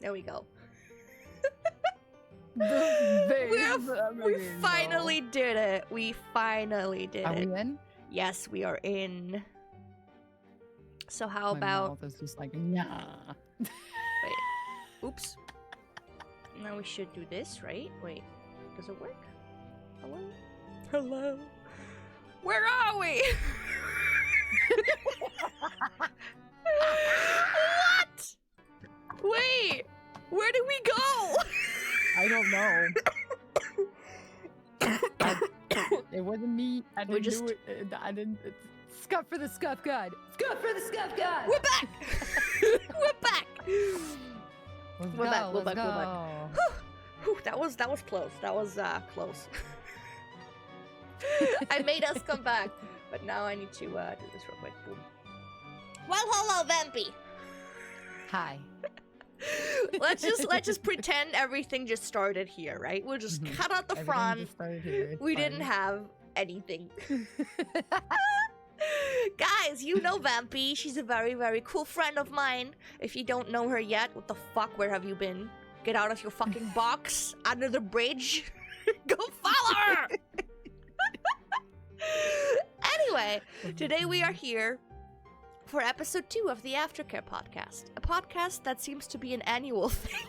There we go. We We finally did it. We finally did Are it. we in? Yes, we are in. So how My about... mouth is just like, nah. Wait. Oops. Now we should do this, right? Wait. Does it work? Hello? Hello? Where are we? What? Wait. Where did we go? I don't know. It wasn't me. I didn't do it. I didn't. Scuff for the scuff god. Scuff for the scuff god. We're back. We're back. We're back. We're back. Whew, that was close. That was close. I made us come back, but now I need to do this real quick. Boom. Well, hello, Vampy. Hi. let's just pretend everything just started here, right? We'll just cut out the front. We didn't have anything. Guys, you know Vampy. She's a very, very cool friend of mine. If you don't know her yet, what the fuck? Where have you been? Get out of your fucking box under the bridge. Go follow her. Anyway, today we are here for episode 2 of the Aftercare podcast. A podcast that seems to be an annual thing.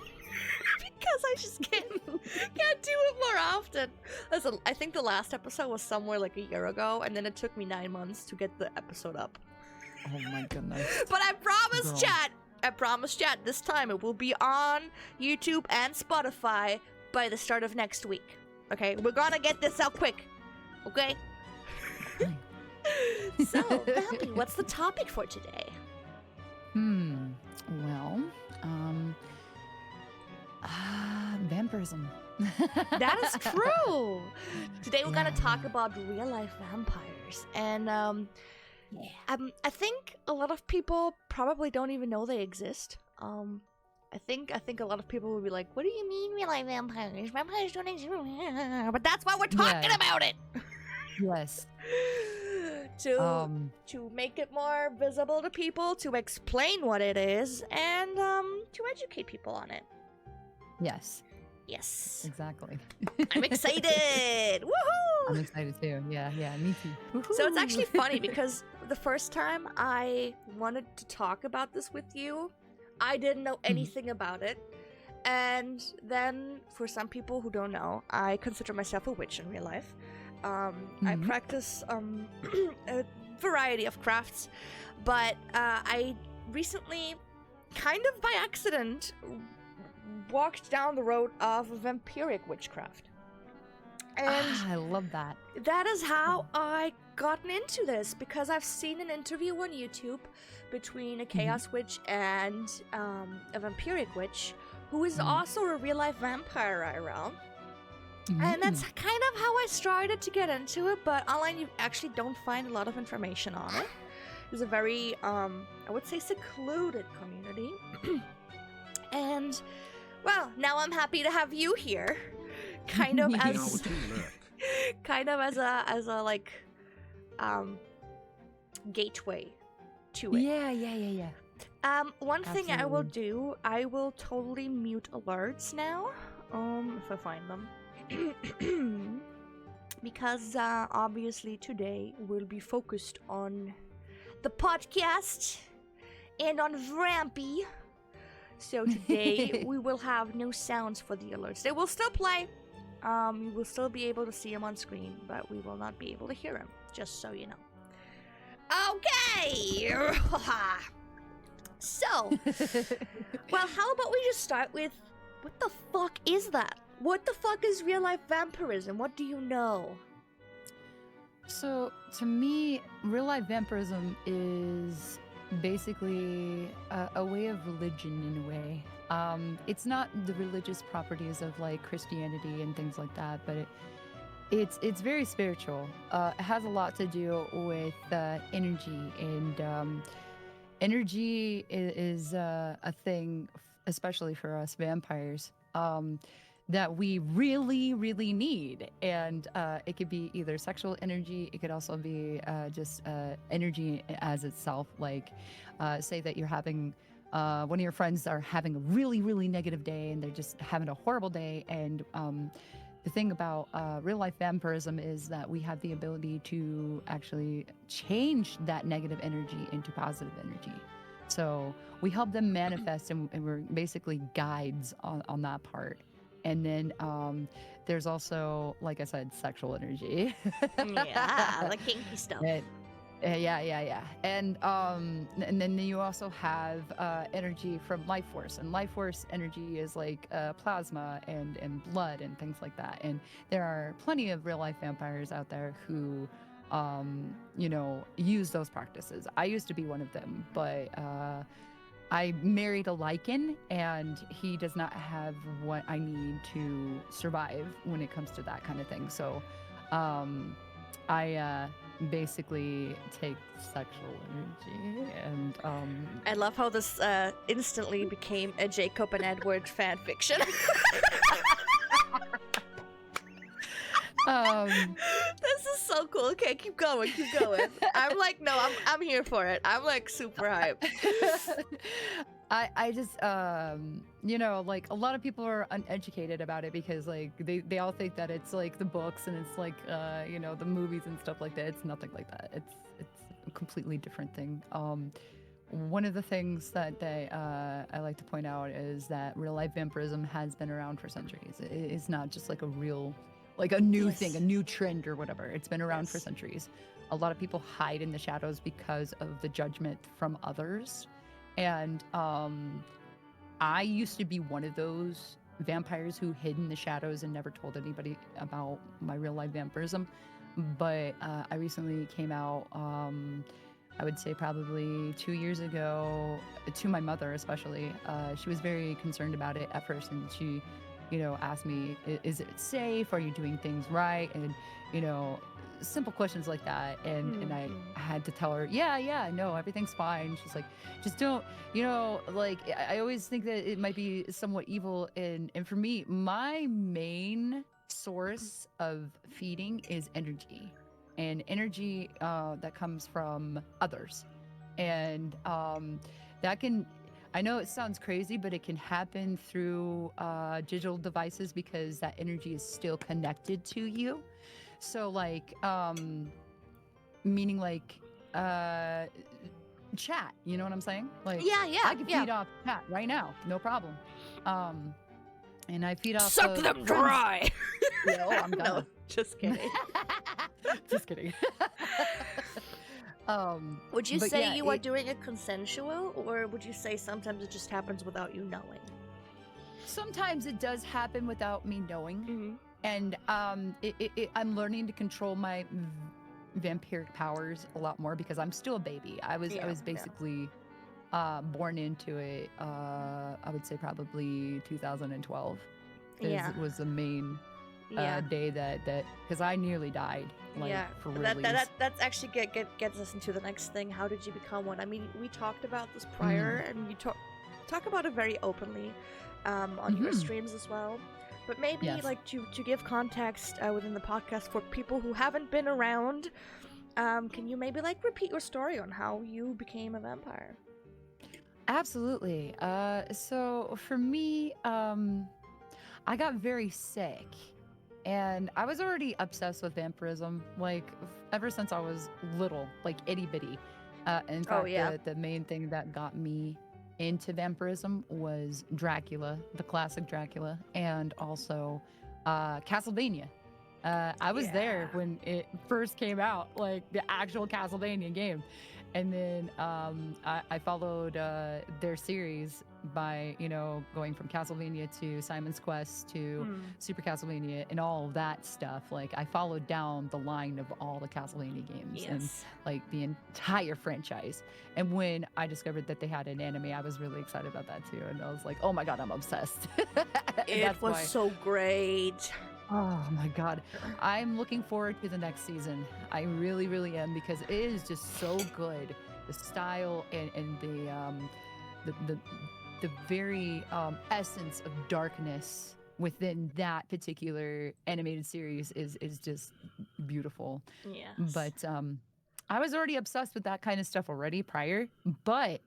Because I just can't do it more often. Listen, I think the last episode was somewhere like a year ago, and then it took me 9 months to get the episode up. Oh my goodness. But I promise, chat, this time it will be on YouTube and Spotify by the start of next week. Okay? We're gonna get this out quick. Okay? So, Vampy, what's the topic for today? Well, vampirism. That is true. Today we're gonna talk about real life vampires, and I think a lot of people probably don't even know they exist. I think a lot of people will be like, "What do you mean real life vampires? Vampires don't exist." But that's why we're talking about it. Yes. To make it more visible to people, to explain what it is, and to educate people on it. Yes. Yes. Exactly. I'm excited! Woohoo! I'm excited too. Yeah, me too. Woo-hoo. So it's actually funny because the first time I wanted to talk about this with you, I didn't know anything about it. And then, for some people who don't know, I consider myself a witch in real life. I practice a variety of crafts, but I recently, kind of by accident, walked down the road of vampiric witchcraft. And I love that. that is how I gotten into this, because I've seen an interview on YouTube between a chaos witch and a vampiric witch, who is also a real-life vampire IRL. And that's kind of how I started to get into it, but online you actually don't find a lot of information on it. It's a very, I would say, secluded community. And, well, now I'm happy to have you here. Kind of as a like, gateway to it. Yeah. One thing I will do, I will totally mute alerts now, if I find them. Because obviously today we'll be focused on the podcast and on Vampy. So today we will have no sounds for the alerts. They will still play. We will still be able to see them on screen, but we will not be able to hear them, just so you know. Okay! So, well, how about we just start with, what the fuck is that? What the fuck is real-life vampirism? What do you know? So, to me, real-life vampirism is basically a way of religion in a way. It's not the religious properties of like Christianity and things like that, but it's very spiritual. It has a lot to do with energy, and energy is a thing, especially for us vampires, that we really, really need. And it could be either sexual energy, it could also be just energy as itself. Like, say that you're having one of your friends are having a really, really negative day and they're just having a horrible day. And the thing about real life vampirism is that we have the ability to actually change that negative energy into positive energy. So we help them manifest, and we're basically guides on that part. And then there's also, like I said, sexual energy. Yeah, the kinky stuff. Yeah. And then you also have energy from life force, and life force energy is like plasma and blood and things like that. And there are plenty of real life vampires out there who use those practices. I used to be one of them, but I married a lichen, and he does not have what I need to survive when it comes to that kind of thing. So I basically take sexual energy, and I love how this instantly became a Jacob and Edward fan fiction. This is so cool. Okay, keep going. I'm like, no, I'm here for it. I'm like super hyped. I just like a lot of people are uneducated about it because like they all think that it's like the books and it's like the movies and stuff like that. It's nothing like that. It's a completely different thing. One of the things that I like to point out is that real life vampirism has been around for centuries. It's not just like a new thing, a new trend or whatever. It's been around for centuries. A lot of people hide in the shadows because of the judgment from others. And I used to be one of those vampires who hid in the shadows and never told anybody about my real life vampirism. But I recently came out, I would say probably 2 years ago, to my mother especially. She was very concerned about it at first, and she asked me, is it safe? Are you doing things right? And, simple questions like that. And I had to tell her, yeah, no, everything's fine. She's like, just don't, like, I always think that it might be somewhat evil. And for me, my main source of feeding is energy, and energy that comes from others. And that can, I know it sounds crazy, but it can happen through digital devices because that energy is still connected to you. So like, meaning like chat, you know what I'm saying? Like, Yeah, I can feed off chat right now, no problem. And I feed off suck them dry. No, I'm gonna. No, just kidding. Just kidding. Would you say you are doing it consensual, or would you say sometimes it just happens without you knowing? Sometimes it does happen without me knowing. And I'm learning to control my vampiric powers a lot more because I'm still a baby. I was basically born into it. I would say probably 2012. It was the main day that because I nearly died. Like, for real. That's actually gets us into the next thing. How did you become one? I mean, we talked about this prior, and you talk about it very openly on your streams as well. But maybe like to give context within the podcast for people who haven't been around, can you maybe like repeat your story on how you became a vampire? Absolutely. So for me, I got very sick. And I was already obsessed with vampirism, like ever since I was little, like itty bitty. In fact, the main thing that got me into vampirism was Dracula, the classic Dracula, and also Castlevania. I was there when it first came out, like the actual Castlevania game. And then I followed their series by, going from Castlevania to Simon's Quest to Super Castlevania and all of that stuff. Like, I followed down the line of all the Castlevania games and like the entire franchise. And when I discovered that they had an anime, I was really excited about that too. And I was like, oh my God, I'm obsessed. It was so great. Oh my God. I'm looking forward to the next season. I really, really am, because it is just so good. The style and the very essence of darkness within that particular animated series is just beautiful. Yes. But I was already obsessed with that kind of stuff already prior, but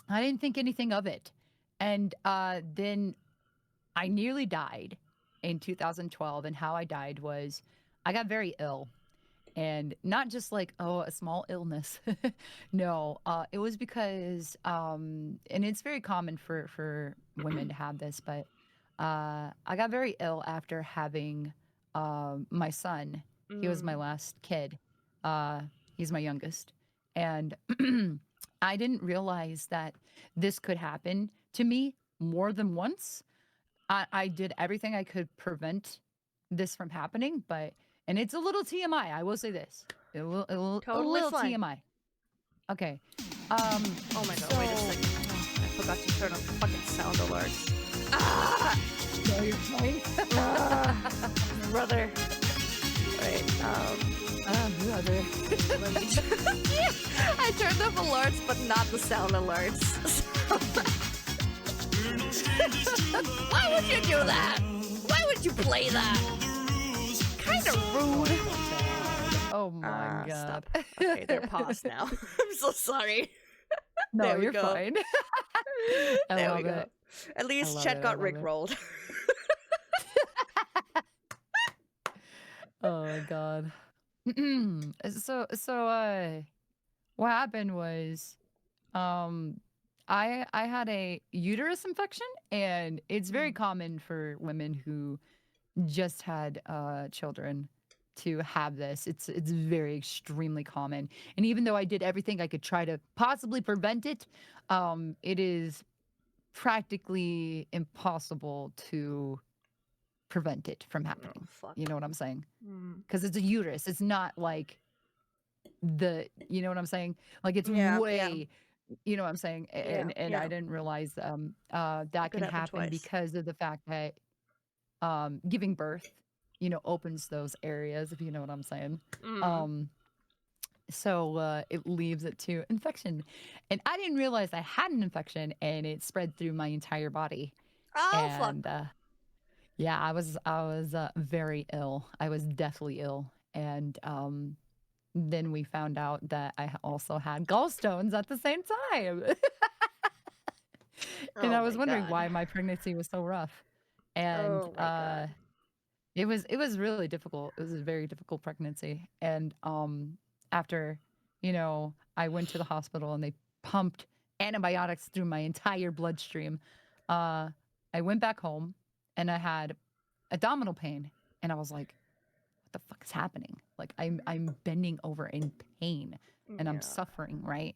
I didn't think anything of it. And then I nearly died in 2012. And how I died was I got very ill. And not just like, oh, a small illness. No, it was because, and it's very common for women to have this, but I got very ill after having my son. He was my Mm. last kid. Uh, he's my youngest. And I didn't realize that this could happen to me more than once. I did everything I could prevent this from happening, but and it's a little TMI. I will say this. A Totally little fine. TMI. Okay. Oh my god, wait a So second. I forgot to turn on fucking sound alerts. Ah! no, you're fine. Brother. Wait, Brother. let me I turned off alerts, but not the sound alerts. Why would you do that? Why would you play that? Kinda rude. Oh my god. Stop. Okay, they're paused now. I'm so sorry. No, There we you're go. fine. I There love we go. it. At least love Chet it, I got love it. rickrolled. Oh my god. So what happened was um I had a uterus infection, and it's very common for women who just had children to have this. It's very extremely common. And even though I did everything I could try to possibly prevent it, it is practically impossible to prevent it from Oh, happening. fuck. You know what I'm saying? Mm. Because it's a uterus. It's not like you know what I'm saying? Like it's Yeah, yeah, way, you know what I'm saying? yeah, And I yeah. didn't realize It that could can happen happen twice. because of the fact that giving birth, opens those areas, if you know what I'm saying. Mm. Um, so it leaves it to infection. And I didn't realize I had an infection, and it spread through my entire body. Oh, And fuck. yeah, I was very ill. I was deathly ill. And then we found out that I also had gallstones at the same time. And Oh I my was wondering god. why my pregnancy was so rough. And Oh my god. it was really difficult. It was a very difficult pregnancy. And after, I went to the hospital and they pumped antibiotics through my entire bloodstream. Uh I went back home and I had abdominal pain, and I was like, what the fuck is happening? Like I'm bending over in pain and I'm Yeah. suffering, right?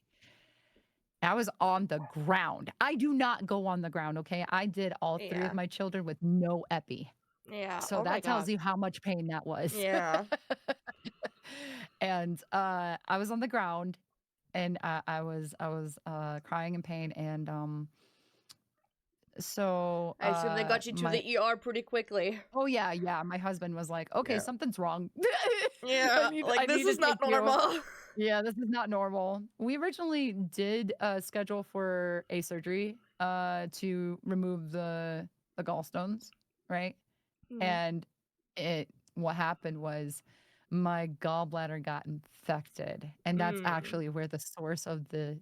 I was on the ground. I do not go on the ground, okay? I did all three of Yeah. my children with no epi. Yeah. So Oh my that tells god. you how much pain that was. Yeah. And I was on the ground, and I was crying in pain, and so I assume they got you to my the ER pretty quickly. oh yeah, yeah, my husband was like, "Okay, Yeah. something's wrong. I Yeah. need I Like, this need to is not take you." normal. Yeah, this is not normal. We originally did schedule for a surgery to remove the gallstones, right? Yeah. And what happened was my gallbladder got infected, and that's Mm. actually where the source of the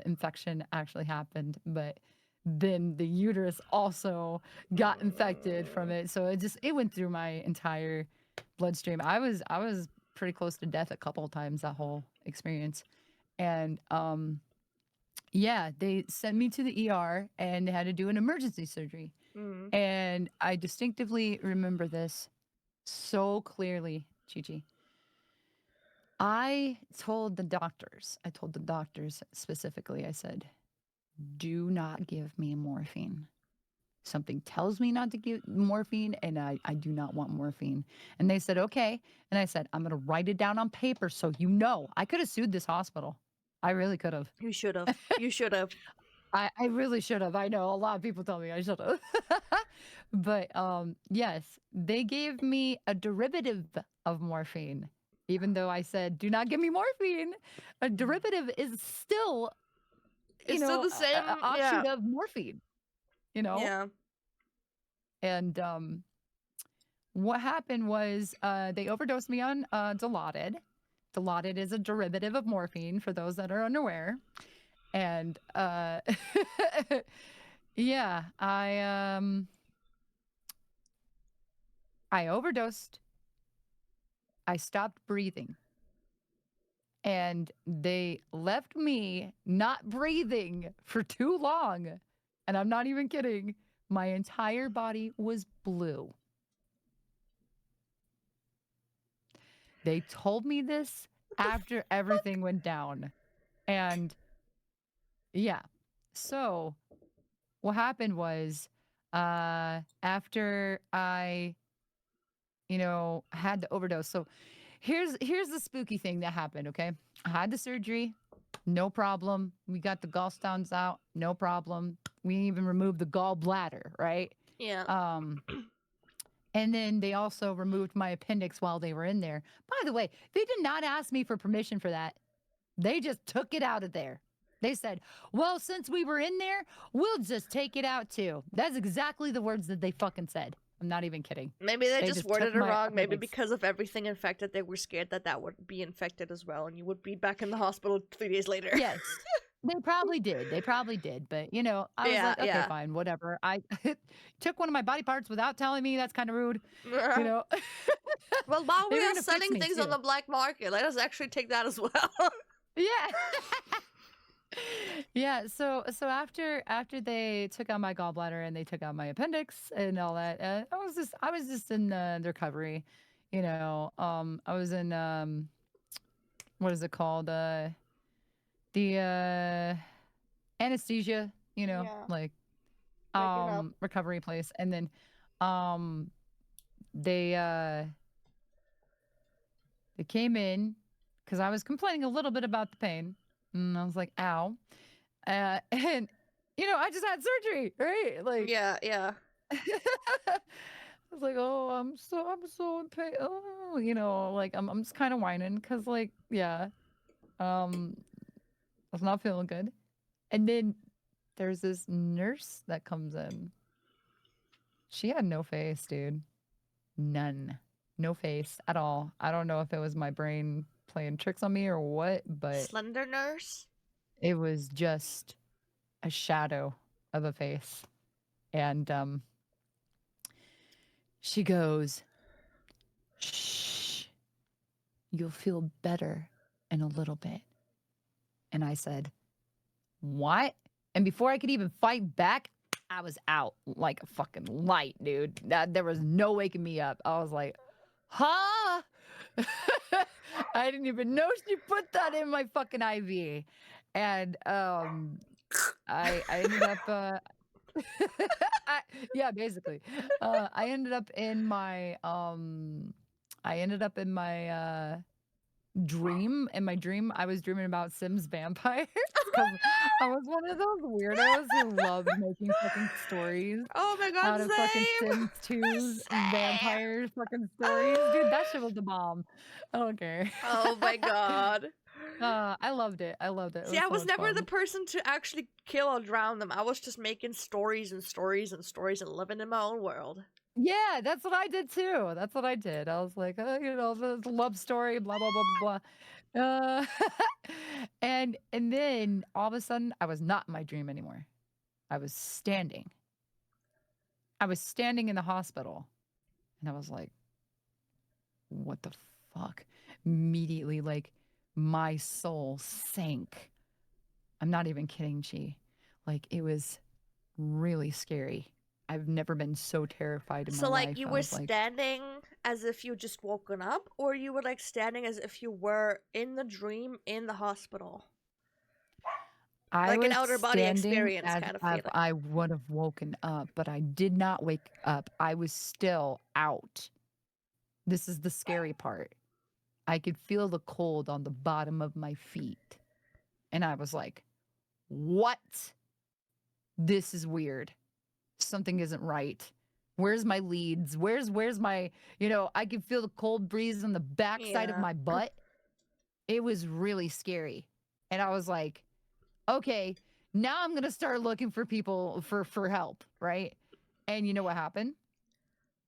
infection actually happened. But then the uterus also got infected from Mm. it, so it went through my entire bloodstream. I was pretty close to death a couple of times that whole experience. And yeah, they sent me to the ER and they had to do an emergency surgery. Mm. And I distinctively remember this so clearly, Chi. I told the doctors specifically, I said, do not give me morphine. Something tells me not to give morphine, and I do not want morphine. And they said, okay. And I said, I'm going to write it down on paper so you know. I could have sued this hospital. I really could have. You should have. You should have. I really should have. I know a lot of people tell me I should have. But yes, they gave me a derivative of morphine. Even though I said, do not give me morphine, a derivative is still, It's still the same. a Yeah. offshoot of morphine, you know? Yeah. And what happened was they overdosed me on Dilaudid. Dilaudid is a derivative of morphine, for those that are unaware. And yeah, I overdosed. I stopped breathing. And they left me not breathing for too long. And I'm not even kidding. My entire body was blue. They told me this What the after fuck? everything went down. And yeah. So what happened was after I, had the overdose. So here's the spooky thing that happened, okay? I had the surgery, no problem. We got the gallstones out, no problem. We even removed the gallbladder, right? Yeah. Um, and then they also removed my appendix while they were in there. By the way, they did not ask me for permission for that. They just took it out of there. They said, well, since we were in there, we'll just take it out too. That's exactly the words that they fucking said. I'm not even kidding. Maybe they They just just took worded it my wrong. Maybe appendix. because of everything infected, they were scared that that would be infected as well, and you would be back in the hospital 3 days later. Yes. They probably did. They probably did. But, I was Yeah, like, okay, yeah. fine, whatever. I took one of my body parts without telling me. That's kind of rude. You know, Well, while they we were are going to fix selling me things on too. the black market, let us actually take that as well. Yeah. Yeah. So after they took out my gallbladder and they took out my appendix and all that, I was just in the recovery. I was in what is it called? The anesthesia, Yeah, like waking up. recovery place. And then um they came in because I was complaining a little bit about the pain. And I was like, ow. And I just had surgery, right? Like Yeah, yeah. I was like, oh, I'm so in pain. Oh, like I'm just kind of whining because like, yeah, um, I was not feeling good. And then there's this nurse that comes in. She had no face, dude. None. No face at all. I don't know if it was my brain playing tricks on me or what, but Slender nurse? it was just a shadow of a face. And she goes, shh, you'll feel better in a little bit. And I said, what? And before I could even fight back, I was out like a fucking light, dude. There was no waking me up. I was like, huh? I didn't even know she put that in my fucking IV. And I ended up I, yeah, basically. I ended up in my dream. In my dream, I was dreaming about Sims vampires because I was one of those weirdos who loved making fucking stories Oh my god, out of fucking same! Sims 2's Same! vampire fucking stories. Dude, that shit was the bomb. Okay. Oh my god. I loved it. I loved it. It See, was I so was much never the fun. person to actually kill or drown them. I was just making stories and stories and stories and living in my own world. Yeah, that's what I did too. That's what I did. I was like, the love story, blah blah blah blah blah. And then all of a sudden, I was not in my dream anymore. I was standing. I was standing in the hospital, and I was like, what the fuck? Immediately, like my soul sank. I'm not even kidding, Chi. Like it was really scary. I've never been so terrified in my So, like, life. you I were was like, standing as if you just woken up, or you were, like, standing as if you were in the dream in the hospital? I Like an was outer body standing experience as kind of if feeling. I would have woken up, but I did not wake up. I was still out. This is the scary part. I could feel the cold on the bottom of my feet. And I was like, what? This is weird. Something isn't right. Where's my leads? Where's my, I could feel the cold breeze on the backside of Yeah. my butt. It was really scary. And I was like, okay, now I'm gonna start looking for people for help, right? And you know what happened?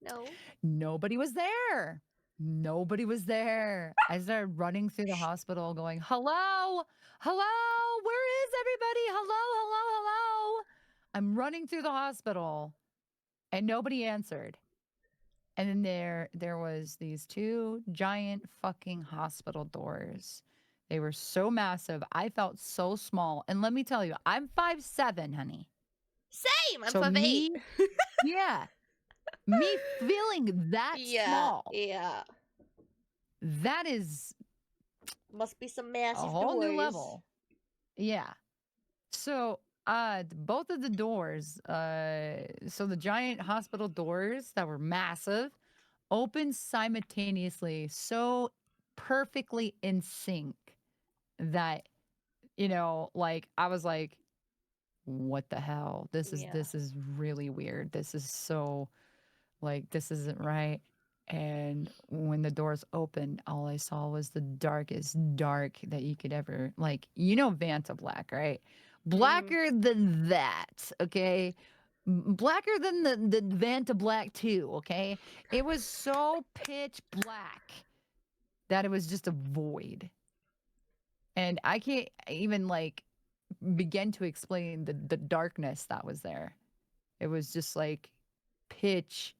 No. Nobody was there. Nobody was there. I started running through the hospital going, hello, hello, where is is everybody? Hello, hello, hello. I'm running through the hospital and nobody answered. And then there was these two giant fucking hospital doors. They were so massive. I felt so small. And let me tell you, I'm 5'7", honey. Same. I'm So 5'8". me, yeah, me feeling that Yeah, small, yeah. that is Must be some a massive whole new doors. level. Yeah. So both of the doors, so the giant hospital doors that were massive opened simultaneously, so perfectly in sync that, like I was like, what the hell? This is Yeah. this is really weird. This is so, like, this isn't right. And when the doors opened, all I saw was the darkest dark that you could ever, like, Vanta Black, right? Mm-hmm. Blacker than that, okay? Blacker than the Vanta Black 2, okay? It was so pitch black that it was just a void. And I can't even, like, begin to explain the darkness that was there. It was just like pitch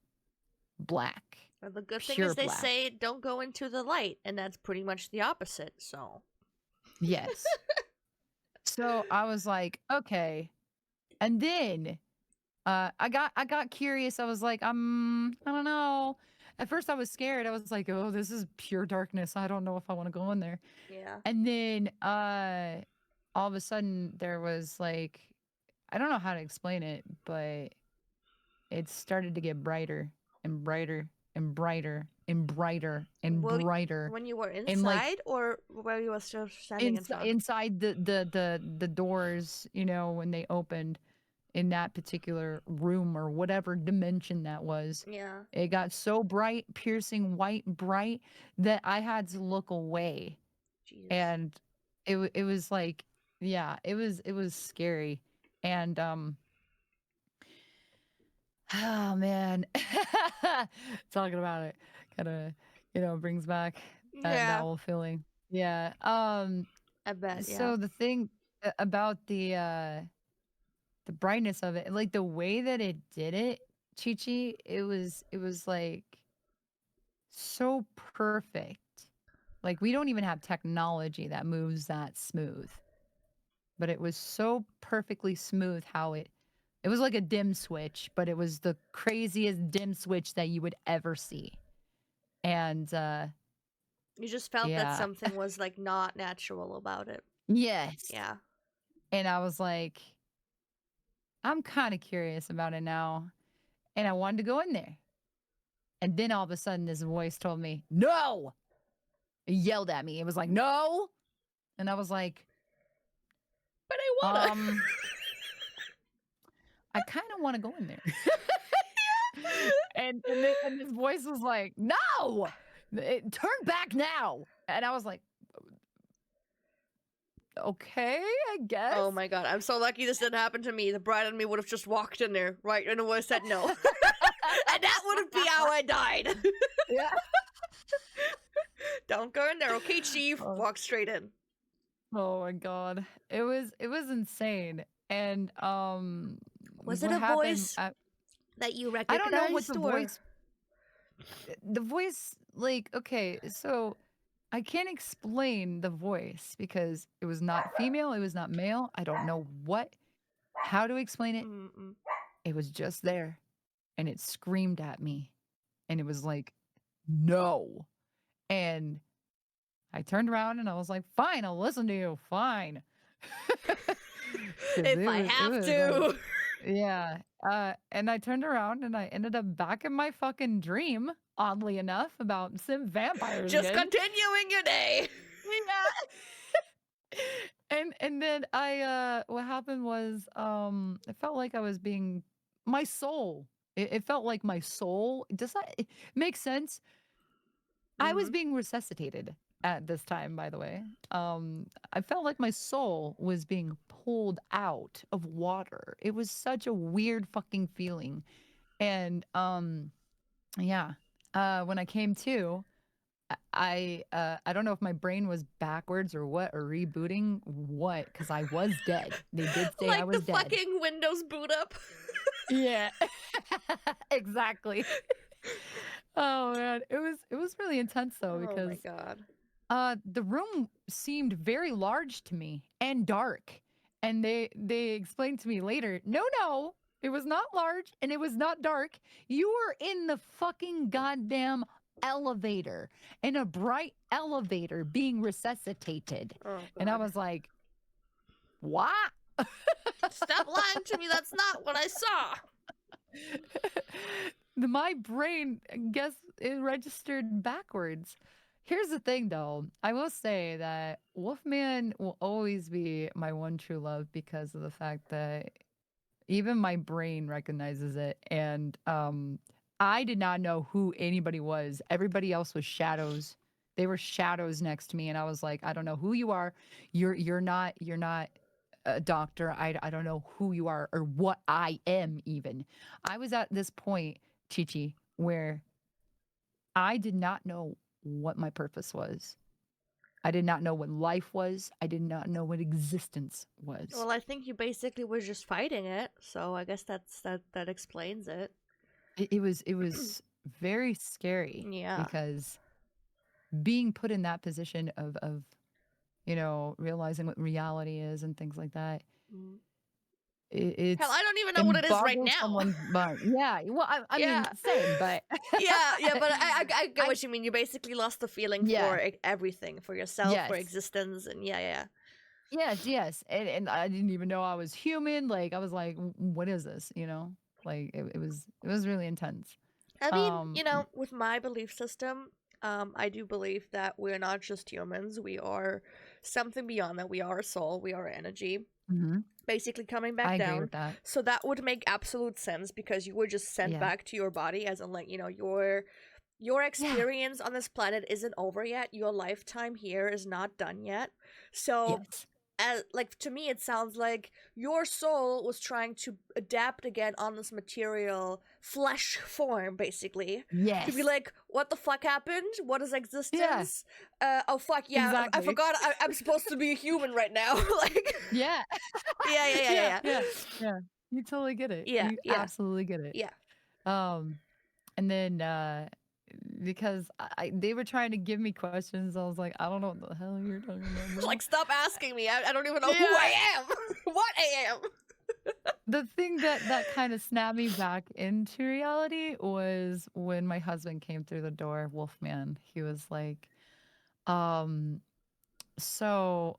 black, Well, the good thing is pure they black. say don't go into the light, and that's pretty much the opposite. So. Yes. So I was like, okay. And then I got curious. I was like, I don't know. At first I was scared. I was like, oh, this is pure darkness. I don't know if I want to go in there. Yeah. And then all of a sudden there was like, I don't know how to explain it, but it started to get brighter and brighter and brighter and brighter and Well, brighter. when you were And like inside, or where you were still standing in front? inside the doors, when they opened in that particular room or whatever dimension that was, Yeah. it got so bright, piercing white bright, that I had to look away. Jesus. And it was like, yeah, it was scary. And oh man, talking about it kind of, brings back that Yeah. whole feeling. Yeah. I bet. Yeah. So the thing about the brightness of it, like the way that it did it, Chi, it was like so perfect. Like we don't even have technology that moves that smooth, but it was so perfectly smooth how it was like a dim switch, but it was the craziest dim switch that you would ever see. And You just felt that yeah. something was like not natural about it. Yes. Yeah. And I was like, I'm kind of curious about it now. And I wanted to go in there. And then all of a sudden, this voice told me, no. It yelled at me. It was like, no. And I was like, But I wanna. um, I kind of want to go in there. And this voice was like, no, turn back now. And I was like, okay, I guess. Oh my god, I'm so lucky this didn't happen to me. The bride and me would have just walked in there, right, and would have said no. And that would be how I died. Yeah. Don't go in there, okay, chief? Oh, Walk straight in. oh my god, it was insane. And Was it what a happened? voice that you I don't know what recognized, the or? voice. The voice, like, okay, so I can't explain the voice because it was not female, it was not male. I don't know how to explain it. Mm-mm. It was just there and it screamed at me and it was like, no. And I turned around and I was like, fine, I'll listen to you. Fine. Because If it I was, it have was like, to. yeah. And I turned around and I ended up back in my fucking dream, oddly enough, about some vampires Just again. continuing your day. Yeah. And then what happened was it felt like I was being my soul. It felt like my soul. Does that make sense? I was Mm-hmm. being resuscitated at this time, by the way. I felt like my soul was being pulled out of water. It was such a weird fucking feeling. And yeah. When I came to, I don't know if my brain was backwards or what, or rebooting what, because I was dead. They did say I Like the was dead. fucking Windows boot up. Yeah. Exactly. Oh man, it was really intense though, Oh my because god. the room seemed very large to me and dark. And they explained to me later, no, it was not large and it was not dark. You were in the fucking goddamn elevator, in a bright elevator being resuscitated. Oh And I god. was like, what? Stop lying to me. That's not what I saw. My brain, guess it registered backwards. Here's the thing though. I will say that Wolfman will always be my one true love, because of the fact that even my brain recognizes it. And I did not know who anybody was. Everybody else was shadows. They were shadows next to me, and I was like, I don't know who you are. You're not a doctor. I don't know who you are or what I am even. I was at this point, Chichi, where I did not know what my purpose was. I did not know what life was. I did not know what existence was. Well, I think you basically were just fighting it, so I guess that explains it. It was very scary, Yeah. because being put in that position of realizing what reality is and things like that, Mm. it, Hell, it's I don't even know what it it is right boggles now. someone's mind. Yeah, well, I mean, Yeah. same, but Yeah, but I get I what you mean. You basically lost the feeling yeah, for everything, for yourself, for yes, existence, and yeah. yes, and I didn't even know I was human. Like I was like, What is this?" Like it was really intense. I mean, Um, with my belief system, I do believe that we're not just humans. We are something beyond that. We are a soul. We are energy. mhm, Basically coming I back agree down. with that. So that would make absolute sense because you were just sent Yeah, back to your body as in like, your yeah, experience on this planet isn't over yet. Your lifetime here is not done yet. So yes, as like to me it sounds like your soul was trying to adapt again on this material flesh form basically to be yes, like what the fuck happened, what is yeah, existence, oh fuck yeah, I exactly. forgot I'm supposed to be a human right now. Like Yeah. Yeah, yeah yeah, yeah. You totally get it. yeah You yeah absolutely get it. yeah Um, and then because they were trying to give me questions, I was like, I don't know what the hell you're talking about, bro. like stop asking me, I don't even know who Yeah. I am. What I am. The thing that kind of snapped me back into reality was when my husband came through the door, Wolfman. He was like, um, so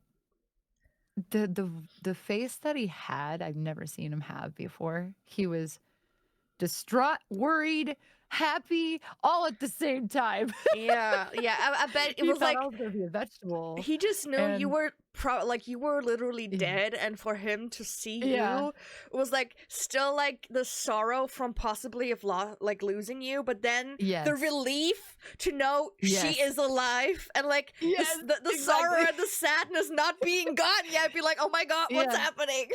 the face that he had, I've never seen him have before. He was distraught, worried, happy, all at the same time. Yeah, I bet it He was thought I like was gonna be a vegetable. he just knew you And were like you were literally yeah, dead, and for him to see yeah, you was like still like the sorrow from possibly of like losing you, but then the yes, relief to know she yes, is alive, and like yes, the sorrow exactly. and the sadness not being gone yet, be like, oh my god, what's Yeah, happening?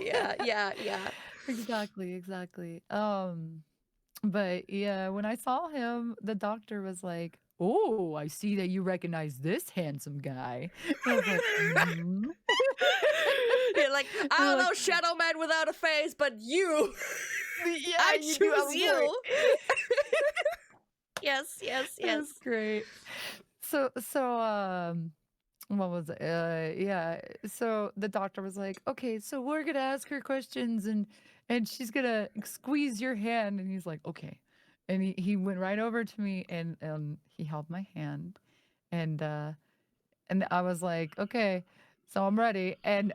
yeah. Yeah. Exactly. But yeah, when I saw him, the doctor was like, "Oh, I see that you recognize this handsome guy." And I was like, "Mm-hmm." Yeah, like I They're don't like, know, Shadow Man without a face, but you, "Yeah, I you do have choose a point." you. It was Yes. great. So what was it? Yeah. So the doctor was like, "Okay, so we're gonna ask her questions, and she's gonna squeeze your hand." And he's like, "Okay." And he went right over to me, and he held my hand, and I was like, "Okay, so I'm ready." And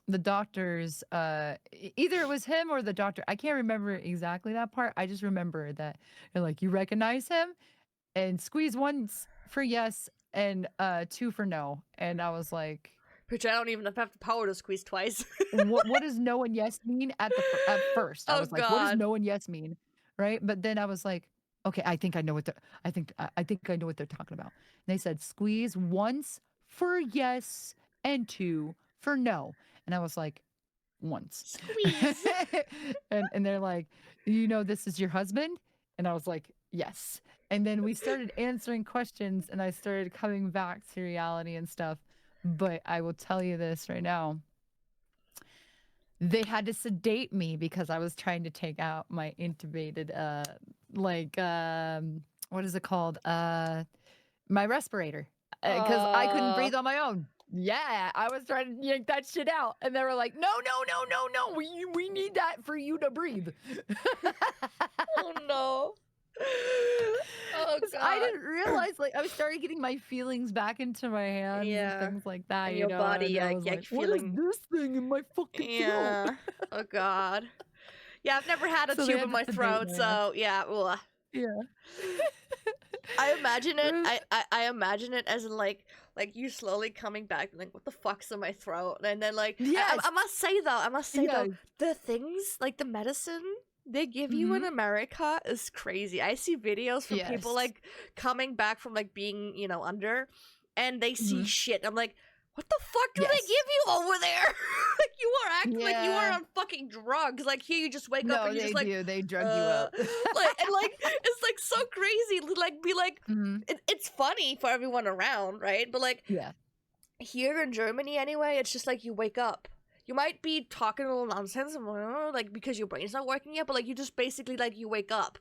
the doctors, either it was him or the doctor, I can't remember exactly that part. I just remember that they're like, "You recognize him?" And squeeze once for yes and two for no. And I was like, Which I don't even have the power to squeeze twice. what does no and yes mean at first? I Oh was like, what does god. no and yes mean? Right? But then I was like, okay, I think I know what they're I think I know what they're talking about. And they said squeeze once for yes and two for no. And I was like, once. Squeeze. And they're like, this is your husband? And I was like, yes. And then we started answering questions and I started coming back to reality and stuff. But I will tell you this right now. They had to sedate me because I was trying to take out my intubated, like, what is it called? My respirator. Because I couldn't Uh, breathe on my own. Yeah, I was trying to yank that shit out. And they were like, no, no, no, no, no. We need that for you to breathe. oh no. Oh 'Cause I god. didn't realize, like, I started getting my feelings back into my hands and Yeah. things like that, And you your know, and body I was like like, what is feeling. this thing in my fucking throat? Yeah. Oh god. Yeah, I've never had a So they tube had in to my sedate throat, my ass. so yeah. Ugh. Yeah. I imagine it. Uh, I imagine it as in like you slowly coming back, like what the fuck's in my throat, and then like yes. I must say though, Yes. the things like the medicine they give you Hmm. in America is crazy. I see videos from people Yes. like coming back from like being under, and they see Hmm. shit. I'm like, what the fuck do they Yes. give you over there? Like you are acting like you are Yeah. on fucking drugs. Like here you just wake up No, and you're they just like, do. They drug you up. like it's like so crazy. Like be like Hmm. it's funny for everyone around, right? But like Yeah. here in Germany anyway, it's just like you wake up. You might be talking a little nonsense, like because your brain's not working yet, but like you just basically like you wake up.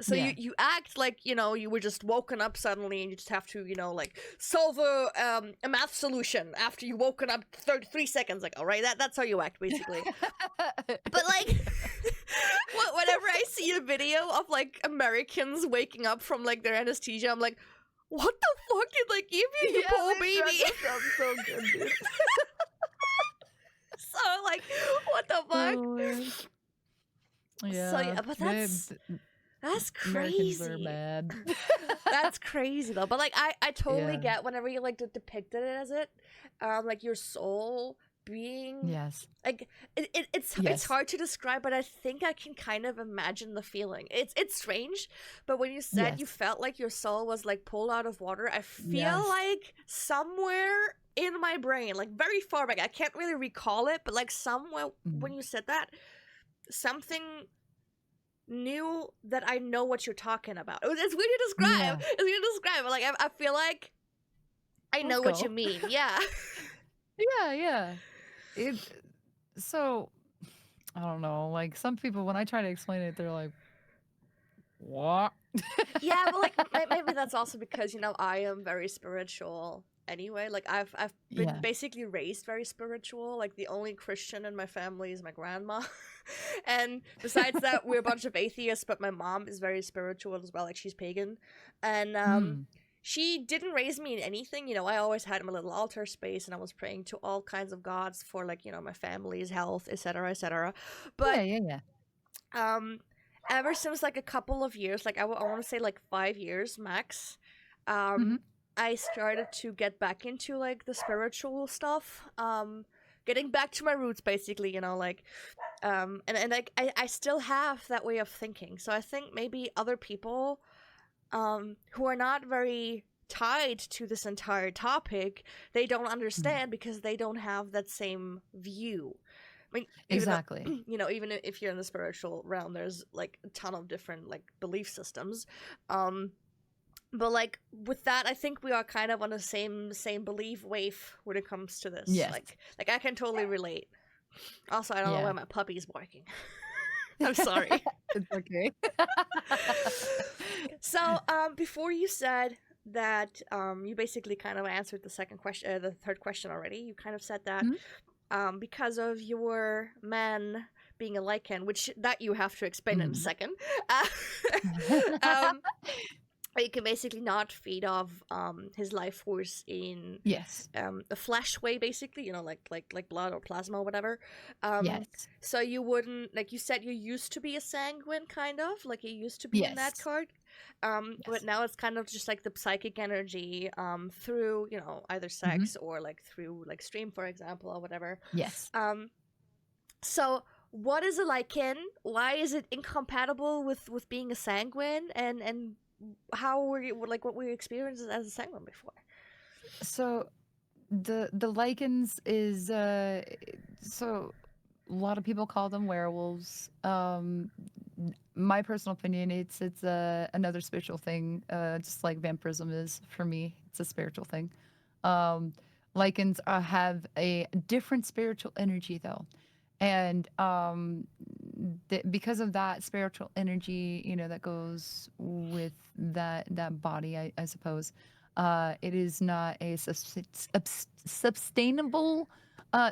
So Yeah. you act like you were just woken up suddenly, and you just have to like solve a math solution after you woken up 3 seconds ago, right? That's how you act basically. But like, whenever I see a video of like Americans waking up from like their anesthesia, I'm like, what the fuck did they give you, you poor they drug baby? us up so good, dude. So like, what the fuck? Oh, man. So Yeah. yeah, but They, that's Americans are crazy. mad. That's crazy though. But like, I totally Yeah. get whenever you like depicted it as it, like your soul being Yes. like it's Yes. hard to describe, but I think I can kind of imagine the feeling. It's strange, but when you said you Yes. felt like your soul was like pulled out of water, I feel Yes. like somewhere in my brain, like very far back, I can't really recall it, but like somewhere when Mhm. you said that, something knew that I know what you're talking about. It's weird to describe. Yeah. It's weird to describe, but like I feel like I Let's know what you go. mean. Yeah. Yeah, yeah. It so I don't know. Like some people, when I try to explain it, they're like, "What?" Yeah, but like maybe that's also because I am very spiritual anyway. Like I've been Yeah. basically raised very spiritual. Like the only Christian in my family is my grandma, and besides that, we're a bunch of atheists. But my mom is very spiritual as well. Like she's pagan, and Mm. she didn't raise me in anything. I always had my little altar space, and I was praying to all kinds of gods for like my family's health, etc., etc. Yeah, But yeah, yeah. um ever since like a couple of years, like I want to say like 5 years max, Hmm. I started to get back into like the spiritual stuff, getting back to my roots basically, like and like I still have that way of thinking. So I think maybe other people who are not very tied to this entire topic, they don't understand because they don't have that same view. I mean, even though, Exactly. even if you're in the spiritual realm, there's like a ton of different like belief systems. But like with that, I think we are kind of on the same belief wave when it comes to this. Yes. Like I can totally relate. Also, I don't know Yeah. why my puppy's barking. I'm sorry. It's okay. So, before you said that, you basically kind of answered the third question already. You kind of said that, Mhm. because of your man being a lichen, which that you have to explain in a Mhm. second. Um, you can basically not feed off his life force in Yes. a flash way, basically, like blood or plasma or whatever. Yes. So you wouldn't, like you said, you used to be a sanguine, kind of like you used to be in that Yes. card. But Yes. now it's kind of just like the psychic energy through either Hmm. sex or like through like stream, for example, or whatever. Yes. So what is a lichen? Why is it incompatible with being a sanguine? And how were you, like, what were your experiences as a sanguine before? So the lichens is so A lot of people call them werewolves. My personal opinion, it's another spiritual thing, just like vampirism is for me. It's a spiritual thing. Um, Lycans have a different spiritual energy, though, and because of that spiritual energy, that goes with that body, I suppose, it is not a sustainable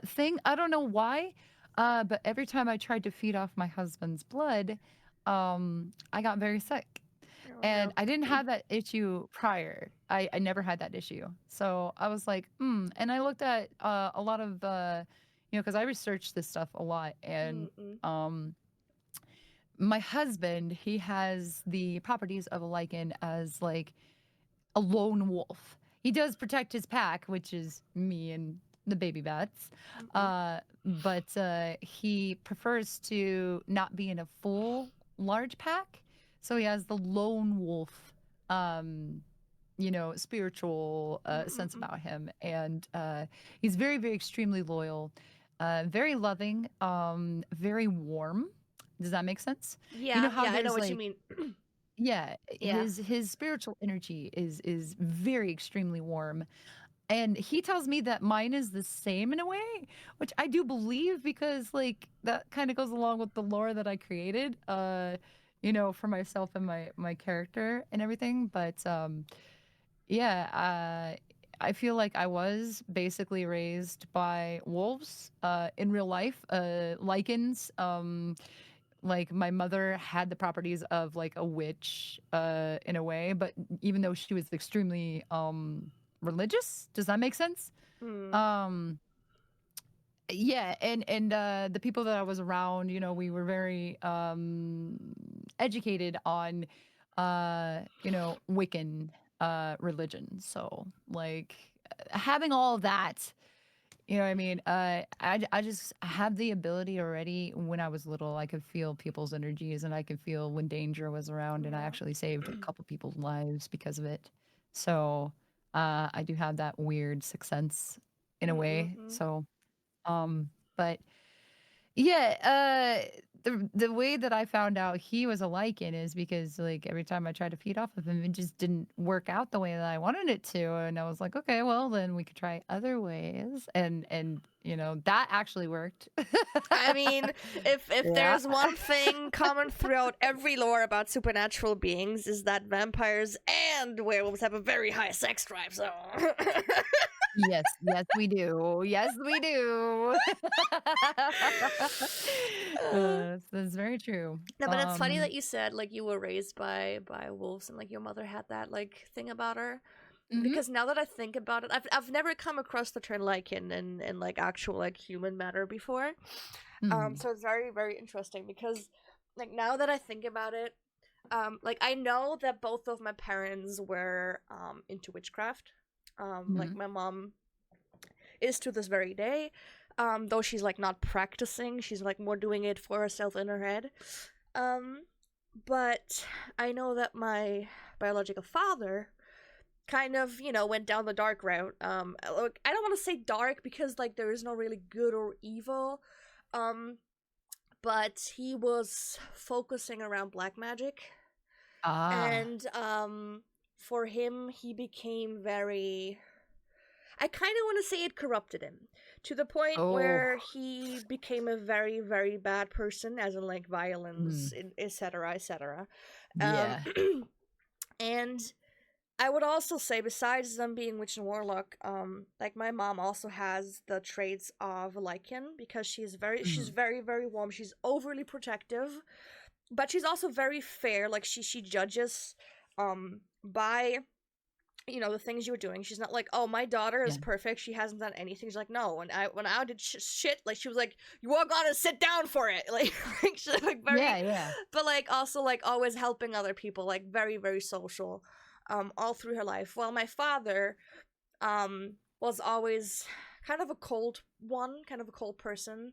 thing. I don't know why, but every time I tried to feed off my husband's blood, I got very sick. Oh And no. I didn't have that issue prior. I never had that issue. So I was like, And I looked at a lot of, because I researched this stuff a lot. And Mm-mm. um, my husband, he has the properties of a lichen as like a lone wolf. He does protect his pack, which is me and the baby bats. Mm-mm. But he prefers to not be in a full large pack. So he has the lone wolf, um, spiritual sense Mm-mm. about him. And he's very, very extremely loyal, very loving, very warm. Does that make sense? You know Yeah, how yeah, I know there's what you like, mean. yeah, Yeah. his spiritual energy is very extremely warm. And he tells me that mine is the same in a way, which I do believe because like that kind of goes along with the lore that I created for myself and my character and everything, but yeah, I feel like I was basically raised by wolves in real life, lichens. Like my mother had the properties of like a witch in a way, but even though she was extremely religious, does that make sense? Mm. um yeah, and the people that I was around, we were very educated on Wiccan religion. So like having all of that, you know what I mean? I just have the ability already. When I was little, I could feel people's energies and I could feel when danger was around, and I Yeah. actually saved a couple people's lives because of it. So, I do have that weird sixth sense in a way. Mm-mm. So, but yeah, the way that I found out he was a lichen is because like every time I tried to feed off of him, it just didn't work out the way that I wanted it to, and I was like, okay, well then we could try other ways, and that actually worked. I mean, if Yeah. there's one thing common throughout every lore about supernatural beings is that vampires and werewolves have a very high sex drive. So. Yes, yes, we do. Yes, we do. That's very true. No, but it's funny that you said like you were raised by wolves and like your mother had that like thing about her. Mhm, Because now that I think about it, I've never come across the term lichen in like actual like human matter before. mhm, So it's very very interesting because like now that I think about it, like I know that both of my parents were into witchcraft. Like mhm. my mom is to this very day. Though she's like not practicing, she's like more doing it for herself in her head. Um, but I know that my biological father kind of, went down the dark route. Look, I don't want to say dark because like there is no really good or evil. Um, but he was focusing around black magic, Ah. and for him, he became very. I kind of want to say it corrupted him to the point Oh. where he became a very, very bad person, as in like violence, Mm. etc., etc. Um, Yeah. and I would also say, besides them being witch and warlock, like my mom also has the traits of Lycan because she's Mhm. very, very warm. She's overly protective, but she's also very fair. Like she judges, by the things you were doing. She's not like, oh, my daughter is Yeah. perfect. She hasn't done anything. She's like, no. When I did shit, like she was like, you walk on and sit down for it. Like she's like very, Yeah, yeah. but like also like always helping other people. Like very very social, all through her life. While my father, was always kind of a cold one, kind of a cold person.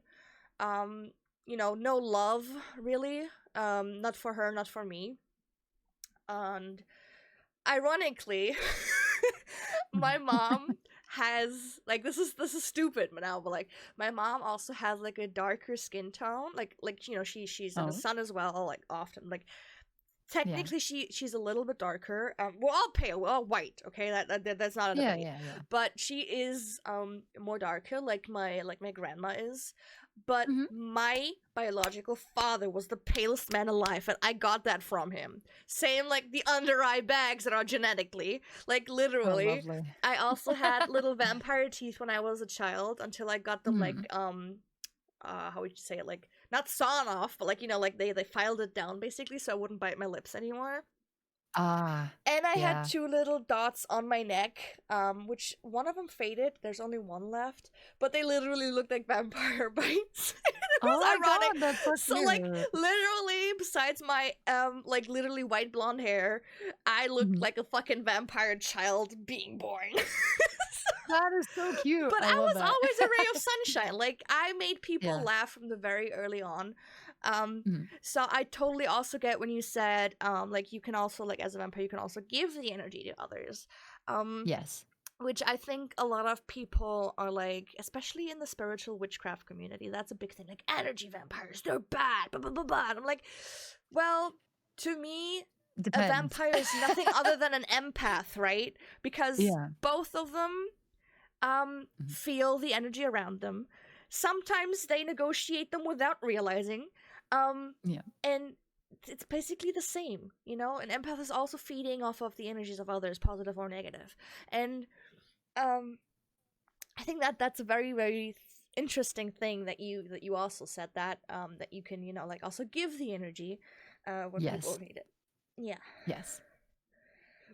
No love really. Not for her, not for me. And ironically, my Mhm. mom has like this is stupid now, but like my mom also has like a darker skin tone, like you know she's in the Oh, sun as well, like often like yeah. technically she's a little bit darker. We're all pale, we're all white, okay, that's not a Yeah, debate, yeah, yeah. but she is more darker, like my grandma is. But Hmm. my biological father was the palest man alive, and I got that from him. Same like the under eye bags that are genetically, like Oh, literally. lovely. I also had little vampire teeth when I was a child until I got them like Hmm. how would you say it, like not sawn off, but like you know like they filed it down basically so I wouldn't bite my lips anymore. Ah, And I had yeah. two little dots on my neck, which one of them faded. There's only one left, but they literally looked like vampire bites. It Oh was my ironic. God, that's so So like cute. literally, besides my like literally white blonde hair, I looked Mhm. like a fucking vampire child being born. That is so cute. But I I love was that. always a ray of sunshine. Like I made people Yeah. laugh from the very early on. Mhm. So I totally also get when you said like you can also like as a vampire you can also give the energy to others. Um Yes. which I think a lot of people are like, especially in the spiritual witchcraft community, that's a big thing. Like energy vampires, they're bad, blah blah blah blah. And I'm like, well, to me, a Depends. vampire is nothing other than an empath, right? Because Yeah. both of them Mhm. feel the energy around them. Sometimes they negotiate them without realizing. Yeah. And it's basically the same, you know? An empath is also feeding off of the energies of others, positive or negative. And um I think that that's a very very interesting thing that you also said that that you can, you know, like also give the energy when people Yes. need it. Yeah. Yes.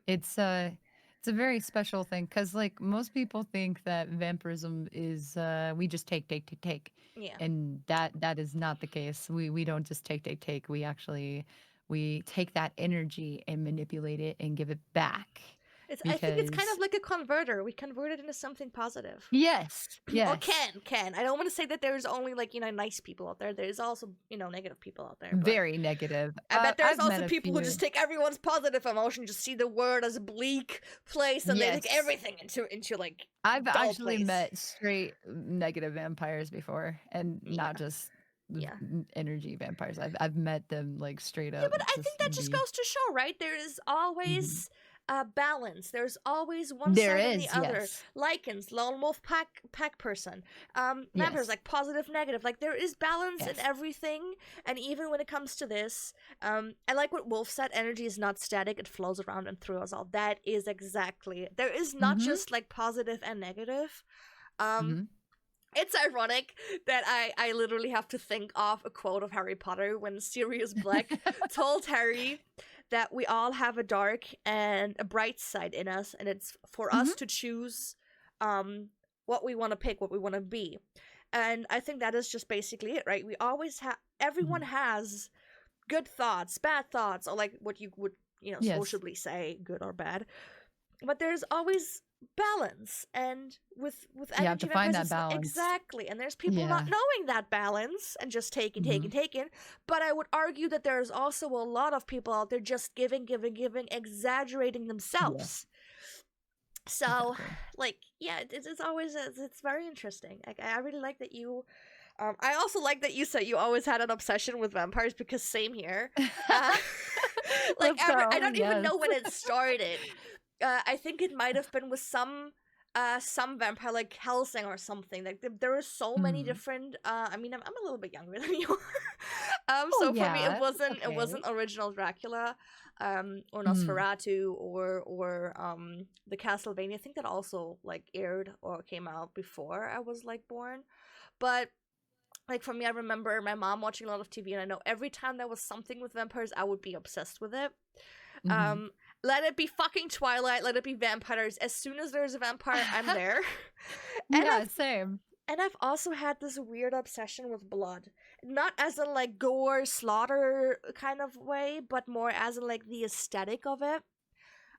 It's it's a very special thing because like most people think that vampirism is we just take, Yeah. and that is not the case. We don't just take. We actually we take that energy and manipulate it and give it back It's I think it's kind because of like a converter. We convert it into something positive. yes, Or yes, can. I don't want to say that there's only like, you know, nice people out there. There's also, you know, negative people out there, but very negative. I bet there's I've met also a people who few. just take everyone's positive emotion, just see the world as a bleak place, and they take Yes, everything into like I've dull actually place. met straight negative vampires before, and not Yeah, just yeah. energy vampires. I've met them like straight Yeah, up but I think just that just be. goes to show, right? There is Mhm. always a balance. There's always one There side and the is, other. yes, Lycans, lone wolf pack person. Vampires yes, like positive, negative. Like there is balance in yes. everything. And even when it comes to this, I like what Wolf said. Energy is not static; it flows around and through us all. That is exactly. There is not Mm-hmm. just like positive and negative. Um, Mm-hmm. it's ironic that I literally have to think of a quote of Harry Potter when Sirius Black told Harry that we all have a dark and a bright side in us, and it's for Mm-hmm. us to choose what we want to pick, what we want to be. And I think that is just basically it, right? We always have everyone Hmm. has good thoughts, bad thoughts, or like what you would, you know, Yes, sociably say good or bad, but there's always balance. And with you have to energy find vampires that it's balance. exactly, and there's people not Yeah. knowing that balance and just Mm-hmm. taking. But I would argue that there's also a lot of people out there just giving, exaggerating Yeah. themselves. So Exactly. like yeah, it's always it's very interesting. Like I really like that you I also like that you said you always had an obsession with vampires because same here. uh like Let's I go. don't even Yes. know when it started. I think it might have been with some vampire like Helsing or something. Like there are so many Mm. different. I mean, I'm a little bit younger than you. Oh So for me, yeah, it's it okay. wasn't original Dracula, or Mm. Nosferatu or the Castlevania. I think that also like aired or came out before I was like born, but like for me, I remember my mom watching a lot of TV, and I know every time there was something with vampires, I would be obsessed with it. Mm-hmm. Um, let it be fucking Twilight, let it be vampires. As soon as there's a vampire, I'm there. and Yeah, I've same. and I've also had this weird obsession with blood, not as in like gore, slaughter kind of way, but more as in like the aesthetic of it.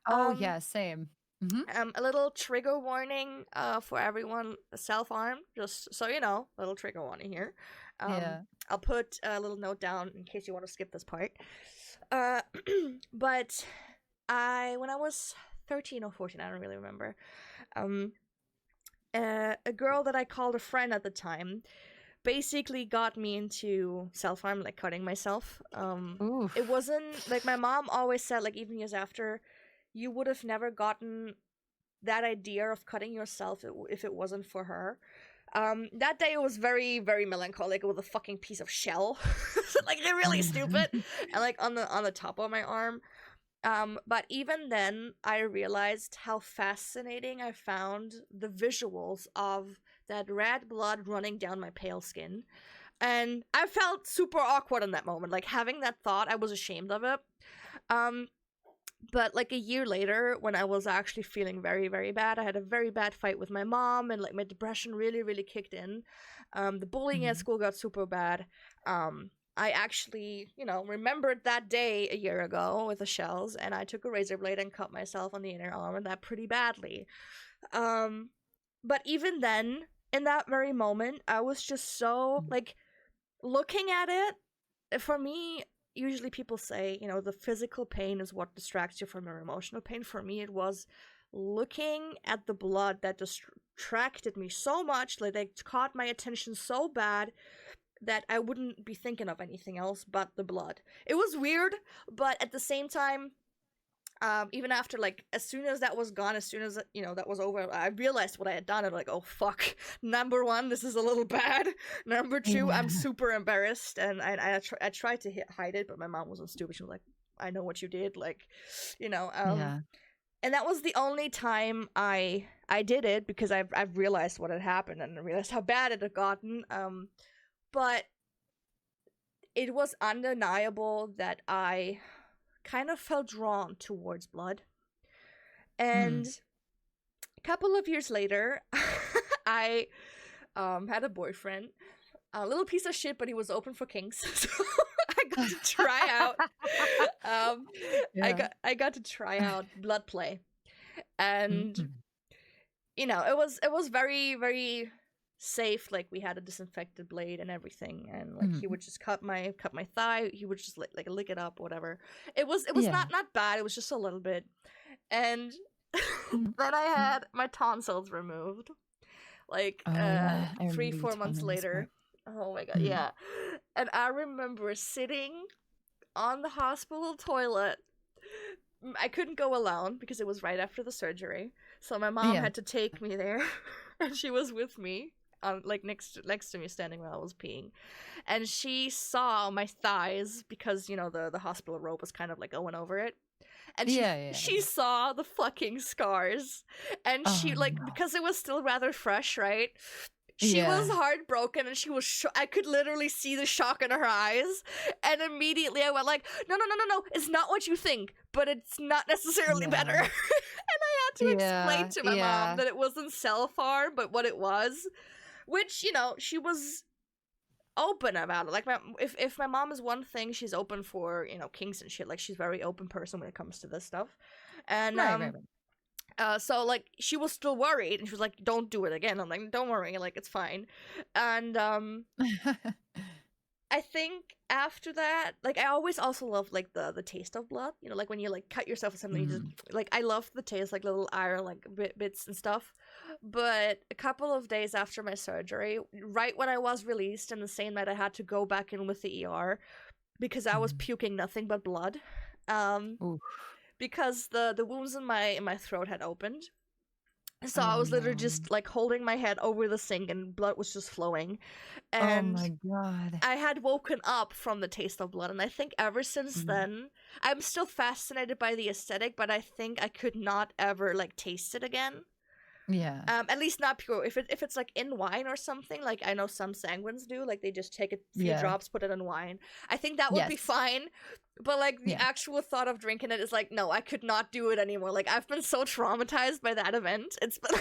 Oh Um, yeah, same. Mm-hmm. a little trigger warning for everyone self-harm, just so you know, little trigger warning here. um Yeah. I'll put a little note down in case you want to skip this part. uh but I when I was 13 or 14, I don't really remember, um a girl that I called a friend at the time basically got me into self-harm, like cutting myself. It Oof. wasn't like my mom always said, like even years after, you would have never gotten that idea of cutting yourself if it wasn't for her. That day it was very, very melancholic. It was a fucking piece of shell, like really stupid, and like on the top of my arm. But even then, I realized how fascinating I found the visuals of that red blood running down my pale skin. And I felt super awkward in that moment. Like, having that thought, I was ashamed of it. Um, but like a year later, when I was actually feeling very, very bad, I had a very bad fight with my mom, and like my depression really, really kicked in. The bullying at school got super bad. I actually, remembered that day a year ago with the shells, and I took a razor blade and cut myself on the inner arm, and that pretty badly. But even then, in that very moment, I was just so, like, looking at it, for me, usually people say, the physical pain is what distracts you from your emotional pain. For me, it was looking at the blood that distracted me so much, like, they caught my attention so bad that I wouldn't be thinking of anything else but the blood. It was weird, but at the same time, even after, like, as soon as that was gone, as soon as, that was over, I realized what I had done. I'm like, oh, fuck. Number one, this is a little bad. Number two, I'm super embarrassed, and I tried to hide it, but my mom wasn't stupid. She was like, I know what you did, like, Yeah. and that was the only time I did it, because I've realized what had happened, and I realized how bad it had gotten, but it was undeniable that I kind of felt drawn towards blood. And a couple of years later, I had a boyfriend, a little piece of shit, but he was open for kinks. So I got to try out. I got to try out blood play, and it was very, very safe. Like, we had a disinfected blade and everything, and like he would just cut my thigh. He would just like lick it up, whatever. It was not bad. It was just a little bit, and then I had my tonsils removed, like 3-4 months later. Oh my god, yeah. And I remember sitting on the hospital toilet. I couldn't go alone because it was right after the surgery, so my mom had to take me there, and she was with me, like next to me, standing while I was peeing, and she saw my thighs because the hospital robe was kind of like going over it, and she saw the fucking scars, and she because it was still rather fresh, right? She was heartbroken, and she was I could literally see the shock in her eyes, and immediately I went like, no, it's not what you think, but it's not necessarily better. And I had to explain to my mom that it wasn't self-harm, but what it was, which, she was open about it. Like, if my mom is one thing, she's open for, kinks and shit. Like, she's a very open person when it comes to this stuff. And right. So, like, she was still worried, and she was like, don't do it again. I'm like, don't worry, like, it's fine. And I think after that, like, I always also loved, like, the taste of blood. Like, when you, like, cut yourself or something, you just, like, I love the taste, like, little iron, like, bits and stuff. But a couple of days after my surgery, right when I was released, and the same night I had to go back in with the ER, because I was puking nothing but blood. Because the wounds in my throat had opened. So I was literally just, like, holding my head over the sink, and blood was just flowing. And oh my god. I had woken up from the taste of blood, and I think ever since then, I'm still fascinated by the aesthetic, but I think I could not ever, like, taste it again. Yeah. At least not pure. If it's like in wine or something, like I know some sanguines do, like they just take a few drops, put it in wine. I think that would be fine. But like the actual thought of drinking it is like, no, I could not do it anymore. Like, I've been so traumatized by that event. It's been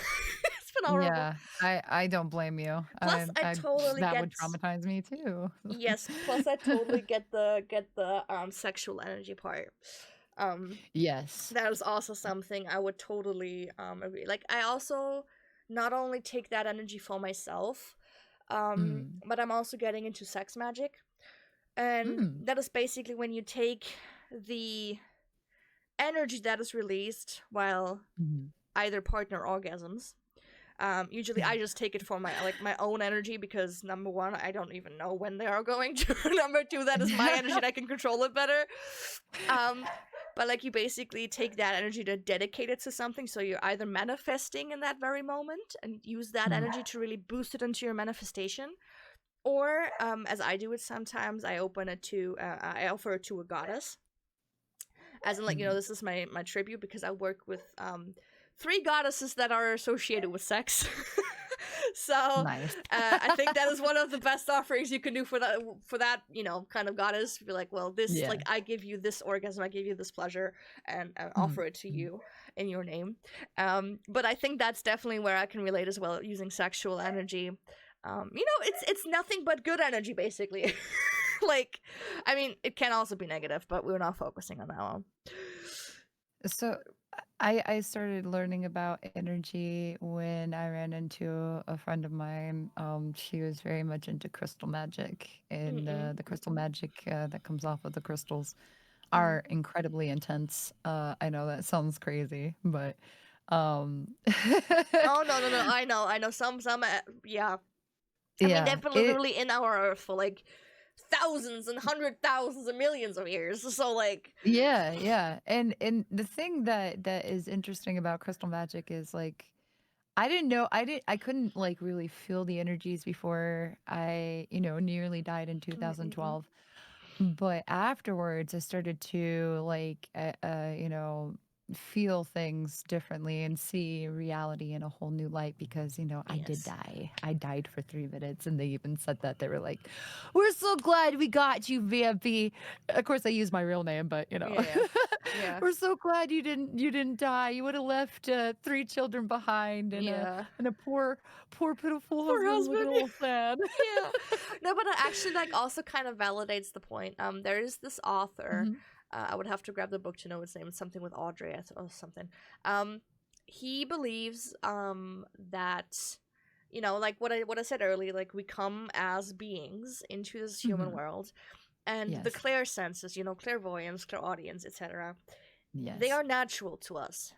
it's been horrible. Yeah, I don't blame you. Plus, I totally that get would traumatize me too. Yes. Plus, I totally get the sexual energy part. Yes. That is also something I would totally agree. Like, I also not only take that energy for myself, but I'm also getting into sex magic. And that is basically when you take the energy that is released while either partner orgasms, Usually I just take it for my own energy because number one, I don't even know when they are going to. Number two, that is my energy and I can control it better. But like you basically take that energy to dedicate it to something, so you're either manifesting in that very moment and use that energy to really boost it into your manifestation, or as I do it sometimes, I offer it to a goddess, as in like this is my tribute, because I work with 3 goddesses that are associated with sex. So Nice. I think that is one of the best offerings you can do for that kind of goddess. Be like, well, this like I give you this orgasm, I give you this pleasure, and offer it to you in your name. But I think that's definitely where I can relate as well, using sexual energy. It's nothing but good energy, basically. Like, I mean, it can also be negative, but we're not focusing on that one. So I started learning about energy when I ran into a friend of mine. She was very much into crystal magic, and the crystal magic that comes off of the crystals are incredibly intense. I know that sounds crazy, but Oh no, I know some yeah. I mean, they've been literally in our earth for like thousands and 100,000s and millions of years. So like yeah. And the thing that is interesting about crystal magic is like I couldn't like really feel the energies before I, nearly died in 2012. But afterwards I started to like feel things differently and see reality in a whole new light, because I did die. I died for 3 minutes, and they even said that. They were like, "We're so glad we got you, Vampy." Of course I use my real name, but Yeah. we're so glad you didn't die. You would have left 3 children behind, and a poor pitiful husband. Look at old sad. Yeah. No, but it actually like also kind of validates the point. There is this author. I would have to grab the book to know its name. It's something with Audrey or something. He believes that like what I said earlier, like we come as beings into this human world, and the clair senses, clairvoyance, clairaudience, etc. They are natural to us.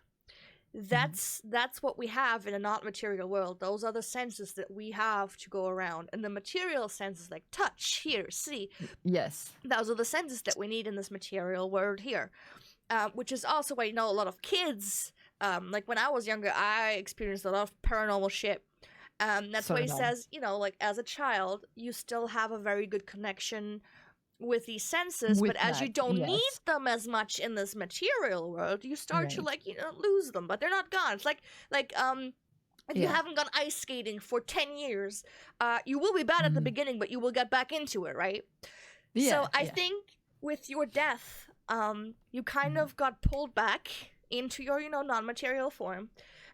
That's what we have in a not-material world. Those are the senses that we have to go around. And the material senses, like touch, hear, see. Yes. Those are the senses that we need in this material world here. Which is also why, a lot of kids, like when I was younger, I experienced a lot of paranormal shit. That's why he says, like as a child, you still have a very good connection with these senses, but as you don't need them as much in this material world, you start to like lose them, but they're not gone. It's like if you haven't gone ice skating for 10 years, you will be bad at the beginning, but you will get back into it, right? So I think with your death, you kind of got pulled back into your non-material form,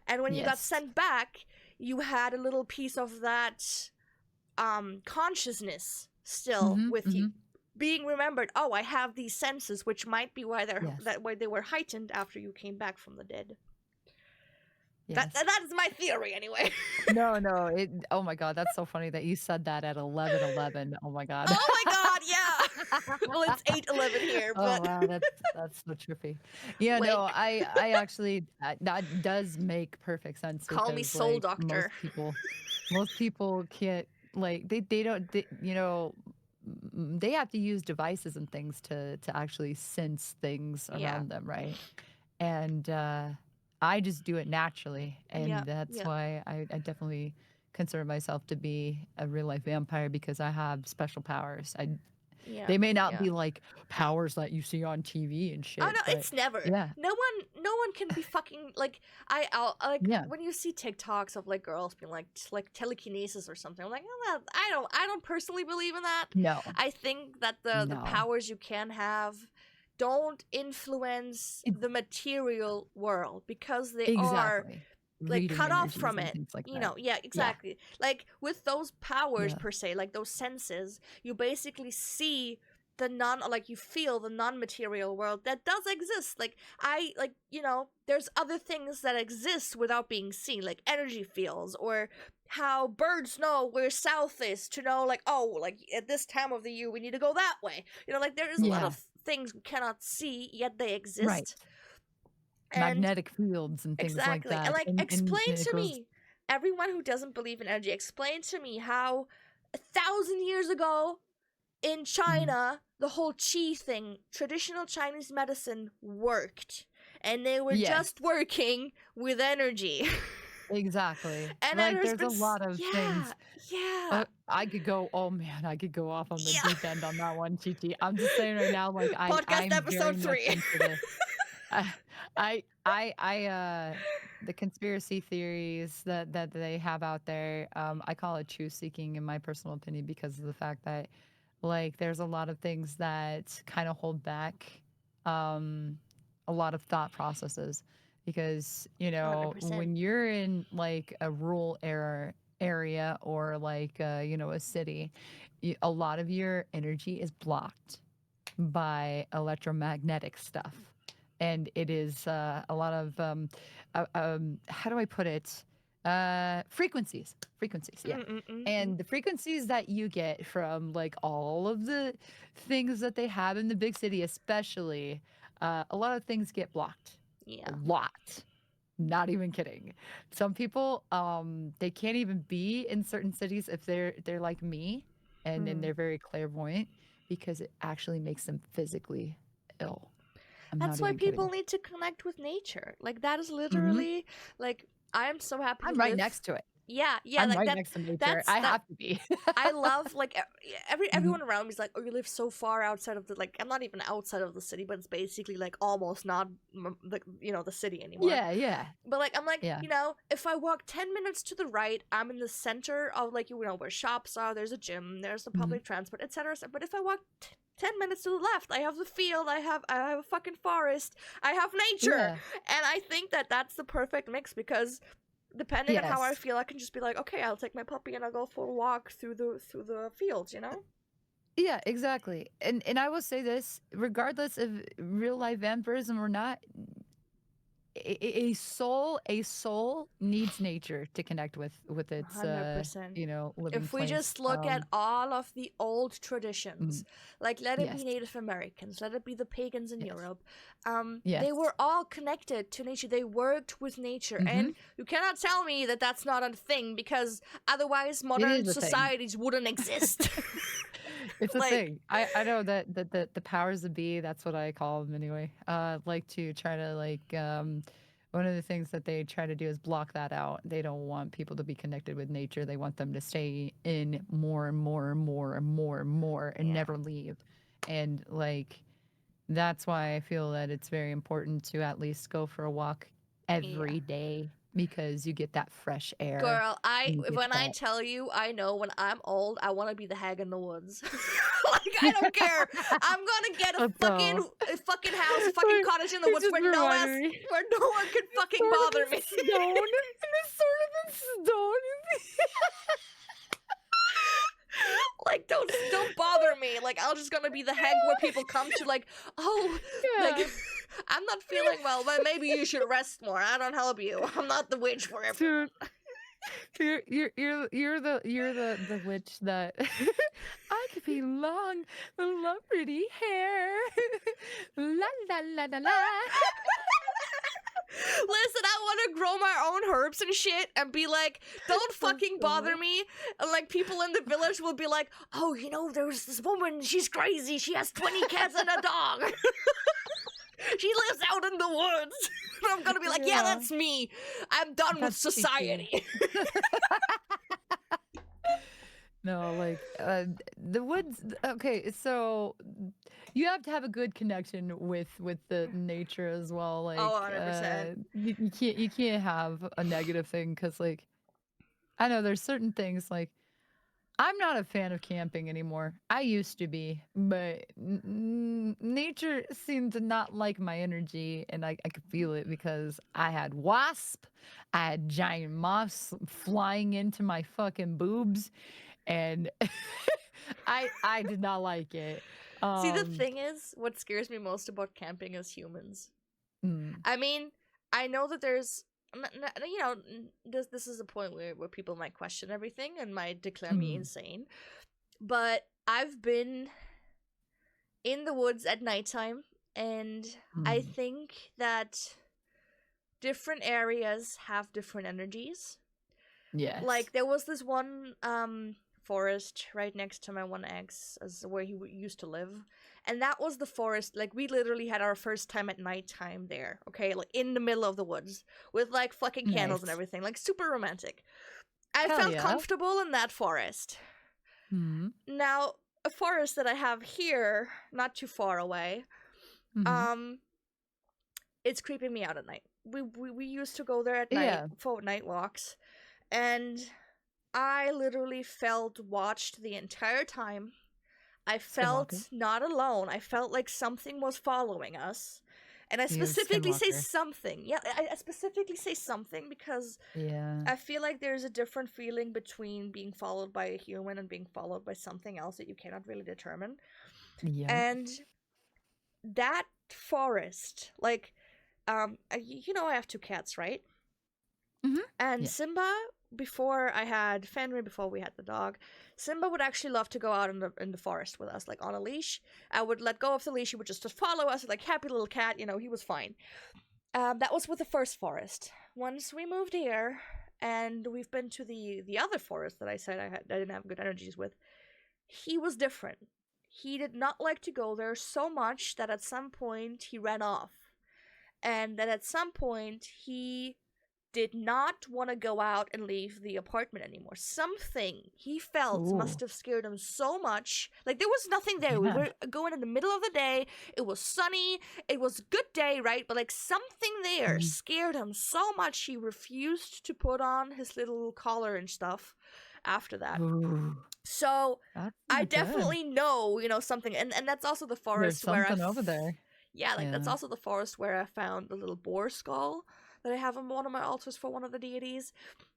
and when you got sent back, you had a little piece of that consciousness still with you, being remembered. Oh, I have these senses, which might be why why they were heightened after you came back from the dead. That is my theory, anyway. No. Oh my god, that's so funny that you said that at 11:11. Oh my god. Oh my god, yeah. Well, it's 8:11 here, but oh wow, that's so trippy. Yeah, like, no, I actually that does make perfect sense. Call me soul doctor. Most people can't like they don't they have to use devices and things to actually sense things around them, right? And I just do it naturally, and that's why I definitely consider myself to be a real life vampire, because I have special powers. They may not be like powers that you see on TV and shit. Oh no, it's never. Yeah. No one can be fucking like I'll like when you see TikToks of like girls being like telekinesis or something. I'm like, oh, I don't personally believe in that. No. I think that the powers you can have don't influence the material world, because they are like cut off from it, like exactly. Like with those powers per se, like those senses, you basically see you feel the non-material world that does exist. Like there's other things that exist without being seen, like energy fields, or how birds know where south is, to know like, oh, like at this time of the year we need to go that way. Like there is a lot of things we cannot see, yet they exist. Magnetic fields and things like that. And like explain to me everyone who doesn't believe in energy, explain to me how 1,000 years ago in China, the whole qi thing, traditional Chinese medicine worked. And they were Yes. just working with energy. Exactly. And Like, there's there's a been, lot of things. yeah. I could go. Oh man, I could go off on the Yeah. deep end on that one, Chichi. I'm just saying right now, like Podcast I'm very episode much 3. into the the conspiracy theories that they have out there. I call it truth seeking in my personal opinion because of the fact that like there's a lot of things that kind of hold back a lot of thought processes because when 100%. you're in like a rural area or like a city, a lot of your energy is blocked by electromagnetic stuff. And it is a lot of, how do I put it? Frequencies, yeah. And the frequencies that you get from like all of the things that they have in the big city, especially, a lot of things get blocked. Yeah. A lot. Not even kidding. Some people, they can't even be in certain cities if they're like me, and they're very clairvoyant because it actually makes them physically ill. I'm That's not why even people kidding. need to connect with nature. Like that is Hmm. literally like I am so happy to I'm right live. next to it. Yeah, I'm like right that. next to nature. That's I that. have to be. I love like Mhm. everyone around me is like, oh, you live so far outside of the like. I'm not even outside of the city, but it's basically like almost not the city anymore. Yeah, yeah, But like I'm like, yeah. if I walk 10 minutes to the right, I'm in the center of like where shops are. There's a gym. There's the Mhm. public transport, etc. But if I walk 10 minutes to the left, I have the field. I have a fucking forest. I have nature, Yeah. and I think that that's the perfect mix because depending on how I Yes. feel, I can just be like, okay, I'll take my puppy and I'll go for a walk through the fields. Yeah, exactly. And I will say this, regardless of real life vampirism or not, a soul needs nature to connect with its 100%. living If we place. just look at all of the old traditions, Mm, like let it be yes, Native Americans, let it be the pagans in yes, Europe, they yes. were all connected to nature. They worked with nature, Mm-hmm. and you cannot tell me that that's not a thing because otherwise It modern is a thing. societies wouldn't exist. It's a Like, thing. I know that the powers that be, that's what I call them anyway. Like to try to like one of the things that they try to do is block that out. They don't want people to be connected with nature. They want them to stay in more and more and more and more and more and yeah, never leave. And like that's why I feel that it's very important to at least go for a walk yeah. every day because you get that fresh air Girl, and you get when I that. tell you, I know when I'm old, I want to be the hag in the woods. Like I don't care. I'm gonna get Let's go. a fucking house, a fucking Wait, cottage in the it woods just reminded me. where no one can fucking Sort of bother in me. stone. And it's sort of in stone. Like don't bother me. Like I'm just gonna be the hag where people come to. Like, oh, like Yeah. I'm not feeling well, but maybe you should rest more. I don't help you. I'm not the witch for everyone. Dude, you're the witch that I could be long, love pretty hair. La la la la la. Listen, I want to grow my own herbs and shit and be like, don't fucking bother me. And like people in the village will be like, oh, there's this woman, she's crazy, she has 20 cats and a dog. She lives out in the woods. And I'm gonna be like, yeah, that's me. I'm done with That's society. No, like the woods. Okay, so you have to have a good connection with the nature as well. Like, Oh, 100%. you can't have a negative thing because like I know there's certain things like I'm not a fan of camping anymore. I used to be, but nature seemed to not like my energy, and I could feel it because I had wasp, I had giant moths flying into my fucking boobs, and I did not like it. See, the Um, thing is, what scares me most about camping is humans. mm, I mean, I know that there's, this is a point where people might question everything and might declare me mm, insane. But I've been in the woods at nighttime, and I mm, think that different areas have different energies. Yes. Like there was this one forest right next to my one ex, as where he used to live, and that was the forest. Like we literally had our first time at nighttime there. Okay, like in the middle of the woods with like fucking candles and Nice. everything, like super romantic. I Hell felt yeah. comfortable in that forest. Mm-hmm. Now, a forest that I have here, not too far away, Mm-hmm. um, it's creeping me out at night. We used to go there at night Yeah. for night walks, and I literally felt watched the entire time. I Skinwalker. felt not alone. I felt like something was following us. And I He is specifically say Skinwalker. something. Yeah, I specifically say something because Yeah. I feel like there's a different feeling between being followed by a human and being followed by something else that you cannot really determine. Yep. And that forest, like, you know, I have two cats, right? Mm-hmm. And Yeah. Simba, before I had Fenrir, before we had the dog, Simba would actually love to go out in the forest with us, like on a leash. I would let go of the leash; he would just follow us, like happy little cat. You know, he was fine. That was with the first forest. Once we moved here, and we've been to the other forest that I said I didn't have good energies with. He was different. He did not like to go there so much that at some point he ran off, and that at some point he did not want to go out and leave the apartment anymore. Something he felt Ooh. must have scared him so much. Like there was nothing there. We Yeah. were going in the middle of the day. It was sunny. It was a good day, right? But like something there Mhm. scared him so much he refused to put on his little collar and stuff after that. Ooh. So That's I not good. definitely know, something, and that's also the There's forest where something over there. yeah, like that's Yeah. also the forest where I found the little boar skull that I have on one of my altars for one of the deities,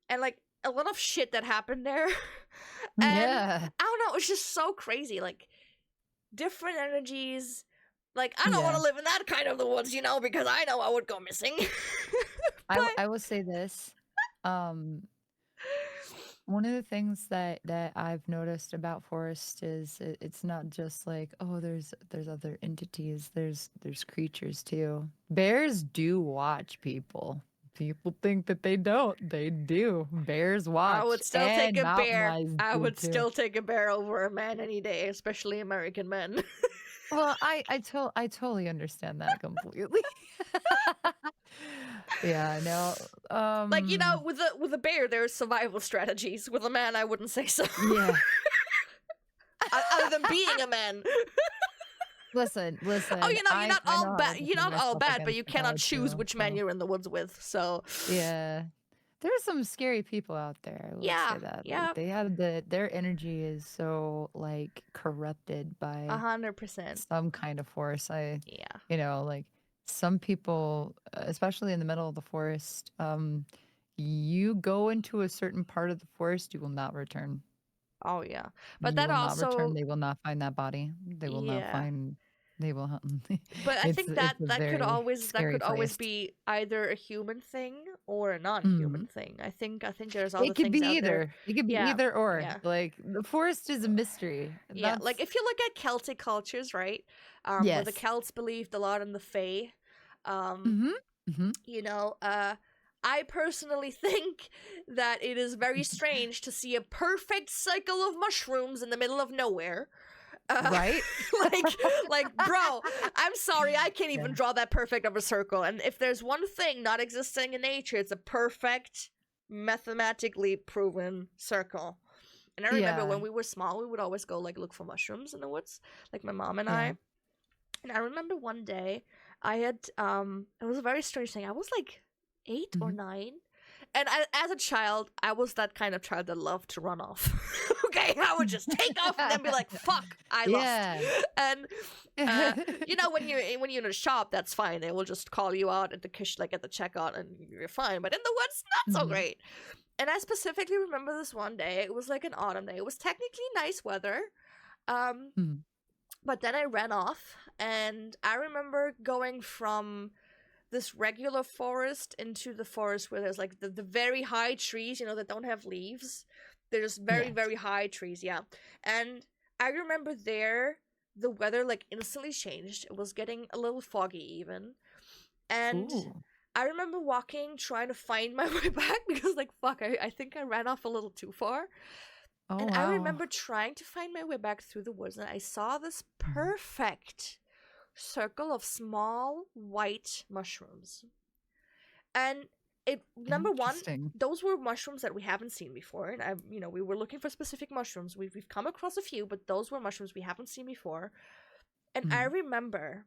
and like a lot of shit that happened there, and Yeah. I don't know, it was just so crazy, like different energies. Like I don't want Yeah. to live in that kind of the woods, because I know I would go missing. But I will say this. Um, One of the things that I've noticed about forest is it's not just like, oh, there's other entities, there's creatures too. Bears do watch people. People think that they don't. They do. Bears I watch, would still take and a mountain bear. lions I do would too. still take a bear over a man any day, especially American men. Well, I totally understand that completely. Yeah, no. Like, with a bear, there's survival strategies. With a man, I wouldn't say so. Yeah. Other than being a man. Listen, Oh, listen. you're I not I all know I bad. would You're defend not all myself bad, but against you the power cannot choose too. which man So you're in the woods with. So, yeah, there's some scary people out there. I will yeah, say that. Like yeah, they have their energy is so like corrupted by 100%. some kind of force. Yeah. Like some people, especially in the middle of the forest, you go into a certain part of the forest, you will not return. Oh, yeah. But You that will not return. also, They will not find that body. They will not yeah. find. They will. But I It's think that it's a that could very always that scary could always place. be either a human thing or a Mhm. non-human thing. I think there's other It could be things out there. either. It could be Yeah. either or. Yeah. Like the forest is a mystery. Yeah, like That's if you look at Celtic cultures, right? Where the yes. Celts believed a lot in the Fae, um, Mhm. Mhm. you know, uh, I personally think that it is very strange to see a perfect cycle of mushrooms in the middle of nowhere. Uh, Right? like, bro, I'm sorry, I can't Yeah. even draw that perfect of a circle. And if there's one thing not existing in nature, it's a perfect, mathematically proven circle. And I remember Yeah. when we were small, we would always go like look for mushrooms in the woods, like my mom and Yeah. I. And I remember one day I had it was a very strange thing. I was like 8 or Mhm. 9. And as a child, I was that kind of child that loved to run off. Okay, I would just take off and then be like, "Fuck, I lost." Yeah. And when you're in a shop, that's fine. They will just call you out at the like at the checkout, and you're fine. But in the woods, not so Mhm. great. And I specifically remember this one day. It was like an autumn day. It was technically nice weather. Um, Mhm. but then I ran off, and I remember going from this regular forest into the forest where there's like the very high trees, that don't have leaves. They're just very, Yes. very high trees, yeah. And I remember there, the weather like instantly changed. It was getting a little foggy even. And Ooh. I remember walking, trying to find my way back because, like, fuck, I think I ran off a little too far. Oh And I wow. remember trying to find my way back through the woods, and I saw this Mhm. perfect circle of small white mushrooms. And number one, Interesting. those were mushrooms that we haven't seen before. And we were looking for specific mushrooms. We've come across a few, but those were mushrooms we haven't seen before. And I Mhm. remember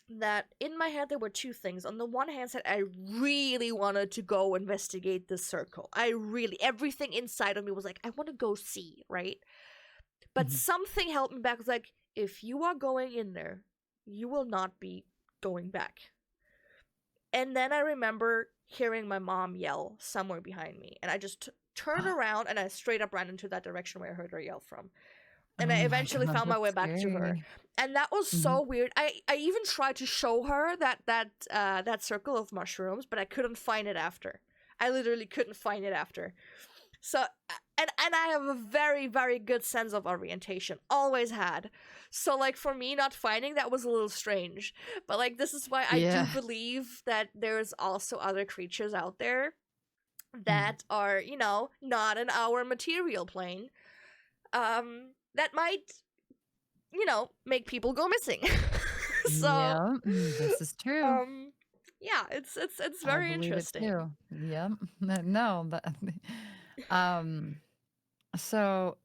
that in my head there were two things. On the one hand said I really wanted to go investigate this circle. Everything inside of me was like, I want to go see, right? But Mhm. something held me back. It was like, if you are going in there, you will not be going back. And then I remember hearing my mom yell somewhere behind me, and I just turned around and I straight up ran into that direction where I heard her yell from. And I Oh my eventually god, found my that's way back to her, scary. and that was Mhm. so weird. I even tried to show her that circle of mushrooms, but I couldn't find it after. I literally couldn't find it after. So and I have a very very good sense of orientation, always had. So like for me not finding that was a little strange. But like this is why I do Yeah. believe that there's also other creatures out there Mhm. that are, not in our material plane. That might, make people go missing. So Yeah, this is true. um yeah, it's I very believe it interesting. too. Yep. No, but um so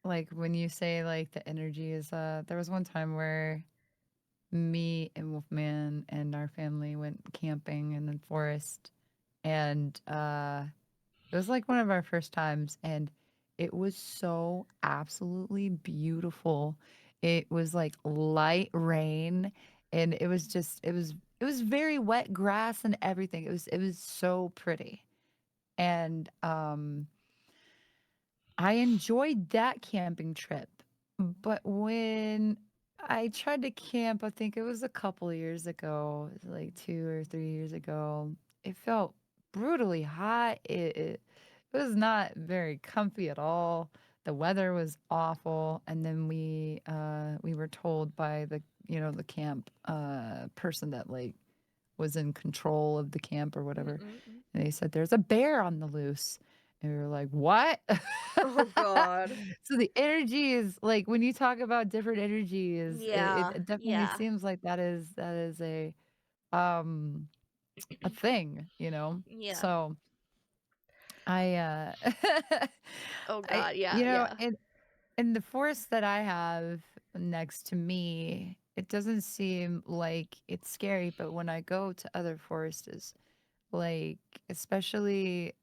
like when you say like the energy is there was one time where me and Wolfman and our family went camping in the forest and it was like one of our first times and it was so absolutely beautiful. It was like light rain and it was very wet grass and everything. It was so pretty. And I enjoyed that camping trip. But when I tried to camp, I think it was a couple of years ago, like 2 or 3 years ago, it felt brutally hot. It was not very comfy at all. The weather was awful, and then we were told by the camp person that like was in control of the camp or whatever, Mm-mm-mm. and they said there's a bear on the loose, and we were like, what? Oh god. So the energy is like when you talk about different energies, it, Yeah, it definitely yeah, seems like that is um a thing, you know. yeah. So I Oh I god, yeah, yeah. in the forest that I have next to me, it doesn't seem like it's scary, but when I go to other forests, like especially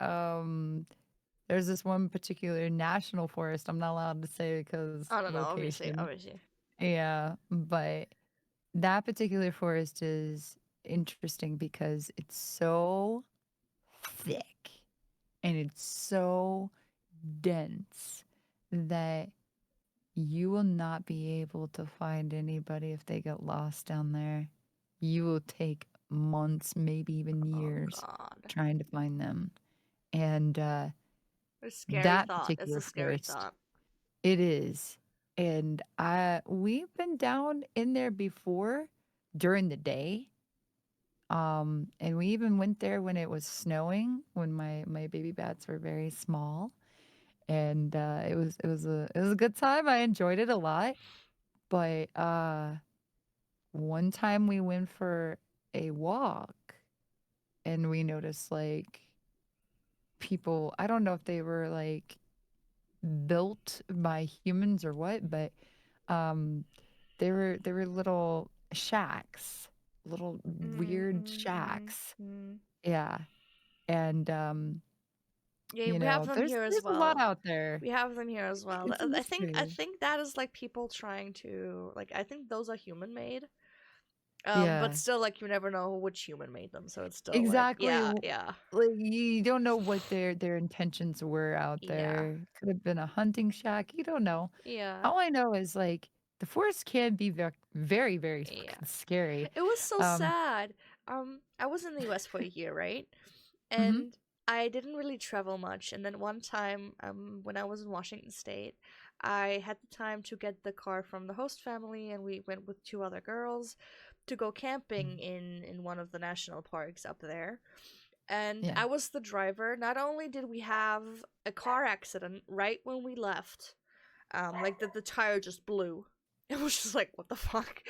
there's this one particular national forest I'm not allowed to say because I don't know, obviously, location. obviously. Yeah, but that particular forest is interesting because it's so thick and it's so dense that you will not be able to find anybody if they get lost down there. You will take months, maybe even Oh years god. trying to find them. And A scary that thought. It's particular a scary forest, thought. it is. And we've been down in there before during the day. And we even went there when it was snowing, when my baby bats were very small. And it was a good time. I enjoyed it a lot. But one time we went for a walk and we noticed like people, I don't know if they were like built by humans or what, but um they were little shacks, little Mm, weird mm, mm, shacks. mm. Yeah. And Yeah, we have them there's here as there's a lot well. out there. We have them here as well. It's a I mystery. think that is like people trying to like. I think those are human made. But Yeah. still, like you never know which human made them, so it's still like, Exactly. yeah, yeah, Like you don't know what their intentions were out yeah, there. Could have been a hunting shack. You don't know. yeah, All I know is like the forest can be very, very yeah. fucking scary. It was so Um, sad. I was in the US for a year, right? mhm. And I didn't really travel much. And then one time, when I was in Washington State, I had the time to get the car from the host family, and we went with two other girls to go camping in one of the national parks up there. And Yeah. I was the driver. Not only did we have a car accident right when we left, like the tire just blew. It was just like, what the fuck?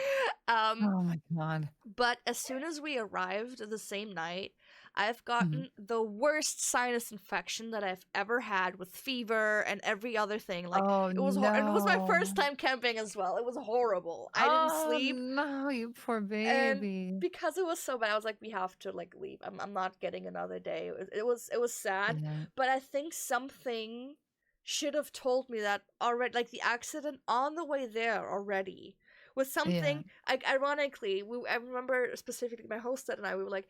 Oh my god. But as soon as we arrived the same night, I've Mhm. gotten the worst sinus infection that I've ever had, with fever and every other thing. Like, Oh and it was my no. first time camping as well. It was horrible. I didn't Oh sleep, no, you poor and baby. because it was so bad, I was like, we have to like leave. I'm not getting another day. It was sad, Yeah. but I think something should have told me that already. Like, the accident on the way there already was Yeah. something. Like, ironically, I remember specifically my host and I, we were like,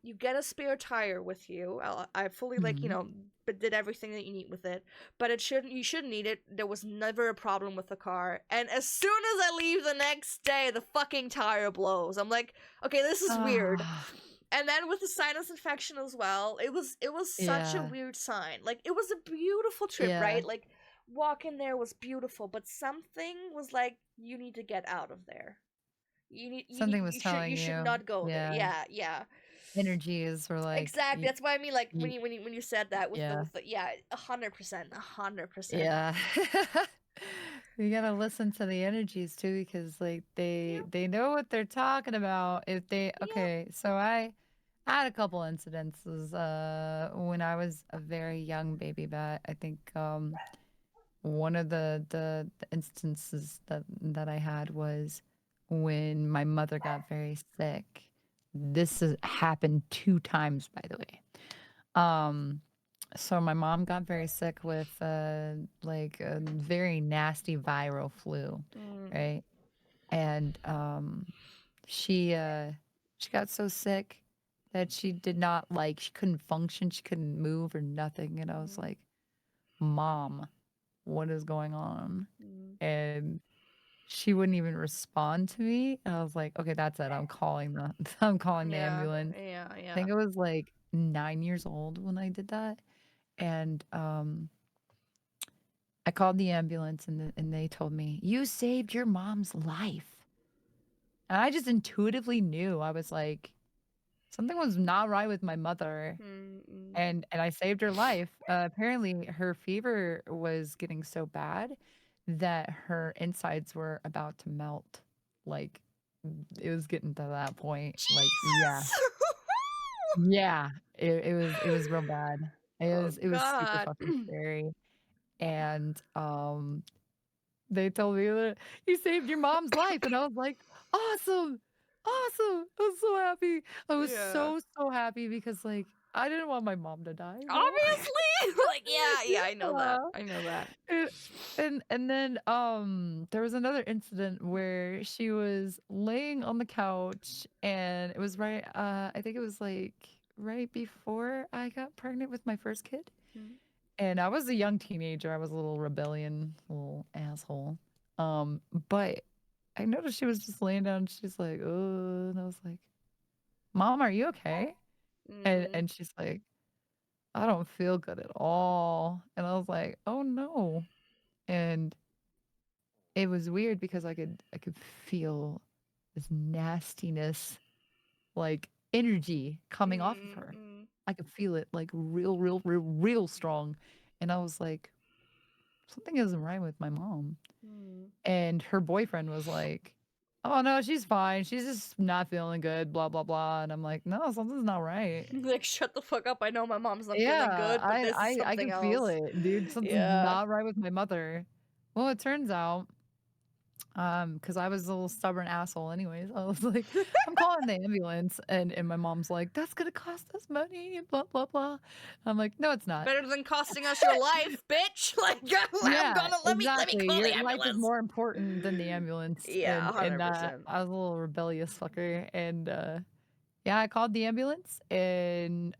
you get a spare tire with you. I fully, like, Mhm. but did everything that you need with it, but you shouldn't need it. There was never a problem with the car, and as soon as I leave the next day, the fucking tire blows. I'm like, okay, this is weird. Ah, And then with the sinus infection as well, it was such a yeah. weird sign. Like, it was a beautiful trip, Yeah. right? Like, walking there was beautiful, but something was like, you need to get out of there. Something was You telling should you. not go there. Yeah. Yeah, yeah. Energies were like, Exactly. That's what I mean. Like, y when you said that with yeah. the yeah, 100%, 100%. Yeah. You gotta listen to the energies too, because like Yep, they know what they're talking about. If they yep. okay, so I had a couple incidences when I was a very young baby bat. I think one of the instances that I had was when my mother got very sick. This has happened 2 times, by the way. Um, so my mom got very sick with like a very nasty viral flu, Mm, right? And she got so sick that she did not like she couldn't function, she couldn't move or nothing. And I was mm, like, "Mom, what is going on?" mm. And she wouldn't even respond to me. And I was like, "Okay, that's it. I'm calling the I'm calling the Yeah, ambulance." yeah, I yeah. think I was like 9 years old when I did that. And I called the ambulance and they told me, "You saved your mom's life." And I just intuitively knew. I was like, something was not right with my mother. Mm, mm. And I saved her life. Apparently her fever was getting so bad that her insides were about to melt. Like it was getting to that point. Like, yeah. Jesus! Yeah. It was real bad. Oh It was super God. fucking scary. And they told me that you saved your mom's life, and I was like, "Awesome, awesome!" I was so happy. I was Yeah. so so happy because like I didn't want my mom to die, bro. Obviously. Like, yeah, yeah, I know that. Yeah. I know that. And and then there was another incident where she was laying on the couch, and it was right. I think it was like right before I got pregnant with my first kid. Mm. And I was a young teenager. I was a little rebellion, little asshole. Um, but I noticed she was just laying down. She's like, "Oh," and I was like, "Mom, are you okay?" And Mm. and she's like, "I don't feel good at all." And I was like, "Oh no." And it was weird because I could feel this nastiness, like energy coming off of Mm. her. Mm. I could feel it like real, real, real, real strong. And I was like, something isn't right with my mom. Mm. And her boyfriend was like, "Oh, no, she's fine. She's just not feeling good, blah, blah, blah." And I'm like, "No, something's not right." Like, shut the fuck up. I know my mom's not feeling Yeah, good, but I this is I I something can feel else. it, dude. Something's Yeah. not right with my mother. Well, it turns out, because I was a little stubborn asshole anyways. I was like, "I'm calling the ambulance." And my mom's like, "That's gonna cost us money," and blah, blah, blah. I'm like, "No, it's not." Better than costing us your life, bitch. Like, I'm Yeah, gonna let me exactly. call the Your life is ambulance. more important than the ambulance, Yeah, and 100%. I was a little rebellious fucker, and yeah, I called the ambulance, and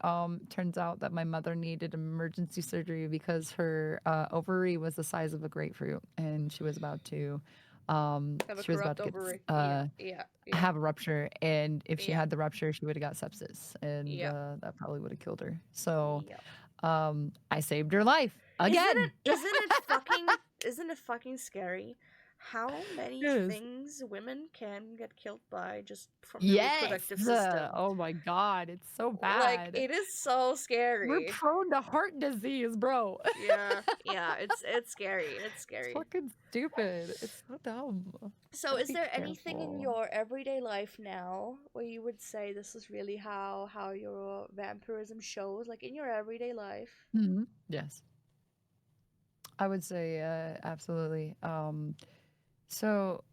turns out that my mother needed emergency surgery because her ovary was the size of a grapefruit, and Have a she was about corrupt to get ovary. Yeah, yeah, yeah, have a rupture, and if she yeah, had the rupture, she would have got sepsis, and yeah, that probably would have killed her. So yeah. I saved her life Isn't again. isn't it fucking scary how many Yes. things women can get killed by just from the Yes. reproductive system. Oh my God, it's so Like, bad. it is so We're scary. prone to heart disease, bro. Yeah, yeah, it's scary. It's It's scary. fucking stupid. It's so dumb. So, Gotta is be there anything in careful. your everyday life now where you would say this is really how your vampirism shows, like in your everyday life? Yes, I would say absolutely. So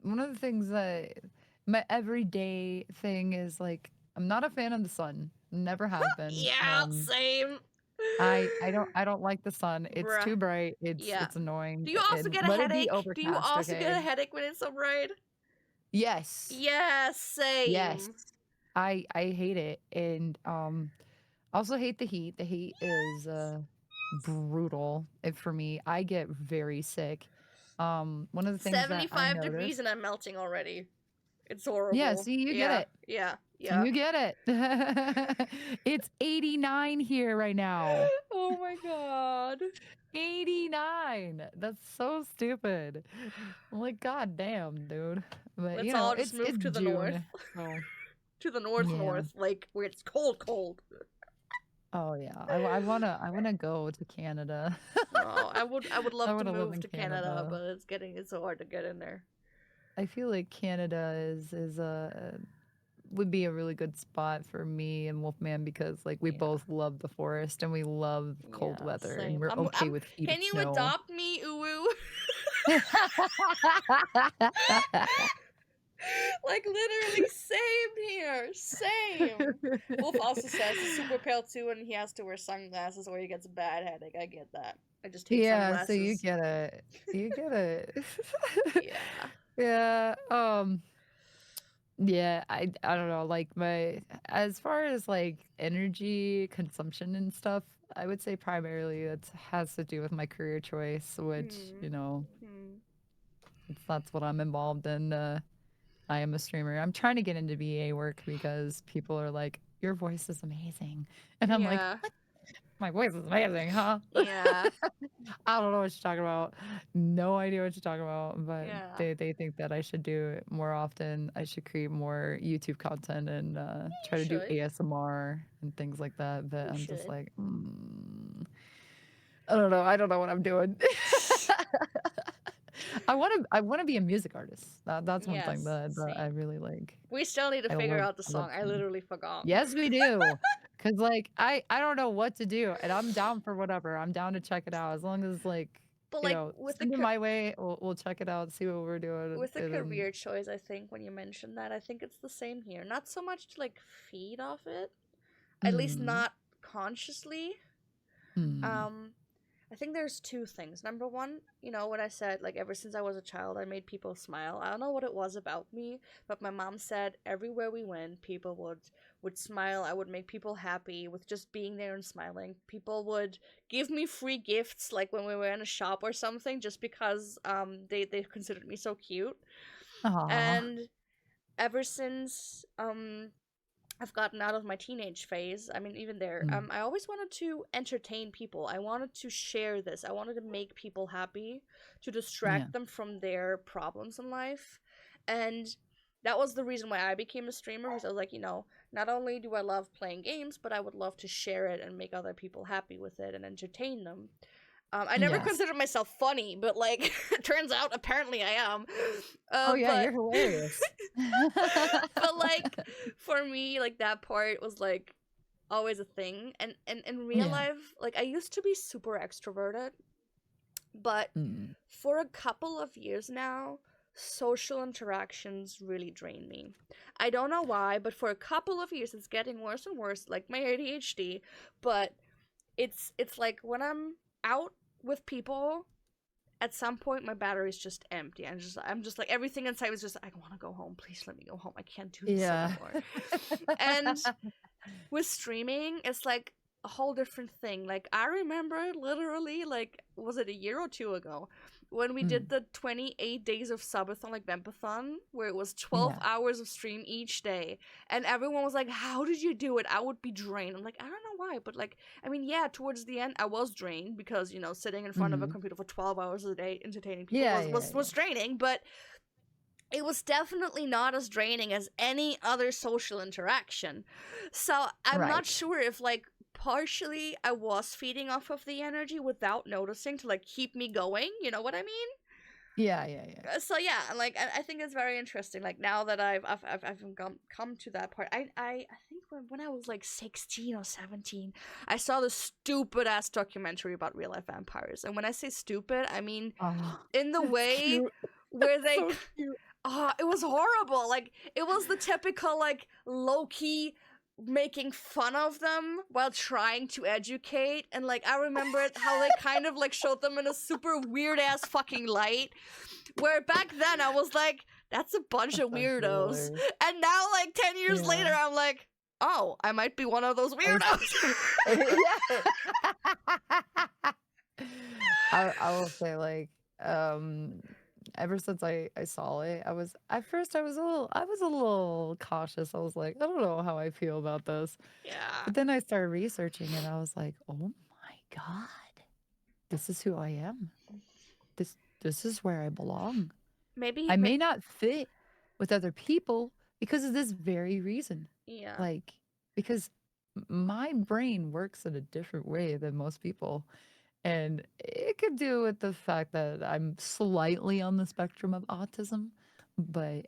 one of the things that my everyday thing is like I'm not a fan of the sun. Never have been. Yeah, same. I don't like the sun. It's Bruh. too bright. Yeah. It's annoying. Do you also And get a let it be headache? Do you overcast, also get okay? a headache when it's so bright? Yes. Yeah, Yes. same. I hate it. And also hate the heat. The heat is brutal for me. I get very sick. One of the things that I 75 degrees noticed. and I'm melting already. It's Yeah, horrible. see, you get Yeah, it. yeah, yeah. You get it. It's 89 here right now. Oh my god. 89. That's so stupid. I'm like, God damn, dude. But Let's you know, all just move it's to the north. June, so To the north yeah. north, like where it's cold, cold. Oh yeah. I wanna go to Canada. Oh, I would I love to wanna live move in to Canada, Canada. but it's so hard to get in there. I feel like Canada is would be a really good spot for me and Wolfman because like we Yeah. both love the forest and we love cold Yeah, weather and same. we're okay with heat and Can you snow. adopt me, Uwu? Like literally same here. Same. Wolf also says he's super pale too and he has to wear sunglasses or he gets a bad headache. I get that. I just hate Yeah, so you sunglasses. get it. You get it. Yeah. Yeah, yeah, I don't know, like my as far as like energy consumption and stuff, I would say primarily it has to do with my career choice, which, Hmm. you know, Hmm. that's what I'm involved in. I am a streamer. I'm trying to get into VA work because people are like, "Your voice is amazing," and I'm like, Yeah. "What? My voice is amazing, huh?" Yeah. I don't know what you're talking about. No idea what you're talking about, but Yeah. they think that I should do it more often. I should create more YouTube content and You try to do should. ASMR and things like that. But You I'm just should. like, I don't know. I don't know what I'm doing. I want to be a music artist. That's one thing Yes, that I same. really like. We still need to figure out the I love song. I singing. literally forgot. Yes, we do. Cause like I don't know what to do, and I'm down for whatever. I'm down to check it out as long as like But you like know send it my way. We'll check it out, see what we're doing, with the and then career choice, I think when you mentioned that, I think it's the same here. Not so much to like feed off it, at least hmm, not consciously. hmm, Um, I think there's two things. Number one, what I said, like ever since I was a child, I made people smile. I don't know what it was about me, but my mom said everywhere we went, people would smile. I would make people happy with just being there and smiling. People would give me free gifts, like when we were in a shop or something, just because they considered me so cute. aw, And ever since I've gotten out of my teenage phase. I mean, even there, mm, I always wanted to entertain people. I wanted to share this. I wanted to make people happy, to yeah, distract them from their problems in life. And that was the reason why I became a streamer, because I was like, not only do I love playing games, but I would love to share it and make other people happy with it and entertain them. I never yes. considered myself funny, but like, it turns out apparently I am. Oh yeah, But you're hilarious. but like for me, like that part was like always a thing. And in real Yeah. life, like I used to be super extroverted, but Mm, for a couple of years now, social interactions really drain me. I don't know why, but for a couple of years it's getting worse and worse, like my ADHD, but it's like when I'm out with people, at some point my battery's just empty. I'm just like everything inside was just I want to go home. Please let me go home. I can't do this yeah. anymore. And with streaming, it's like a whole different thing. Like I remember literally like was it a year or two ago when we did the 28 days of subathon, like Vampathon, where it was 12 Yeah. hours of stream each day, and everyone was like, how did you do it? I would be drained. I'm like, I don't know why, but like, I mean, yeah, towards the end I was drained because, you know, sitting in front of a computer for 12 hours a day entertaining people was draining, but it was definitely not as draining as any other social interaction. So I'm not sure if, like, partially I was feeding off of the energy without noticing to, like, keep me going. You know what I mean? Yeah. So yeah, like, I think it's very interesting. Like, now that I've come to that part, I think when I was like 16 or 17, I saw this stupid ass documentary about real life vampires, and when I say stupid, I mean in the way where they. So cute. It was horrible. Like, it was the typical, like, low-key making fun of them while trying to educate. And, like, I remember how they kind of, like, showed them in a super weird-ass fucking light. Where back then I was like, that's a bunch of weirdos. And now, like, 10 years later, I'm like, oh, I might be one of those weirdos. I will say, like, ever since I saw it, I was a little cautious. I was like, I don't know how I feel about this. Yeah. But then I started researching and I was like, oh my God, this is who I am. This is where I belong. I may not fit with other people because of this very reason. Yeah. Like, because my brain works in a different way than most people. And it could do with the fact that I'm slightly on the spectrum of autism, but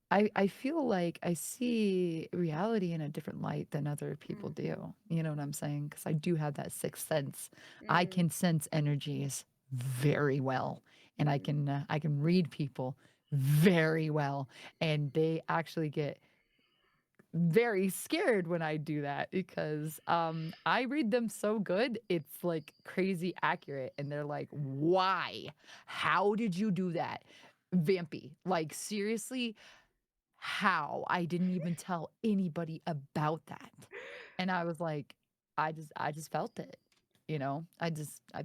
I feel like I see reality in a different light than other people do. You know what I'm saying? Because I do have that sixth sense. I can sense energies very well, and I can read people very well, and they actually get very scared when I do that because I read them so good, it's like crazy accurate. And they're like, why? How did you do that? Vampy. Like, seriously, how? I didn't even tell anybody about that. And I was like, I just felt it. You know, I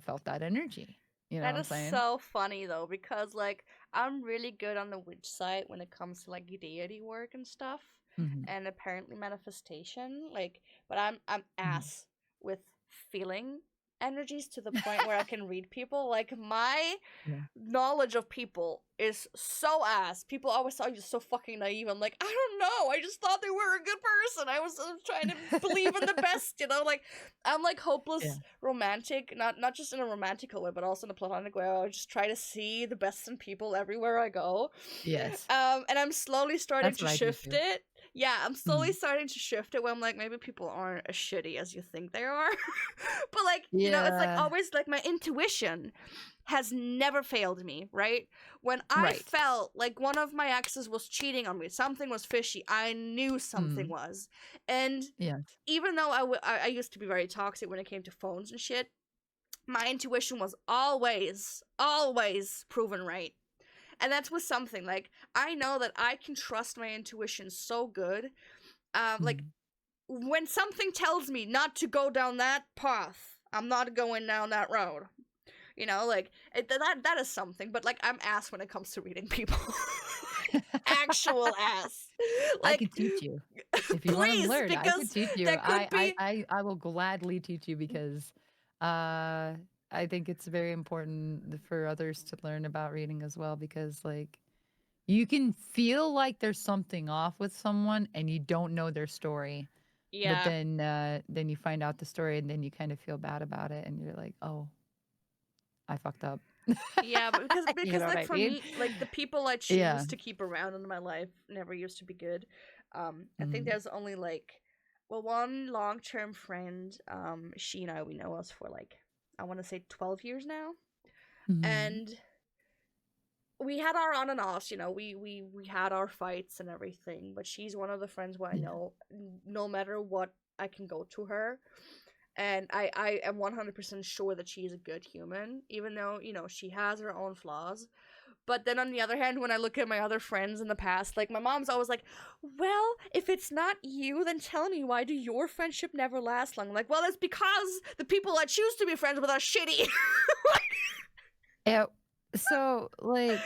felt that energy. You know That what I'm is saying? so funny though, because like I'm really good on the witch side when it comes to like deity work and stuff, Mhm, and apparently manifestation. Like, but I'm mhm. ass with feeling energies to the point where I can read people. Like, my Yeah. knowledge of people is so ass. People always say you're so fucking naive. I'm like, I don't know. I just thought they were a good person. I was trying to believe in the best, you know? Like, I'm like hopeless Yeah. romantic, not just in a romantical way, but also in a platonic way. I just try to see the best in people everywhere I go. Yes. And I'm slowly starting That's to what I do shift too. it. Yeah, I'm slowly Mhm. starting to shift it where I'm like, maybe people aren't as shitty as you think they are. But like, you know, it's like Yeah. always like my intuition has never failed me, right? When I Right. felt like one of my exes was cheating on me, something was fishy, I knew something Mm. was. And Yes. even though I used to be very toxic when it came to phones and shit, my intuition was always proven right. And that's with something like, I know that I can trust my intuition so good. Like, Mhm. when something tells me not to go down that path, I'm not going down that road. You know, like, that is something. But like, I'm ass when it comes to reading people. Actual ass. I Like, could teach you. If you wanna please, learn, I could because teach you. there could be. I will gladly teach you because, uh, I think it's very important for others to learn about reading as well because, like, you can feel like there's something off with someone and you don't know their story, but Yeah. then you find out the story and then you kind of feel bad about it and you're like, "Oh, I fucked up." Yeah, but You know what like I for mean? me, like the people I Yeah. choose to keep around in my life never used to be good. I think Mhm. there's only like, well, one long-term friend. She and we know us for like, I want to say 12 years now, Mhm. and we had our on and offs. You know, we had our fights and everything. But she's one of the friends where I Yeah. know no matter what, I can go to her. And I am 100% sure that she is a good human, even though, you know, she has her own flaws. But then on the other hand, when I look at my other friends in the past, like my mom's always like, well, if it's not you, then tell me, why do your friendship never last long? I'm like, well, it's because the people I choose to be friends with are shitty. Yeah. So, like,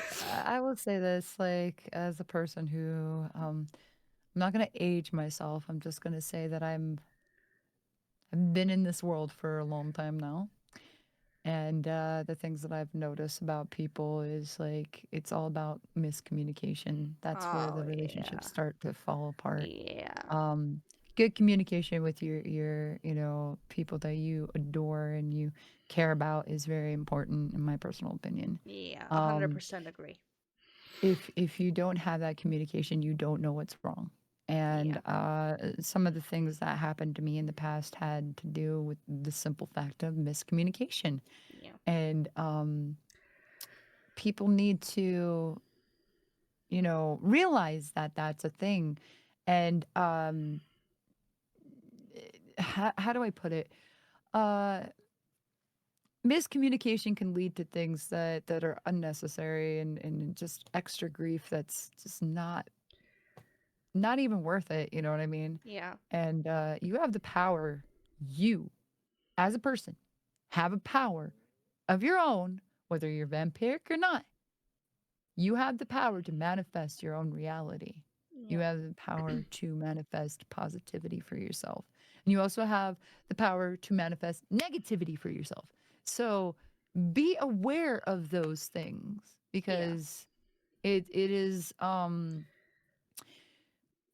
I will say this, like, as a person who, I'm not gonna age myself. I'm just gonna say that I've been in this world for a long time now. And the things that I've noticed about people is like it's all about miscommunication. That's where Oh the relationships yeah. start to fall apart. Yeah. Um, Good communication with your people that you adore and you care about is very important in my personal opinion. Yeah. a hundred Um, percent agree. if you don't have that communication, you don't know what's wrong. Yeah. And some of the things that happened to me in the past had to do with the simple fact of miscommunication. Yeah. And people need to, realize that that's a thing. And how do I put it? Uh, Miscommunication can lead to things that are unnecessary and just extra grief that's just not even worth it. You know what I mean? Yeah. And you have the power, you as a person, have a power of your own, whether you're vampiric or not. You have the power to manifest your own reality. You Yeah. have the power to manifest positivity for yourself. And you also have the power to manifest negativity for yourself. So be aware of those things Yeah. because it is a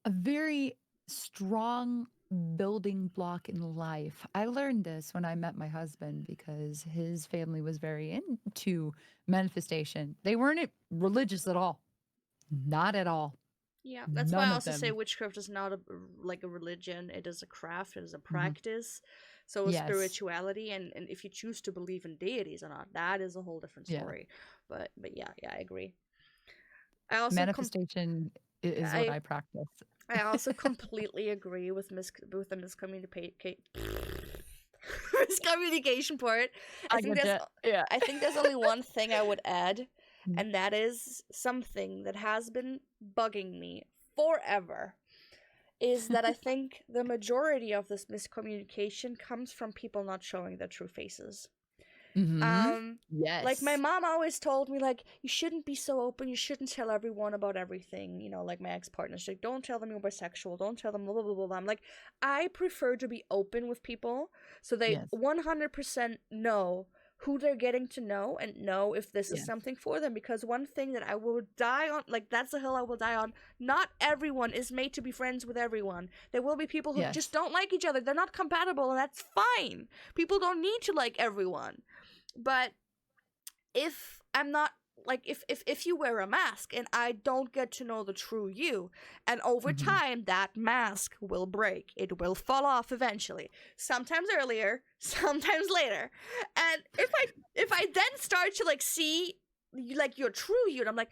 very strong building block in life. I learned this when I met my husband because his family was very into manifestation. They weren't religious at all. Not at all. Yeah, that's why I None of also say them. witchcraft is not like a religion. It is a craft. It is a Mhm. practice. So is Yes. spirituality, and if you choose to believe in deities or not, that is a whole different Yeah. story. But yeah, yeah, I agree. I also Manifestation is what I I practice. I also completely agree with the miscommunication miscommunication part. I I think get there's you. Yeah. I think there's only one thing I would add, Mm. and that is something that has been bugging me forever. Is that I think the majority of this miscommunication comes from people not showing their true faces. Mhm. Um, like my Yes. mom always told me, like, you shouldn't be so open, you shouldn't tell everyone about everything, like my ex-partners, like, don't tell them you're bisexual, don't tell them blah blah blah blah. I'm like, I prefer to be open with people so they Yes. 100% know who they're getting to know and know if this is Yes. something for them, because one thing that I will die on, like, that's the hill I will die on. Not everyone is made to be friends with everyone. There will be people who just Yes. don't like each other, they're not compatible, and that's fine. People don't need to like everyone. But if I'm not, like, if you wear a mask and I don't get to know the true you, and over Mhm. time that mask will break, it will fall off eventually, sometimes earlier, sometimes later. And if I then start to, like, see, like, your true you, and I'm like,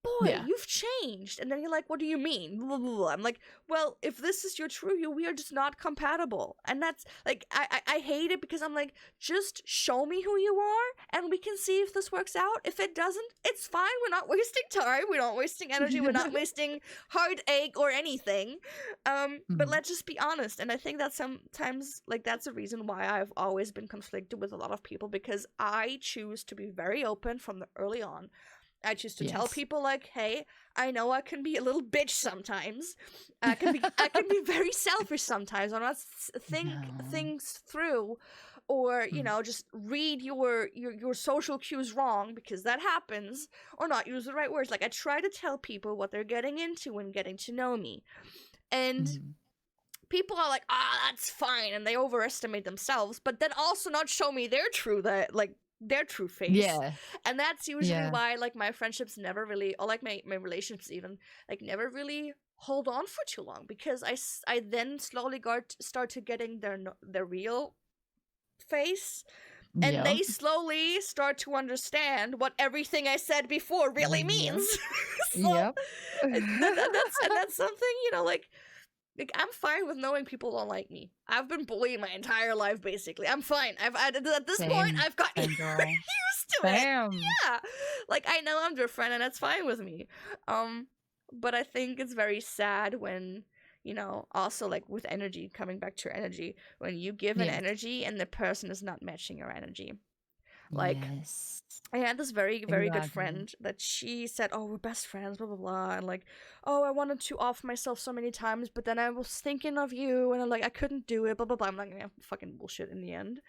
boy, Yeah. you've changed. And then you're like, what do you mean? Blah, blah, blah. I'm like, well, if this is your true you, we are just not compatible. And that's like, I hate it because I'm like, just show me who you are and we can see if this works out. If it doesn't, it's fine. We're not wasting time. We're not wasting energy. We're not wasting heartache or anything. But Mhm. let's just be honest. And I think that sometimes, like, that's a reason why I've always been conflicted with a lot of people, because I choose to be very open from the early on. I choose to tell Yes. people, like, hey, I know I can be a little bitch sometimes. I can be very selfish sometimes. I'm not think No. things through, or Mm. just read your social cues wrong, because that happens, or not use the right words. Like, I try to tell people what they're getting into when getting to know me, and Mhm. people are like, that's fine, and they overestimate themselves, but then also not show me their true face. Yeah. And that's usually Yeah. why, like, my friendships never really, or like my relationships even, like, never really hold on for too long, because I then slowly start to getting their real face, and Yep. they slowly start to understand what everything I said before really Yep. means. So Yep. that's something, like, I'm fine with knowing people don't like me. I've been bullied my entire life, basically. I'm fine. At this point, Same. I've got Same girl. used to it. Same. Yeah, like, I know I'm different, and that's fine with me. Um, but I think it's very sad when, also, like, with energy, coming back to your energy, when you give an Yes. energy and the person is not matching your energy. Like, Yes. I had this very, very good Exactly. friend that she said, "Oh, we're best friends, blah blah blah," and like, "Oh, I wanted to off myself so many times, but then I was thinking of you, and I couldn't do it, blah blah blah." I'm like, yeah, fucking bullshit in the end,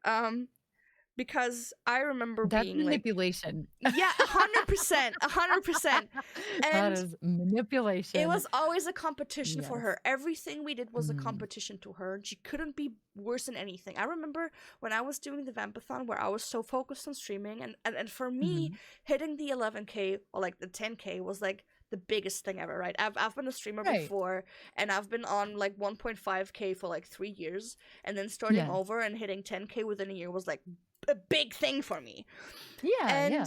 um, because I remember That's being like, manipulation. yeah, 100%, 100%, That and is it manipulation. was always a competition for Yes. her. Everything we did was a Mm. competition to her. She couldn't be worse than anything. I remember when I was doing the Vampathon where I was so focused on streaming, and for me, Mhm. hitting the 11K or like the 10K was like the biggest thing ever, right? I've been a streamer Right. before, and I've been on like 1.5K for like 3 years, and then starting Yeah. over and hitting 10K within a year was like a big thing for me. Yeah, And yeah.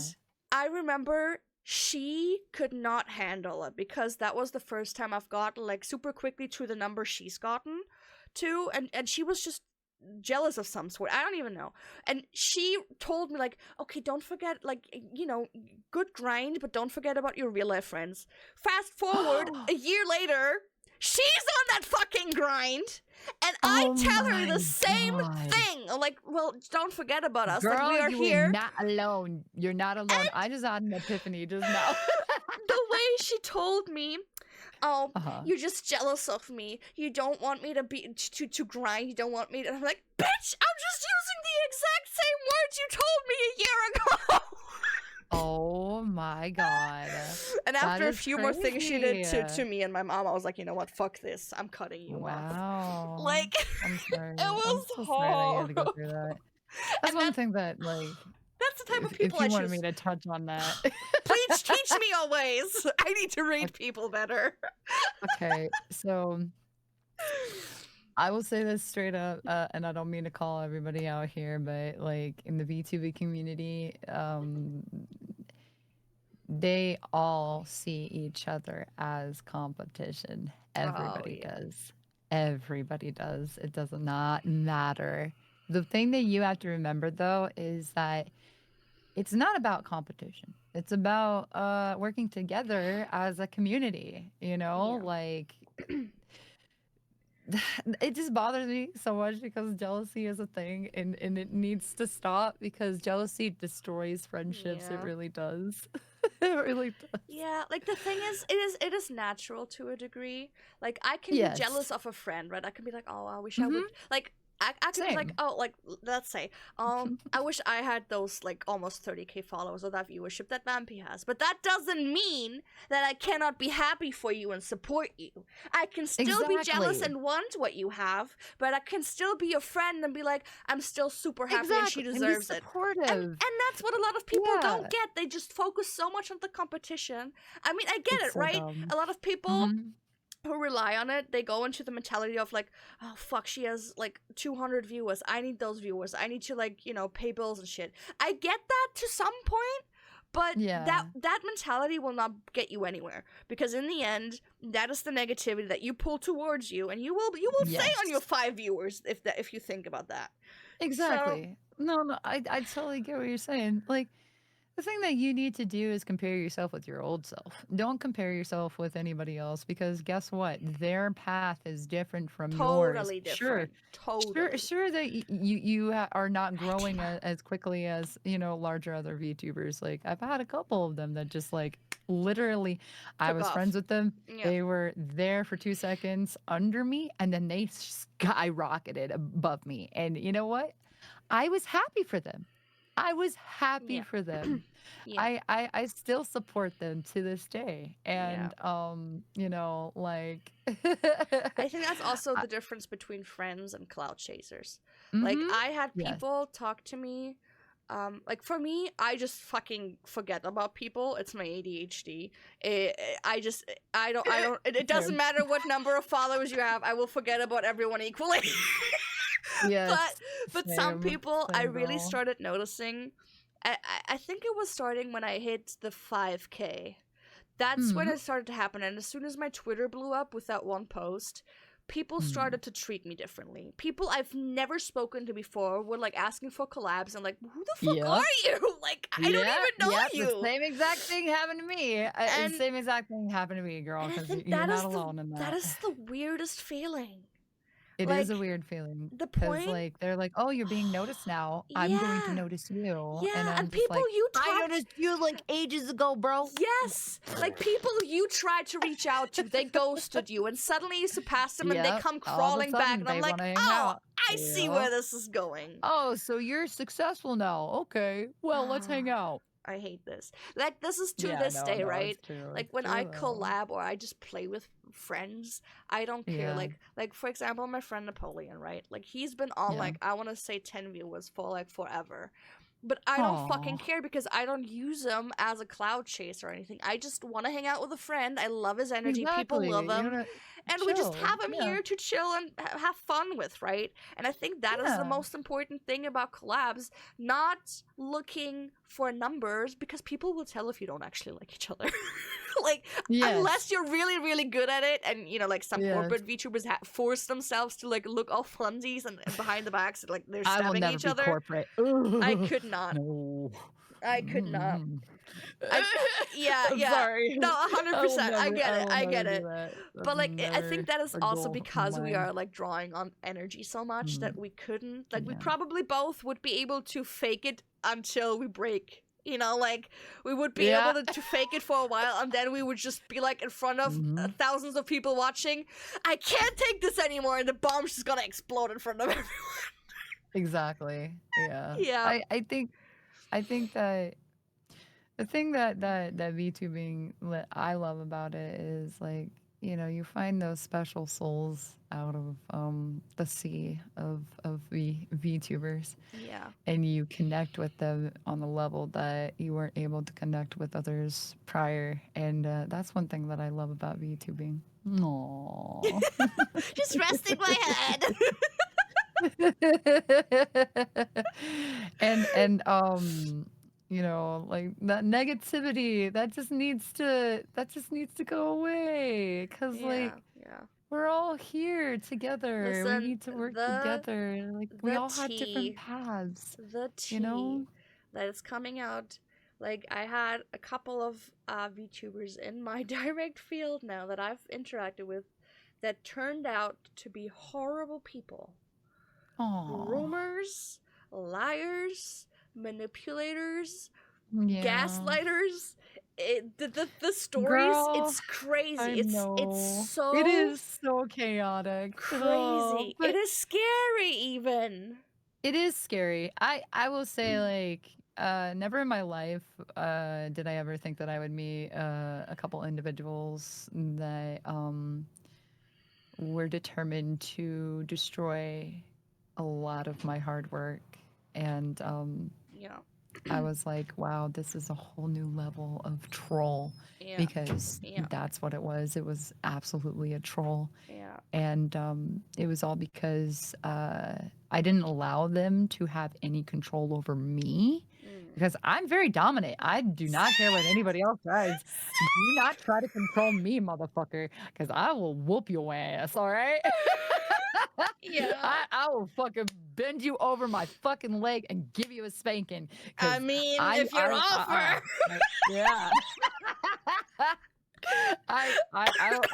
I remember she could not handle it because that was the first time I've gotten like super quickly to the number she's gotten to, and she was just jealous of some sort. I don't even know. And she told me like, okay, don't forget, like, good grind, but don't forget about your real life friends. Fast forward a year later, she's on that fucking grind, and I Oh tell her my the same god. thing. Like, well, don't forget about us. Like, we Girl, are you are here. not alone. You're not alone. I just had an epiphany just now. The way she told me, "Oh, Uh-huh. you're just jealous of me. You don't want me to be to grind. You don't want me to." And I'm like, "Bitch, I'm just using the exact same words you told me a year ago." Oh my god. And That after a is few more things she did crazy. to me and my mom, I was like, "You know what? Fuck this. I'm cutting you off." Wow. Like, I'm sorry. it I'm was so sorry that you had to go horrible. through that. That's And one thing that, like, that's the type of if people I you wanted me choose. to touch on that. Please teach me always. I need to read Ok- people better. Okay, so I will say this straight up, and I don't mean to call everybody out here, but like in the VTuber community, they all see each other as competition. Oh Everybody yeah. does. Everybody does. It does not matter. The thing that you have to remember though is that it's not about competition. It's about working together as a community, Yeah. like it just bothers me so much because jealousy is a thing and it needs to stop because jealousy destroys friendships. It Yeah. really does. It really does. Yeah, like the thing is, it is natural to a degree. Like I can be jealous Yes. of a friend, right? I can be like, oh, I wish I would Mhm. like. I can be like, Same. oh, like let's say, I wish I had those like almost 30K followers or that viewership that Vampy has. But that doesn't mean that I cannot be happy for you and support you. I can still be jealous Exactly. and want what you have, but I can still be a friend and be like, I'm still super happy and she Exactly. And be deserves it. And supportive. that's what a lot of people don't Yeah. get. They just focus so much on the competition. I mean, I get It's it, so right? dumb. A lot of people Mhm. who rely on it, they go into the mentality of like, oh fuck, she has like 200 viewers. I need those viewers. I need to like, pay bills and shit. I get that to some point, but that Yeah. that mentality will not get you anywhere because in the end, that is the negativity that you pull towards you, and you will stay on your Yes. 5 viewers if you think about that. So Exactly. No, no, I totally get what you're saying. Like, the thing that you need to do is compare yourself with your old self. Don't compare yourself with anybody else because guess what? Their path is different from yours. totally Sure. different. Totally. Sure that are not growing as quickly as, larger other VTubers. Like I've had a couple of them that just like literally I Took was off. friends with them. Yeah. They were there for 2 seconds under me and then they skyrocketed above me. And you know what? I was happy for them. I was happy Yeah. for them. Yeah. I still support them to this day. Yeah. And like I think that's also I, the difference between friends and cloud chasers. Like mhm. I had Yes. people talk to me. Like for me, I just fucking forget about people. It's my ADHD. I don't. It doesn't Same. matter what number of followers you have. I will forget about everyone equally. Yes. But some Same. people I Same really girl. started noticing. I think it was starting when I hit the 5K. That's when Mhm. it started to happen. And as soon as my Twitter blew up with that one post, people Mm. started to treat me differently. People I've never spoken to before were like asking for collabs and like, who the fuck Yep. are you? Like, I don't Yep. even know Yep. The you. same exact thing happened to me. The And same exact thing happened to me, girl, and I because think you're not alone in that that. is the weirdest feeling. It is Like, a weird feeling the because, point, like, they're like, "Oh, you're being noticed now. I'm going to yeah, notice you," and yeah, I'm and just people like, you "I talked, noticed you like ages ago, bro." yes, like people you tried to reach out to, they ghosted you, and suddenly you surpass them and they Yep. come All of a crawling back, sudden, and I'm they want like, to hang oh, out. I see where Yep. this is going. Oh, so you're successful now. Okay. Well, let's hang out. I hate this. Like, this is to Yeah, this no, day, no, right? it's true. Like, It's when I true though. collab or I just play with friends, I don't care. Yeah. Like for example, my friend Napoleon, right? Like, he's been on, Yeah. like, I want to say 10 viewers for like forever. But I don't fucking Oh. care because I don't use him as a cloud chase or anything. I just want to hang out with a friend. I love his energy. People love Exactly. You him. wanna And we just chill. have him Yeah. here to chill and have fun with, right? And I think that is the Yeah. most important thing about collabs, not looking for numbers, because people will tell if you don't actually like each other. Like, Yes. unless you're really, really good at it, and like some Yes. corporate VTubers force themselves to like look all funsies and behind the backs, like they're I will stabbing never each be other. corporate. I could not. No. I could not. Mm. Yeah, I'm yeah. sorry. No, 100%. I get I it. will I never get do it. that. That's But like, I think never that is a also goal of because we mine. are like drawing on energy so much that Mm. we couldn't. Like, we Yeah. probably both would be able to fake it until we break. Like, we would be Yeah. able to fake it for a while, and then we would just be like in front of Mhm. thousands of people watching. I can't take this anymore, and the bomb's just gonna explode in front of everyone. Exactly. Yeah. Yeah. I think that the thing that VTubing I love about it is like, you find those special souls out of the sea of VTubers, Yeah. and you connect with them on the level that you weren't able to connect with others prior, and that's one thing that I love about VTubing. Aww. Just resting my head. and like that negativity that just needs to go away, because Yeah. like Yeah. we're all here together, we Listen, need to work the together, like we the all have different tea, paths, the you tea know. that is coming out. Like, I had a couple of VTubers in my direct field now that I've interacted with that turned out to be horrible people. Oh, Rumors, liars, manipulators, yeah, gaslighters. The stories, girl, it's crazy. I It's know it so is so chaotic. Oh, crazy. It but is scary even. it is scary. I will say, like, never in my life did I ever think that I would meet a couple individuals that were determined to destroy a lot of my hard work, and Yeah. I was like, wow, this is a whole new level of troll, Yeah. because Yeah. that's what it was. It was absolutely a troll. Yeah. And it was all because I didn't allow them to have any control over me, because I'm very dominant. I do not care what anybody else says. Do not try to control me, motherfucker, because I will whoop your ass, all right? Yeah. I will fucking bend you over my fucking leg and give you a spanking. I 'Cause mean, I, if you're offer. yeah. I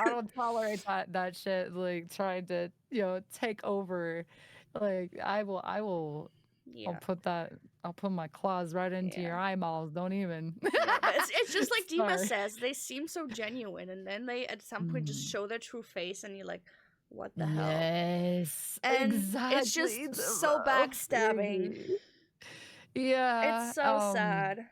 don't tolerate that shit, like trying to take over. Like Yeah. I'll put my claws right into your Yeah. eyeballs. Don't even. Yeah, but it's just like Dima Sorry. says, they seem so genuine, and then they at some point just Mm. show their true face, and you're like, what the hell? Yes, And it's just exactly. so backstabbing. Baby. Yeah. It's so sad.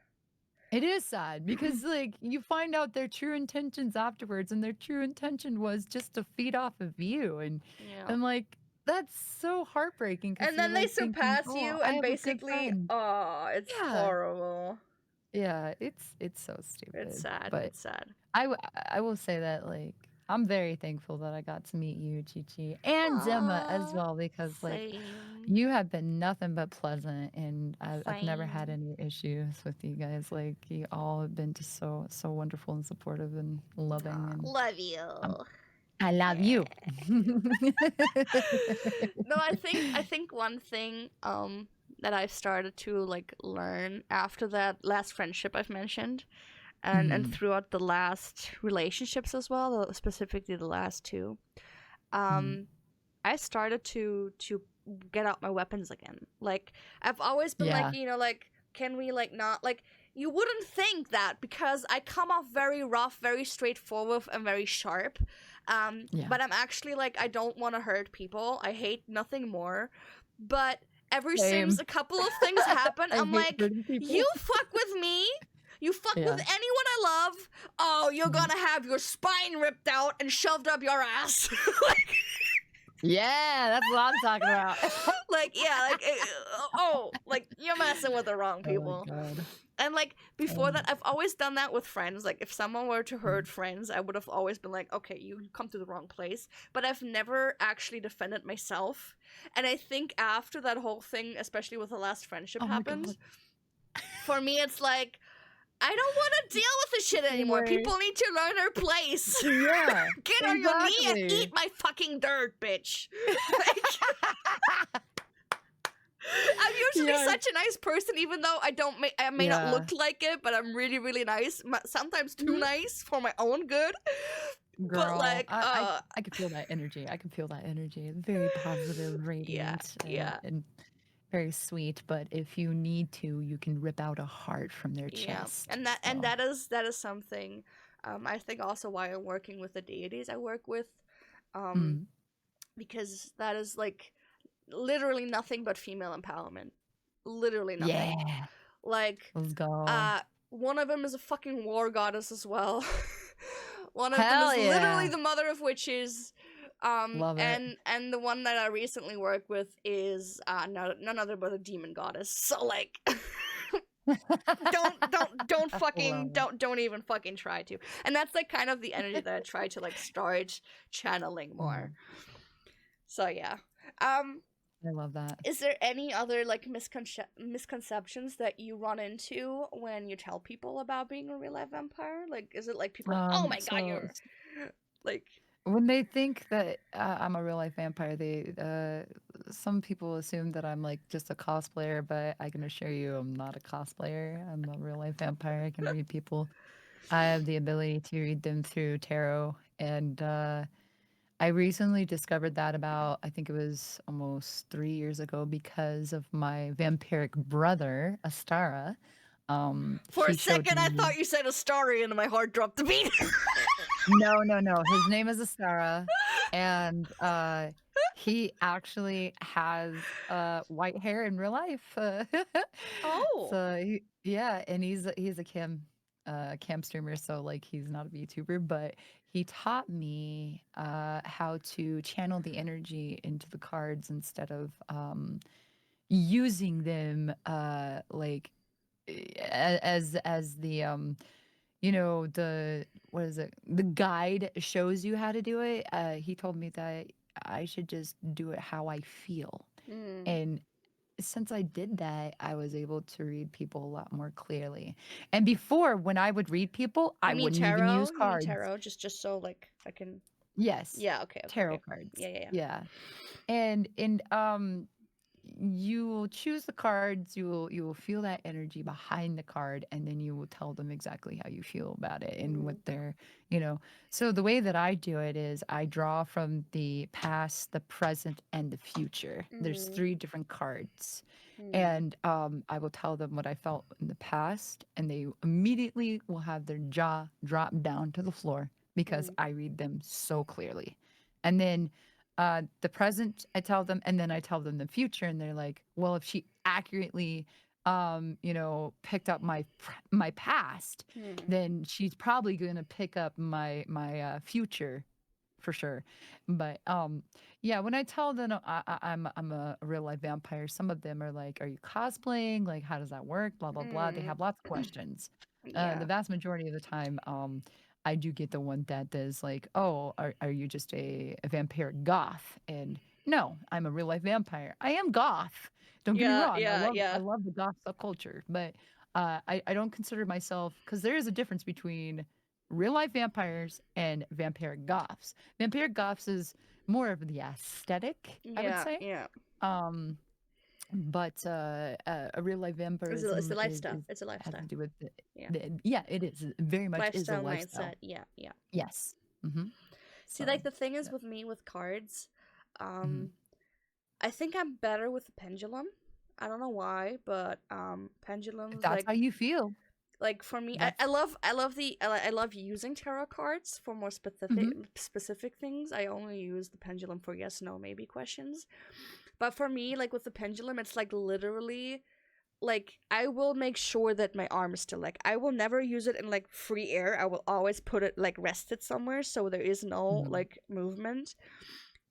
It is sad because, like, you find out their true intentions afterwards, and their true intention was just to feed off of you, Yeah. and like that's so heartbreaking. And then they surpass you, I and have a good basically, friend. oh, it's Yeah, horrible. yeah, it's so stupid. It's sad. But It's sad. I will say that, like, I'm very thankful that I got to meet you, Chi, and Zemma as Aw, well, because like same. you have been nothing but pleasant, and I've never had Same. any issues with you guys. Like, you all have been just so wonderful and supportive and loving, Aw, and love you. I love you. No, I think one thing that I've started to like learn after that last friendship I've mentioned, and throughout the last relationships as well, specifically the last two, um I started to get out my weapons again. Like I've always been like, Yeah. you know, like can we like not like you wouldn't think that because I come off very rough, very straightforward, and very sharp. Yeah. But I'm actually like I don't want to hurt people. I hate nothing more. But ever Same. since a couple of things happened, I I'm hate like, hurting people. you fuck with me. You fuck with Yeah. anyone I love. Oh, you're Mhm. gonna have your spine ripped out and shoved up your ass. Like, Yeah, that's what I'm talking about. like yeah, like oh, like you're messing with the wrong Oh my people. god. And like before that, Um, I've always done that with friends. Like if someone were to mm, hurt friends, I would have always been like, okay, you come to the wrong place. But I've never actually defended myself. And I think after that whole thing, especially with the last friendship oh my happened, god. for me it's like I don't want to deal with this shit Same anymore. way. People need to learn their place. Yeah. Get on your knee and Exactly. eat my fucking dirt, bitch. Like, I'm usually Yeah. such a nice person, even though I may not Yeah. look like it, but I'm really, really nice. Sometimes too Mhm. nice for my own good. But Girl, like, I can feel that energy. I can feel that energy. Very positive, yeah, radiant, yeah, and very sweet. But if you need to, you can rip out a heart from their yeah, chest. and So, that is something. I think also why I'm working with the deities I work with, um, mm, because that is like literally nothing but female empowerment. Literally nothing. yeah, Like, let's go. uh, one of them is a fucking war goddess as well. One of them Hell is literally yeah. the mother of witches. Love it. And the one that I recently worked with is none other but a demon goddess. So like, don't fucking Love it. don't even fucking try to. And that's like kind of the energy that I try to like start channeling more. Mhm. So yeah. Um, I love that. is there any other like misconceptions that you run into when you tell people about being a real life vampire? Like, is it like people are like, oh my god, So you're like, when they think that I'm a real life vampire, they some people assume that I'm like just a cosplayer, but I can assure you I'm not a cosplayer. I'm a real life vampire. I can read people. I have the ability to read them through tarot, and I recently discovered that about I think it was almost 3 years ago because of my vampiric brother, Astara. for a He showed second I me. thought you said a story and my heart dropped a beat. No, no, no. His name is Asara, and he actually has white hair in real life. Oh. So yeah, and he's a cam streamer, so like he's not a VTuber, but he taught me how to channel the energy into the cards instead of using them like as the the what is it? The guide shows you how to do it. He told me that I should just do it how I feel. Hmm. And since I did that, I was able to read people a lot more clearly. And before, when I would read people, You I mean wouldn't even tarot? use You mean cards. tarot? Just so like I can. Yes, Yeah. Okay. Okay. tarot Okay. cards. Yeah. Yeah. Yeah. Yeah. And you will choose the cards, you will feel that energy behind the card, and then you will tell them exactly how you feel about it and what Mm. they're you know so the way that I do it is I draw from the past, the present, and the future. There's Mm. 3 different cards, Mm. and I will tell them what I felt in the past, and they immediately will have their jaw drop down to the floor because Mm. I read them so clearly. And then the present, I tell them, and then I tell them the future, and they're like, "Well, if she accurately, picked up my past, Mm. then she's probably gonna pick up my future for sure." But yeah, when I tell them I'm a real life vampire, some of them are like, "Are you cosplaying? Like, how does that work?" Blah blah blah. They Mm. have lots of questions. The Yeah. vast majority of the time, I do get the one that is like, "Oh, are you just a vampiric goth?" And no, I'm a real life vampire. I am goth. Don't get me Yeah. wrong. Yeah. I Yeah. love the goth subculture, but I don't consider myself, because there is a difference between real life vampires and vampiric goths. Vampiric goths is more of the aesthetic, I would Yeah. say. Yeah. Um, but a real life It's the vampirism lifestyle. is It's a has to lifestyle. do with Yeah. yeah, it is. It very much is a Lifestyle mindset. lifestyle. Yeah. Yeah. Yes. Hmm. See, So like the thing is yeah. with me with cards, Mhm. I think I'm better with the pendulum. I don't know why, but If pendulums that's how you feel, like for me, that's I love using tarot cards for more mhm. specific things. I only use the pendulum for yes, no, maybe questions. But for me, like with the pendulum, it's like literally like I will make sure that my arm is still like I will never use it in like free air. I will always put it like rested somewhere so there is no Mhm. like movement.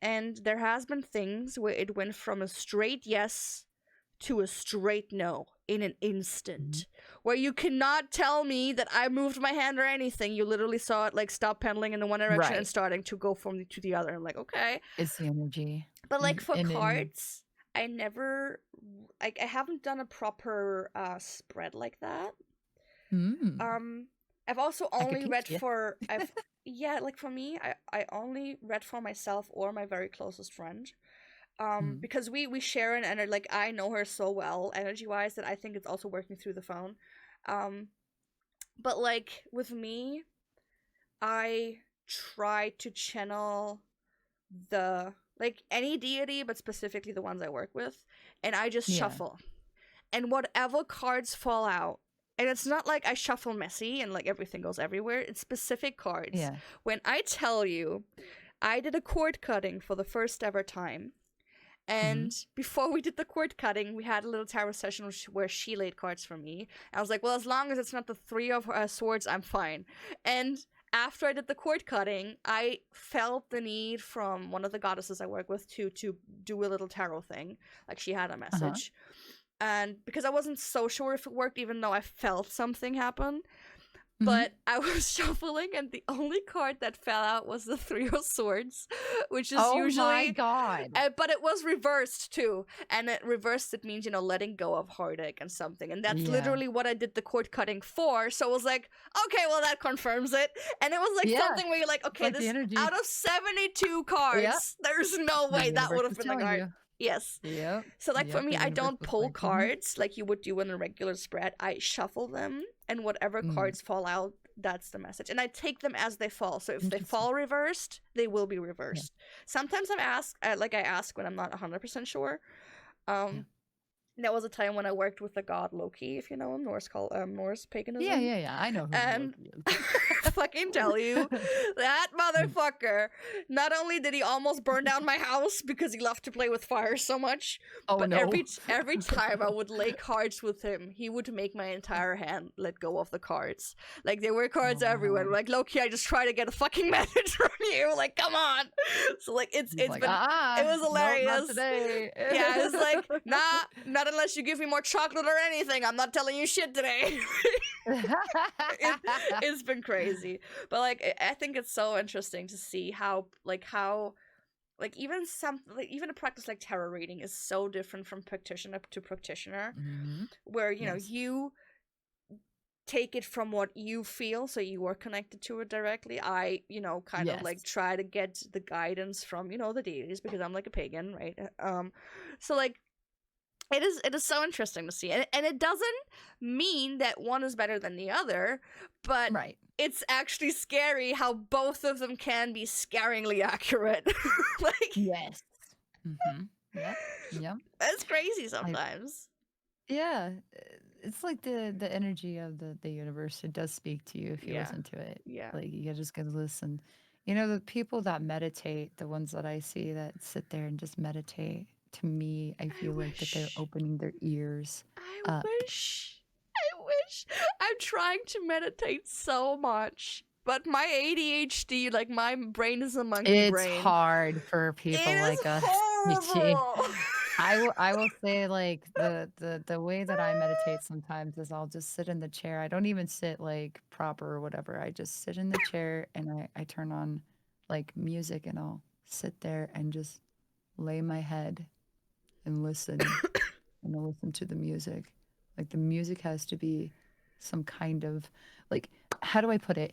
And there has been things where it went from a straight yes to a straight no in an Mhm. instant. Where you cannot tell me that I moved my hand or anything. You literally saw it like stop pedaling in the one direction and Right. starting to go from to the other. I'm like, okay. It's the energy. But like Y for and then cards, I never like I haven't done a proper spread like that. mm, Um I've also I could only teach read you. for I've yeah, like for me, I only read for myself or my very closest friend. Mm. Because we share an energy, like I know her so well energy wise that I think it's also working through the phone. Um but like with me, I try to channel the like any deity, but specifically the ones I work with, and I just Yeah. shuffle. And whatever cards fall out, and it's not like I shuffle messy and like everything goes everywhere. It's specific cards. Yeah. When I tell you, I did a cord cutting for the first ever time. And Mhm. before we did the cord cutting, we had a little tarot session where she laid cards for me. I was like, well, as long as it's not the three of swords, I'm fine. And after I did the cord cutting, I felt the need from one of the goddesses I work with to do a little tarot thing. Like she had a Uh-huh. message. And because I wasn't so sure if it worked, even though I felt something happen, Mhm. but I was shuffling, and the only card that fell out was the Three of Swords, which is Oh my usually, god. but it was reversed too. And it reversed, it means, letting go of heartache and something. And that's Yeah. literally what I did the cord cutting for. So I was like, okay, well, that confirms it. And it was like Yeah. something where you're like, It's okay, like the this energy. out of 72 Yeah. cards, there's no The way that universe would have is been the telling card. you. Yes. Yep. So, like, for Yep, me, the I universe don't was pull like, "Mhm." cards like you would do in a regular spread. I shuffle them, and whatever Mm. cards fall out, that's the message. And I take them as they fall. So, if they Interesting. fall reversed, they will be Yeah. reversed. Sometimes I ask when I'm not 100% sure. Yeah. Um, there was a time when I worked with the god Loki, if you know him, Norse Yeah, paganism. yeah, yeah. I know who And Loki is. fucking tell you, that Mm. motherfucker, not only did he almost burn down my house because he loved to play with fire so much, Oh, but no. every time I would lay cards with him, he would make my entire hand let go of the cards. Like there were Oh, cards everywhere. wow. Like Loki, I just try to get a fucking message from you. Like, come on. So like He's it's like, been it "Ah, was nope, not hilarious. today." Yeah, it's like, nah, not unless you give me more chocolate or anything. I'm not telling you shit today. it, it's been crazy, but like I think it's so interesting to see how even even a practice like tarot reading is so different from practitioner to practitioner, Mhm. where Yes. you take it from what you feel, so you are connected to it directly. I kind of Yes. like try to get the guidance from the deities because I'm like a pagan, right? So like it is so interesting to see, and it doesn't mean that one is better than the other, but Right. it's actually scary how both of them can be scaringly accurate. Like Yes. Mhm. Yep. Yep. it's crazy I sometimes. Yeah, it's like the energy of the universe. It does speak to you if you Yeah, listen to it. yeah. Like you just gotta listen. The people that meditate, the ones that I see that sit there and just meditate, to me, I I feel like that they're wish. opening their ears I up. wish. I wish. I'm trying to meditate so much, but my ADHD, like my brain is a monkey It's brain. hard for It people is like us. horrible. I will say like the way that I meditate sometimes is I'll just sit in the chair. I don't even sit like proper or whatever. I just sit in the chair and I turn on like music and I'll sit there and just lay my head and listen and I'll listen to the music. Like the music has to be some kind of like how do I put it?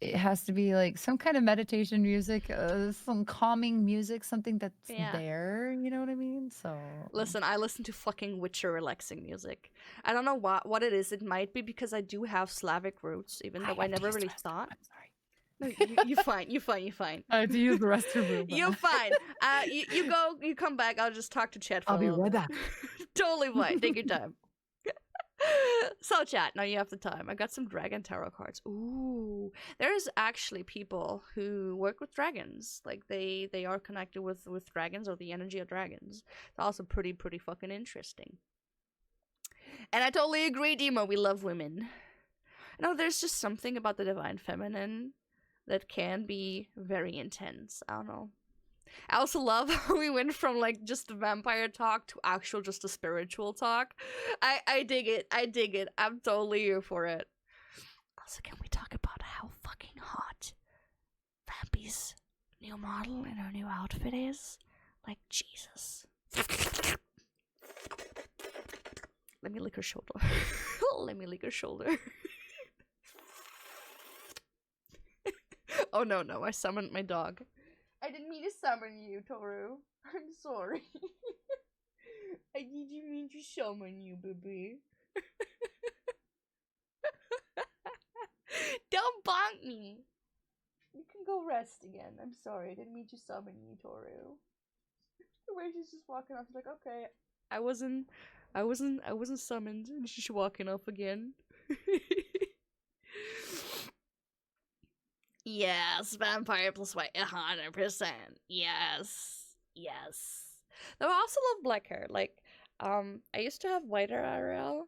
It has to be like some kind of meditation music, some calming music, something that's Yeah. there, you know what I mean? So Listen, I listen to fucking Witcher relaxing music. I don't know what it is. It might be because I do have Slavic roots, even I though I have never taste really twice too. thought. I'm sorry. No, you're fine. You're fine. You're fine. I have to use the restroom room. You're fine. You go. You come back. I'll just talk to Chat for I'll a be little right bit. back. Totally fine. Take your time. So Chat, now you have the time. I got some dragon tarot cards. Ooh, there's actually people who work with dragons. Like they are connected with dragons or the energy of dragons. It's also pretty fucking interesting. And I totally agree, Dima. We love women. No, there's just something about the divine feminine that can be very intense. I don't know. I also love how we went from like just the vampire talk to actual just a spiritual talk. I dig it. I dig it. I'm totally here for it. Also, can we talk about how fucking hot Vampy's new model and her new outfit is? Like, Jesus. Let me lick her shoulder. Let me lick her shoulder. Oh no, I summoned my dog. I didn't mean to summon you, Toru. I'm sorry. I didn't mean to summon you, baby. Don't bonk me. You can go rest again. I'm sorry. I didn't mean to summon you, Toru. The way she's just walking off, she's like, okay, I wasn't summoned, and she's walking off again. Yes, vampire plus white, 100%. Yes. Though I also love black hair. Like, I used to have white hair IRL,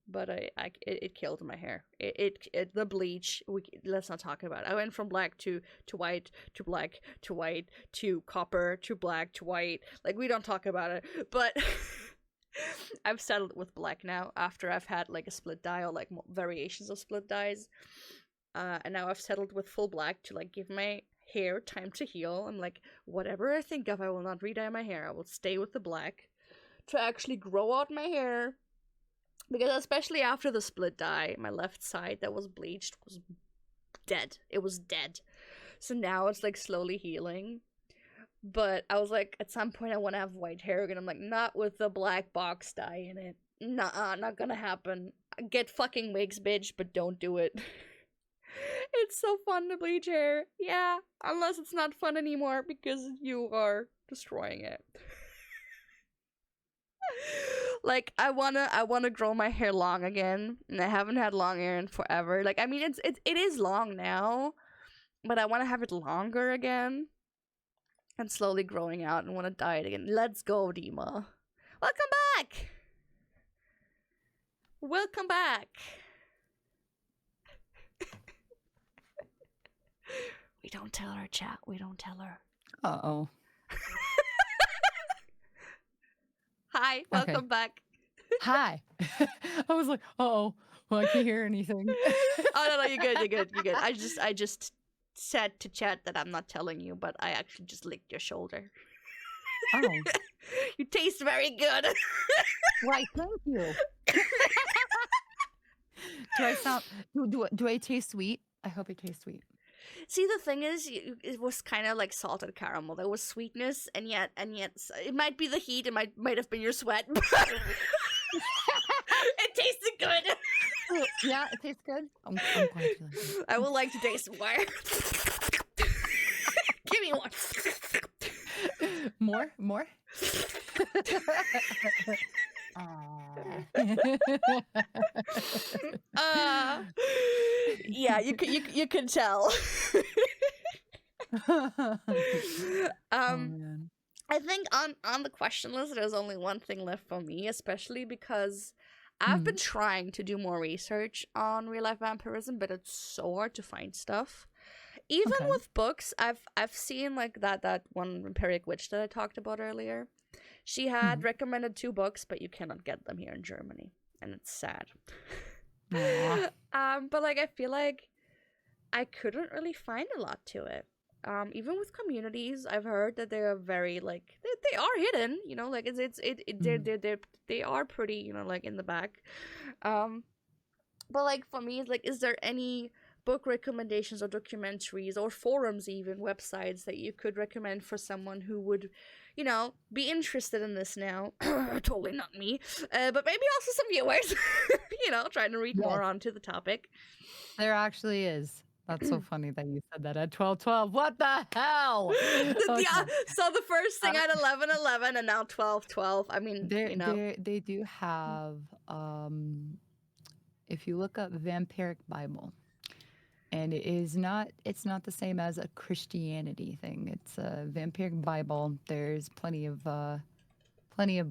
but it killed my hair. It the bleach. Let's not talk about it. I went from black to white to black to white to copper to black to white. Like, we don't talk about it, but. I've settled with black now after I've had like a split dye or like variations of split dyes. And now I've settled with full black to like give my hair time to heal. I'm like, whatever I think of, I will not re-dye my hair. I will stay with the black to actually grow out my hair. Because especially after the split dye, my left side that was bleached was dead. It was dead. So now it's like slowly healing. But I was like, at some point I want to have white hair again. I'm like, not with the black box dye in it. Nah, not gonna happen. Get fucking wigs, bitch, but don't do it. It's so fun to bleach hair. Yeah, unless it's not fun anymore because you are destroying it. Like, I wanna grow my hair long again, and I haven't had long hair in forever. Like, I mean, it is long now, but I want to have it longer again, and slowly growing out, and want to dye it again. Let's go, Dima. Welcome back. Welcome back. We don't tell her, chat. We don't tell her. Uh-oh. Hi, welcome back. Hi. I was like, uh-oh. Well, I can't hear anything. Oh, no, you're good. I just said to chat that I'm not telling you, but I actually just licked your shoulder. Oh. You taste very good. Right, thank you. Do I taste sweet? I hope it tastes sweet. See, the thing is, it was kind of like salted caramel. There was sweetness, and yet, it might be the heat. It might have been your sweat. But it tasted good. Yeah, it tastes good. I'm glad you like it. I would like to taste more. Give me one. More. Yeah, you can tell. Man. I think on the question list, there's only one thing left for me, especially because I've been trying to do more research on real life vampirism, but it's so hard to find stuff. Even with books, I've seen like that one Vampiric Witch that I talked about earlier. She had recommended 2 books, but you cannot get them here in Germany, and it's sad. But like I feel like I couldn't really find a lot to it. Even with communities, I've heard that they are very like they are hidden, you know, like they are pretty, you know, like in the back. But like for me, it's like, is there any book recommendations or documentaries or forums, even websites that you could recommend for someone who would, you know, be interested in this now? Totally not me, but maybe also some viewers, you know, trying to read more onto the topic. There actually is. That's so funny that you said that at 12:12. What the hell? Yeah, Okay. so the first thing Uh, at 11:11 and now 12:12. I mean, they do have if you look up Vampiric Bible, and it's not the same as a Christianity thing. It's a Vampiric Bible. There's plenty of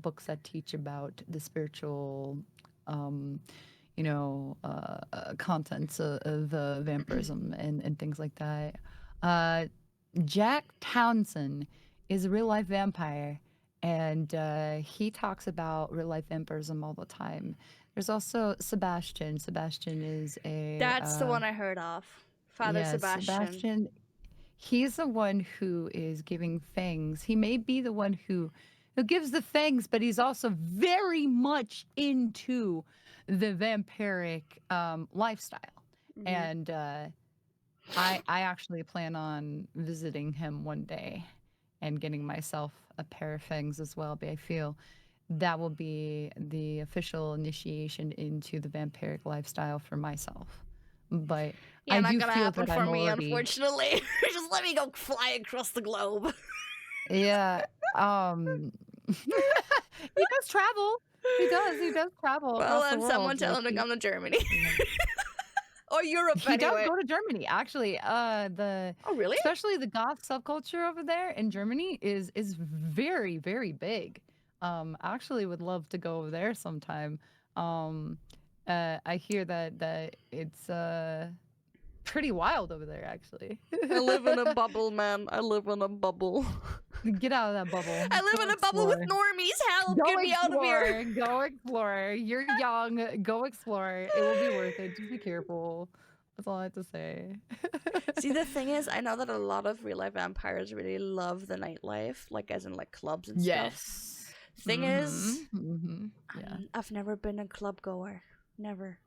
books that teach about the spiritual um contents of vampirism and things like that. Uh, Jack Townsend is a real life vampire, and he talks about real life vampirism all the time. There's also Sebastian. Sebastian is a that's the one I heard of. Father Sebastian. Sebastian. He's the one who is giving fangs. He may be the one who gives the fangs, but he's also very much into the vampiric lifestyle. Mhm. And I actually plan on visiting him one day and getting myself a pair of fangs as well. But I feel that will be the official initiation into the vampiric lifestyle for myself. But Yeah, I not do gonna feel happen that for I'm me, already, unfortunately. Just let me go fly across the globe. yeah. He does travel. He does travel Well, across the then someone world. tell Like him to come to Germany. Or Europe, he does anyway. go to Germany. Actually, the Oh, really? especially the goth subculture over there in Germany is very, very big. I actually would love to go over there sometime. Um, I hear that it's pretty wild over there, actually. I live in a bubble, man. I live in a bubble. Get out of that bubble. I live Go in a bubble with explore. normies. Help! Go Get me out of here! explore. Go explore. You're young. Go explore. It will be worth it. Just be careful. That's all I have to say. See, the thing is, I know that a lot of real life vampires really love the nightlife, like as in like clubs and stuff. Yes. Thing is, Yeah. I've never been a club goer. Never.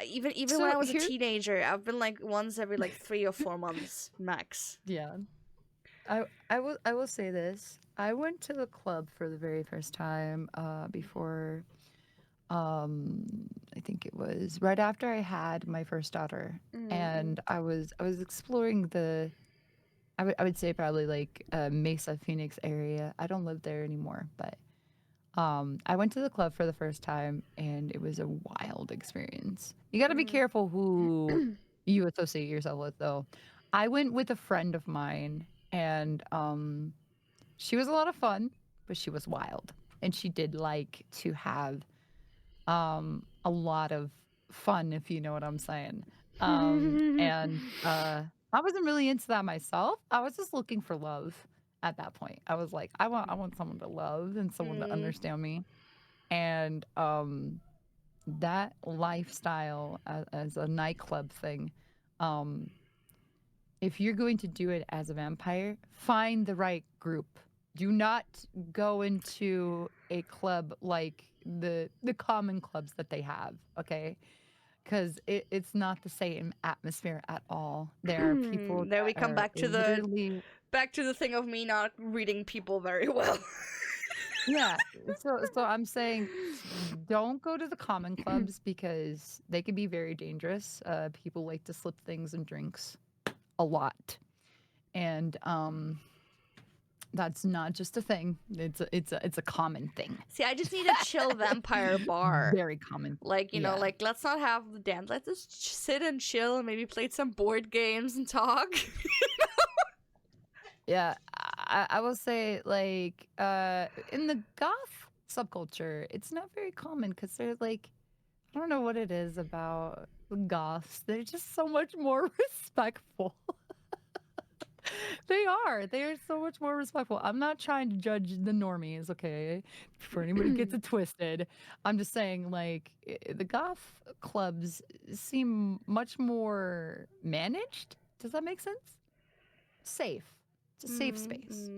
Even So when I was a here, teenager, I've been like once every like 3 or 4 months max. yeah. I will say this. I went to the club for the very first time before I think it was right after I had my first daughter, and I was exploring I would say probably like Mesa Phoenix area. I don't live there anymore, but I went to the club for the first time and it was a wild experience. You got to be careful who you associate yourself with though. I went with a friend of mine and she was a lot of fun, but she was wild. And she did like to have a lot of fun, if you know what I'm saying. And I wasn't really into that myself. I was just looking for love at that point. I was like, I want someone to love and someone to understand me. And that lifestyle as a nightclub thing, um, if you're going to do it as a vampire, find the right group. Do not go into a club like the common clubs that they have, okay? Because it's not the same atmosphere at all. There are people There we that come are literally back to the thing of me not reading people very well. yeah. So I'm saying don't go to the common clubs because they can be very dangerous. People like to slip things in drinks a lot. And that's not just a thing. It's a common thing. See, I just need a chill vampire bar. Very common. Like, Yeah. like let's not have the dance. Let's just sit and chill and maybe play some board games and talk. Yeah, I will say like in the goth subculture, it's not very common because they're like I don't know what it is about goths. They're just so much more respectful. They are. They are so much more respectful. I'm not trying to judge the normies, okay? Before anybody gets it twisted. I'm just saying, like, the goth clubs seem much more managed. Does that make sense? Safe. It's a safe space.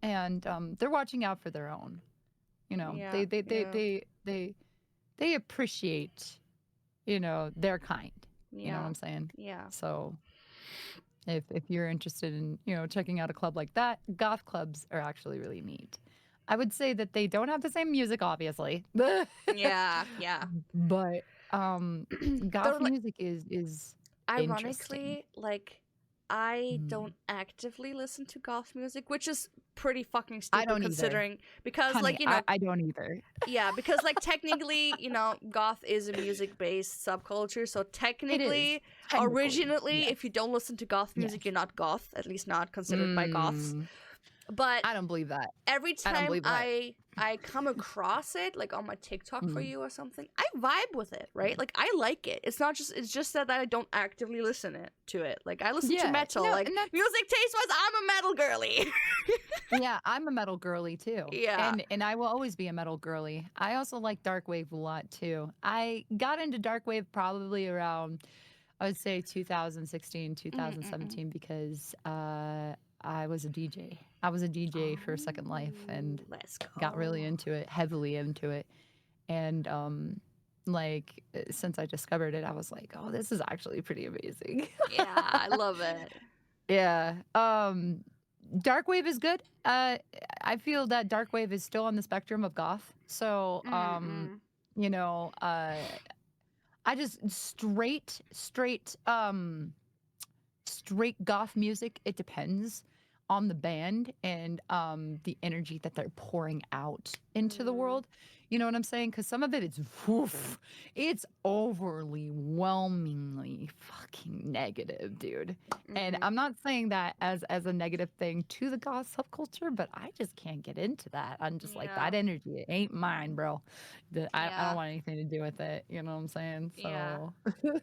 And they're watching out for their own. You know, Yeah, they appreciate, their kind. You know what I'm saying? Yeah. So if you're interested in, checking out a club like that, goth clubs are actually really neat. I would say that they don't have the same music, obviously. Yeah. But goth music is interesting. ironically, like, I Mm. don't actively listen to goth music, which is pretty fucking I stupid don't either. considering, because, Honey, like, you know, I don't either. yeah, because, like, technically, you know, goth is a music-based subculture, so It is. technically, Technically. originally, Yes. if you don't listen to goth Yes. music, you're not goth, at least not considered by goths. Mm. But I don't believe that. every I don't time believe that. I come across it, like on my TikTok for Mm. you or something, I vibe with it, right? Like I like it. It's just that I don't actively listen to it. Like I listen to Yeah. metal. No, Like and that's music taste wise, I'm a metal girly. yeah, I'm a metal girly too. Yeah. And I will always be a metal girly. I also like dark wave a lot too. I got into dark wave probably around I would say 2016, Mm-mm-mm. 2017 because I was a DJ. I was a DJ for Second Life and Oh, let's got really go. into it, heavily into it. And like since I discovered it, I was like, "Oh, this is actually pretty amazing." Yeah, I love it. Yeah. Dark wave is good. I feel that dark wave is still on the spectrum of goth. So, Mm-mm. you know, I just straight goth music. It depends on the band and the energy that they're pouring out into the Mm. world. You know what I'm saying? Because some of it is, woof, it's overly whelmingly fucking negative, dude. And Mm-hmm. I'm not saying that as a negative thing to the goth subculture, but I just can't get into that. I'm just like Yeah. that energy. It ain't mine, bro. I don't Yeah. want anything to do with it. You know what I'm saying? Yeah. So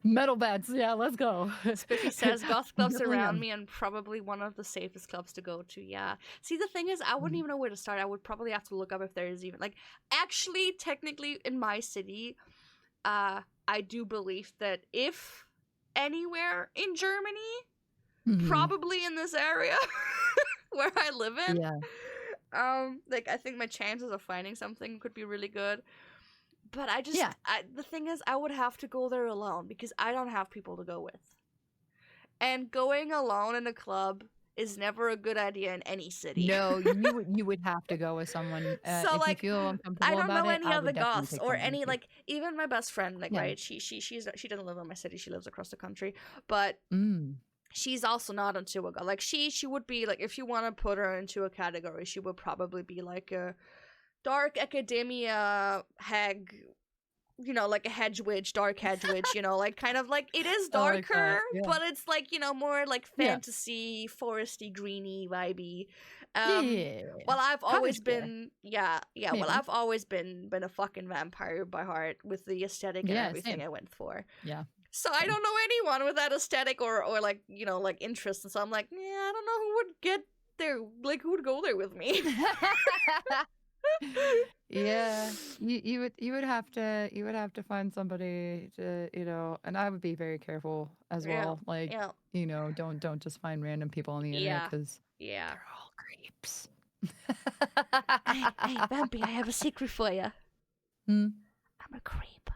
metal bats, yeah, let's go. Squiffy says goth clubs Definitely around am. me and probably one of the safest clubs to go to. Yeah. See, the thing is, I wouldn't Mm. even know where to start. I would probably have to look up if there is even like actually technically in my city, I do believe that if anywhere in Germany, Mhm. probably in this area where I live in, Yeah. like I think my chances of finding something could be really good. But Yeah. the thing is, I would have to go there alone because I don't have people to go with. And going alone in a club is never a good idea in any city. No, you would have to go with someone. So If you like feel I uncomfortable don't about know it, any I other would definitely goths take or someone with any you. like even my best friend like Yeah. right she doesn't live in my city, she lives across the country, but Mm. she's also not into a goth. Like she would be like if you want to put her into a category, she would probably be like a dark academia hag, you know, like a hedge witch, dark hedge witch, you know, like kind of like it is I like darker, that. Yeah. but it's like, you know, more like Yeah. fantasy, foresty, greeny, vibey. Yeah. Well, I've always Cottage-core. been, yeah. Well, Maybe. I've always been a fucking vampire by heart with the aesthetic and Yeah, everything same. I went for. Yeah, So I same. don't know anyone with that aesthetic or like, you know, like interest. And so I'm like, yeah, I don't know who would get there, like who would go there with me. Yeah, you would have to find somebody to, you know, and I would be very careful as Yeah, well. Like, yeah, you know, don't just find random people on the internet yeah, because yeah. they're all creeps. Hey, Vampy, I have a secret for you. Hmm. I'm a creep.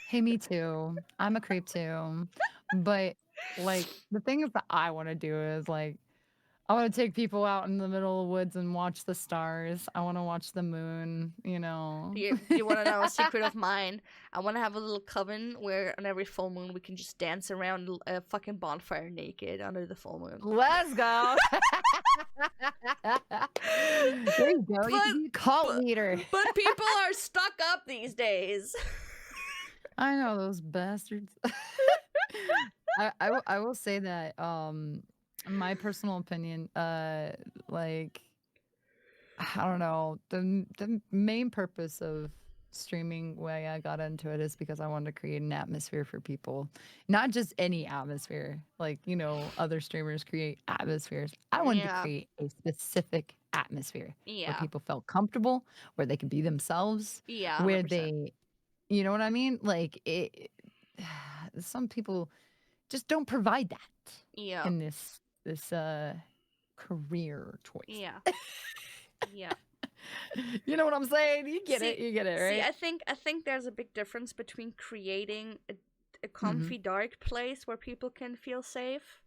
Hey, me too. I'm a creep too. But like the things that I want to do is like I want to take people out in the middle of the woods and watch the stars. I want to watch the moon, you know. Do you want to know a secret of mine? I want to have a little coven where on every full moon we can just dance around a fucking bonfire naked under the full moon. Let's go. There you go. You can be a cult leader. But people are stuck up these days. I know those bastards. I will say that my personal opinion like I don't know the main purpose of streaming way I got into it is because I wanted to create an atmosphere for people, not just any atmosphere like you know other streamers create atmospheres. I wanted to Yeah, create a specific atmosphere where yeah, people felt comfortable, where they could be themselves, yeah, where 100%. they you know what I mean? Like it some people just don't provide that Yeah, in this career choice. yeah, yeah. You know what I'm saying? See, You get it, see, right? I think there's a big difference between creating a Hmm. comfy dark place where people can feel safe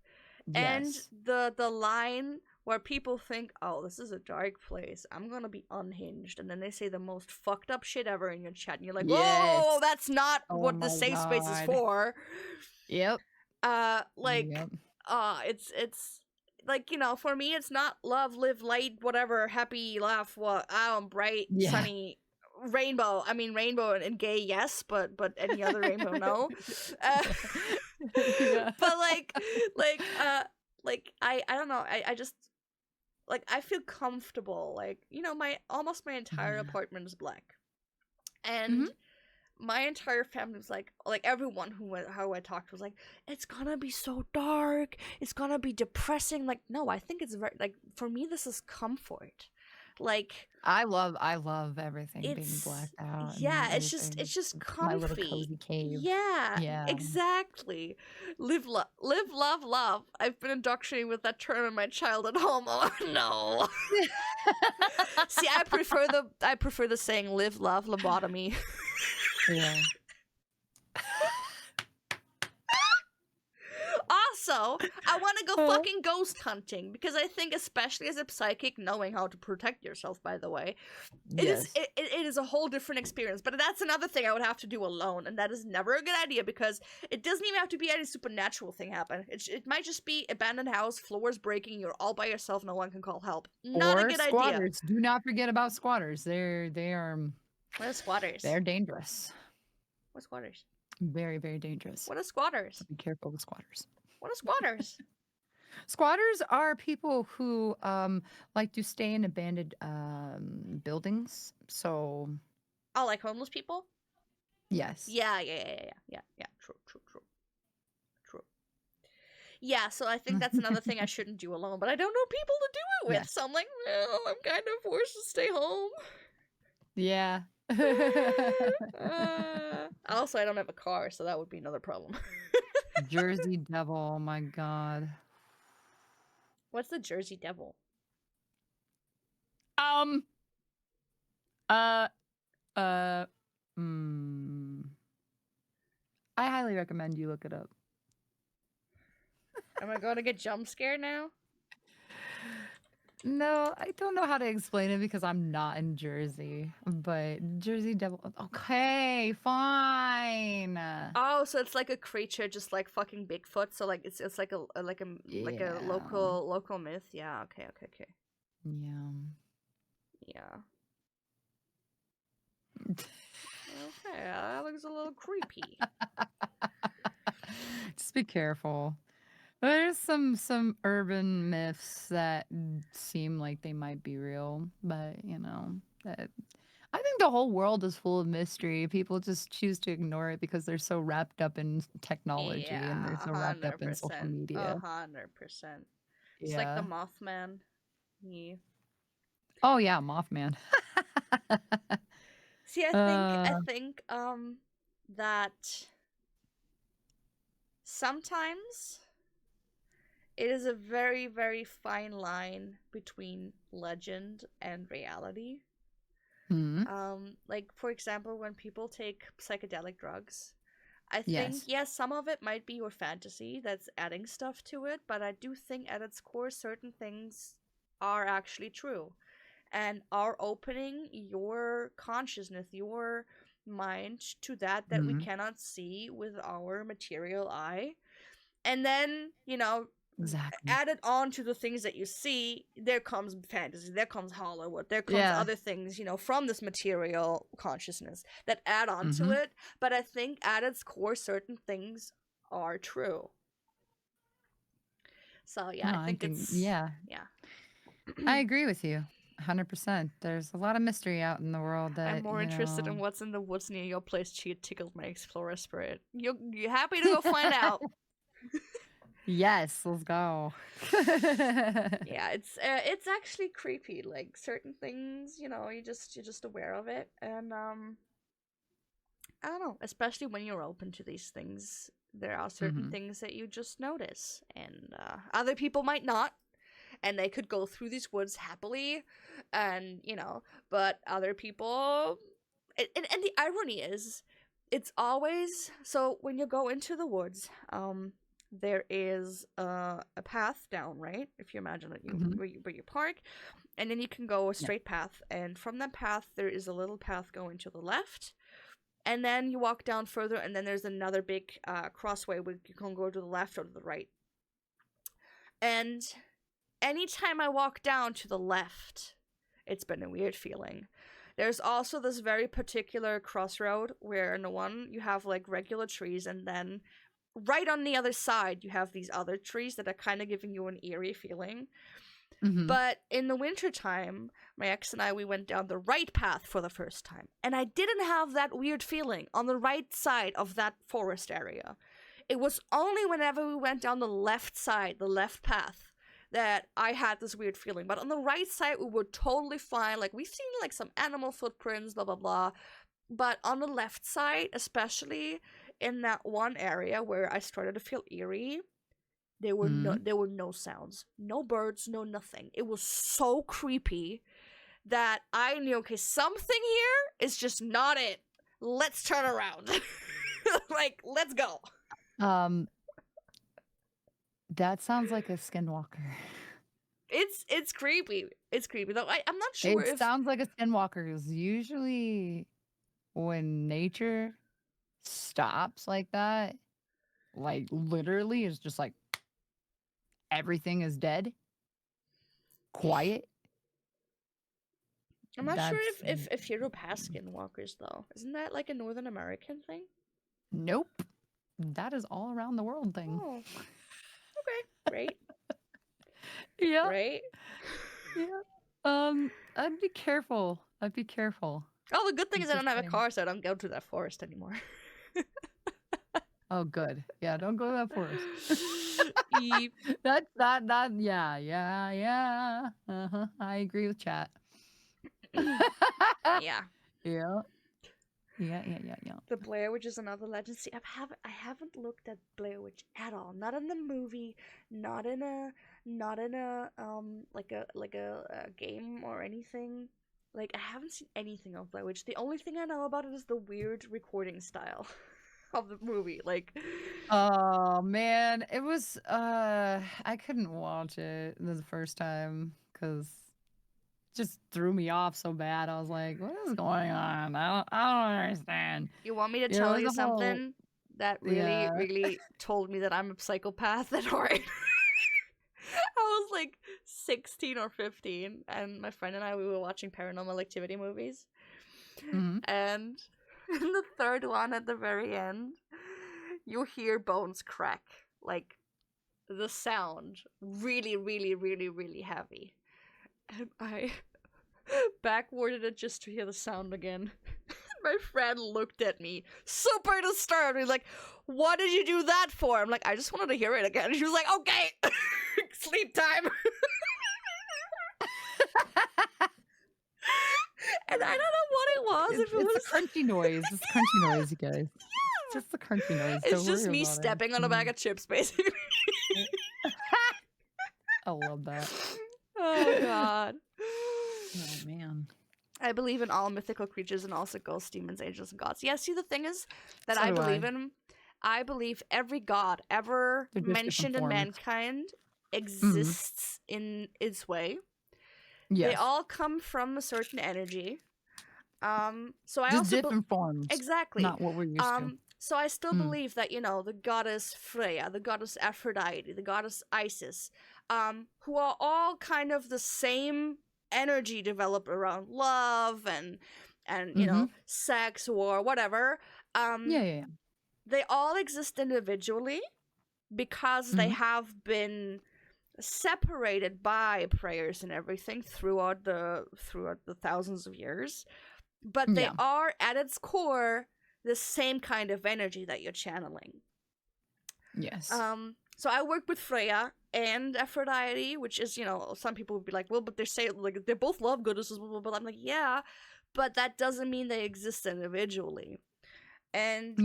and Yes. the line where people think, oh, this is a dark place, I'm gonna be unhinged, and then they say the most fucked up shit ever in your chat, and you're like, whoa, Yes. that's not Oh what the my safe space is god. for. Yep. Like, Yep. it's like, for me, it's not love, live, light, whatever, happy, laugh, what, bright, Yeah. sunny, rainbow. I mean, rainbow and gay, yes, but any other rainbow, no. Yeah. But I don't know. I just like I feel comfortable. Like, my almost my entire apartment is black, and my entire family was like everyone how I talked was like, it's gonna be so dark, it's gonna be depressing. Like, no, I think it's very, like, for me this is comfort. Like, I love everything being it's, blacked out and yeah, it's everything. just My little comfy. cozy cave. Yeah, Yeah. exactly. Live, love, love. I've been indoctrinated with that term in my childhood home. Oh no. See, I prefer the saying live, love, lobotomy. Yeah. Also, I want to go fucking ghost hunting, because I think, especially as a psychic, knowing how to protect yourself, by the way, it is a whole different experience. But that's another thing I would have to do alone, and that is never a good idea, because it doesn't even have to be any supernatural thing happen. It might just be abandoned house, floors breaking, you're all by yourself, no one can call help. Not a good squatters. idea. Do not forget about squatters. They are What are squatters? they're dangerous. What are squatters? Very, very dangerous. What are squatters? So be careful with squatters. What are squatters? Squatters are people who like to stay in abandoned buildings. So Oh, like homeless people? yes. Yeah. True. Yeah, so I think that's another thing I shouldn't do alone, but I don't know people to do it with, Yes. so I'm like, well, I'm kind of forced to stay home. Yeah. Also, I don't have a car, so that would be another problem. Jersey Devil, oh my god. What's the Jersey Devil? Uh I highly recommend you look it up. Am I going to get jump scared now? No, I don't know how to explain it because I'm not in Jersey. But Jersey Devil. Okay, fine. Oh, so it's like a creature, just like fucking Bigfoot. So like it's like a Yeah. local myth. Yeah. Okay. Yeah. Okay, that looks a little creepy. Just be careful. There's some urban myths that seem like they might be real, but I think the whole world is full of mystery. People just choose to ignore it because they're so wrapped up in technology and they're so wrapped up in social 100%. media. 100%. It's like the Yeah. Mothman. Yeah. Oh yeah, Mothman. See, I think that sometimes it is a very, very fine line between legend and reality. Hmm. Like, for example, when people take psychedelic drugs, I think, yes, some of it might be your fantasy that's adding stuff to it, but I do think at its core, certain things are actually true and are opening your consciousness, your mind to that we Hmm. cannot see with our material eye. And then, Exactly. added on to the things that you see, there comes fantasy, there comes Hollywood, there comes Yeah. other things, from this material consciousness that add on to Hmm. it. But I think at its core, certain things are true. So yeah, No, I think it's yeah. I agree with you 100%. There's a lot of mystery out in the world that I'm more interested in what's in the woods near your place. She tickled my explorer spirit. You happy to go find out? Yes, let's go. Yeah, it's actually creepy. Like, certain things, you're just aware of it, and I don't know. Especially when you're open to these things, there are certain Mhm. things that you just notice, and other people might not, and they could go through these woods happily, and but other people, and the irony is, it's always so when you go into the woods, there is a path down, right? If you imagine that where you park, and then you can go a straight path, and from that path there is a little path going to the left, and then you walk down further, and then there's another big crossway where you can go to the left or to the right. And anytime I walk down to the left, it's been a weird feeling. There's also this very particular crossroad where in the one you have like regular trees, and then right on the other side you have these other trees that are kind of giving you an eerie feeling. But in the wintertime, my ex and I, we went down the right path for the first time, and I didn't have that weird feeling on the right side of that forest area. It was only whenever we went down the left side, the left path, that I had this weird feeling. But on the right side, we were totally fine. Like, we've seen, like, some animal footprints, blah, blah, blah. But on the left side, especially in that one area where I started to feel eerie, there were no sounds. No birds, no nothing. It was so creepy that I knew, okay, something here is just not it. Let's turn around. Like, let's go. That sounds like a skinwalker. It's creepy. It's creepy. Though I'm not sure It sounds like a skinwalker, because usually when nature stops like that, like literally it's just like everything is dead. Quiet. I'm not sure if Hero has skinwalkers though. Isn't that like a Northern American thing? Nope. That is all around the world thing. Oh. Okay. Great. Yeah. Great. Yeah. I'd be careful. Oh, the good thing is I don't have a car, so I don't go to that forest anymore. Oh, good. Yeah, don't go to that forest. Eep. Yeah. I agree with chat. Yeah. Yeah. The Blair Witch is another legend. See, I haven't looked at Blair Witch at all. Not in the movie, not in a like a game or anything. Like, I haven't seen anything of Blair Witch. The only thing I know about it is the weird recording style of the movie. Like, oh man, it was I couldn't watch it the first time because just threw me off so bad. I was like, what is going on? I don't understand. You want me to tell you something that really told me that I'm a psychopath at heart? I was like 16 or 15, and my friend and I, we were watching Paranormal Activity movies. And in the third one, at the very end, you hear bones crack. Like, the sound really, really, really, really heavy. And I backwarded it just to hear the sound again. My friend looked at me, super disturbed. He's like, what did you do that for? I'm like, I just wanted to hear it again. She was like, okay, sleep time. And I don't know what it was. If it was a crunchy noise. It's a crunchy noise, you guys. It's just the crunchy noise. It's just me stepping on a bag of chips, basically. I love that. Oh, God. Oh, man. I believe in all mythical creatures and also ghosts, demons, angels, and gods. Yeah, see, the thing is that So I do believe in... I believe every god ever mentioned in mankind exists in its way. Yes. They all come from a certain energy. So I just also different forms. Exactly. Not what we're used to. So I still believe that, you know, the goddess Freya, the goddess Aphrodite, the goddess Isis, who are all kind of the same energy developed around love and you know, sex, war, whatever. Yeah. They all exist individually because they have been separated by prayers and everything throughout the thousands of years, but they are at its core the same kind of energy that you're channeling. Yes. So I work with Freya and Aphrodite, which is, you know, some people would be like, well, but they both love goddesses, blah, blah, blah. I'm like, yeah, but that doesn't mean they exist individually. And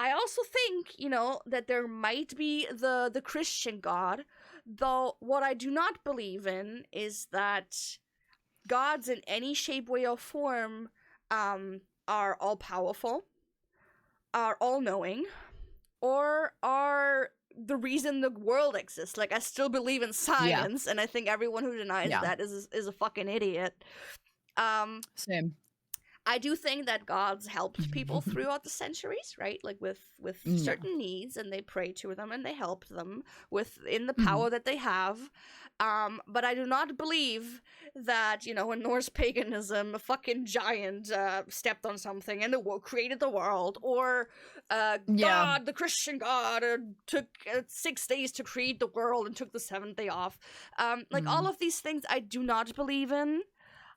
I also think, you know, that there might be the Christian God, though what I do not believe in is that gods in any shape, way, or form are all-powerful, are all-knowing, or are the reason the world exists. Like, I still believe in Yeah. science, and I think everyone who denies Yeah. that is a fucking idiot. Same. I do think that gods helped people throughout the centuries, right? Like with Yeah. certain needs, and they prayed to them and they helped them within the Mhm. power that they have. But I do not believe that, you know, in Norse paganism, a fucking giant stepped on something and created the world, or Yeah. God, the Christian God, took 6 days to create the world and took the 7th day off. Like, all of these things I do not believe in.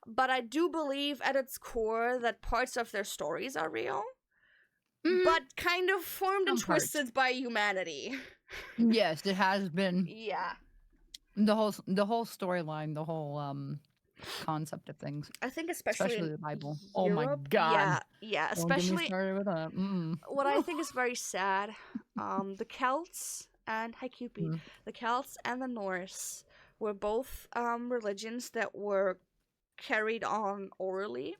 But I do believe at its core that parts of their stories are real, but kind of formed and Some parts. twisted by humanity. Yes, it has been Yeah. the whole storyline, the whole concept of things, I think especially especially in the Bible. Europe. Oh my God! Yeah. Don't get me Especially started with that. what I think is very sad. The Celts and Cupid, the Celts and the Norse were both religions that were carried on orally.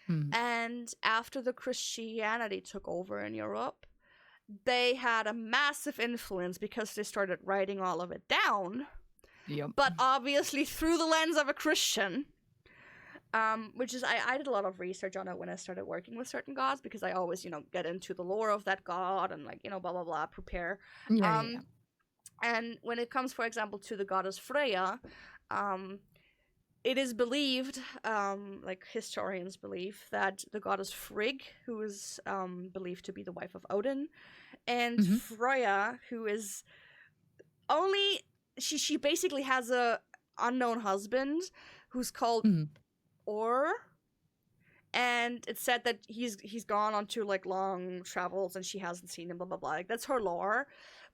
And after the Christianity took over in Europe, they had a massive influence because they started writing all of it down. Yep. But obviously through the lens of a Christian. Which is, I did a lot of research on it when I started working with certain gods, because I always, you know, get into the lore of that god and, like, you know, blah, blah, blah, prepare. Yeah. And when it comes, for example, to the goddess Freya, it is believed, like historians believe, that the goddess Frigg, who is believed to be the wife of Odin, and Freya, who is only, she basically has a unknown husband who's called Or, and it's said that he's gone on to, like, long travels and she hasn't seen him, blah blah blah. Like, that's her lore.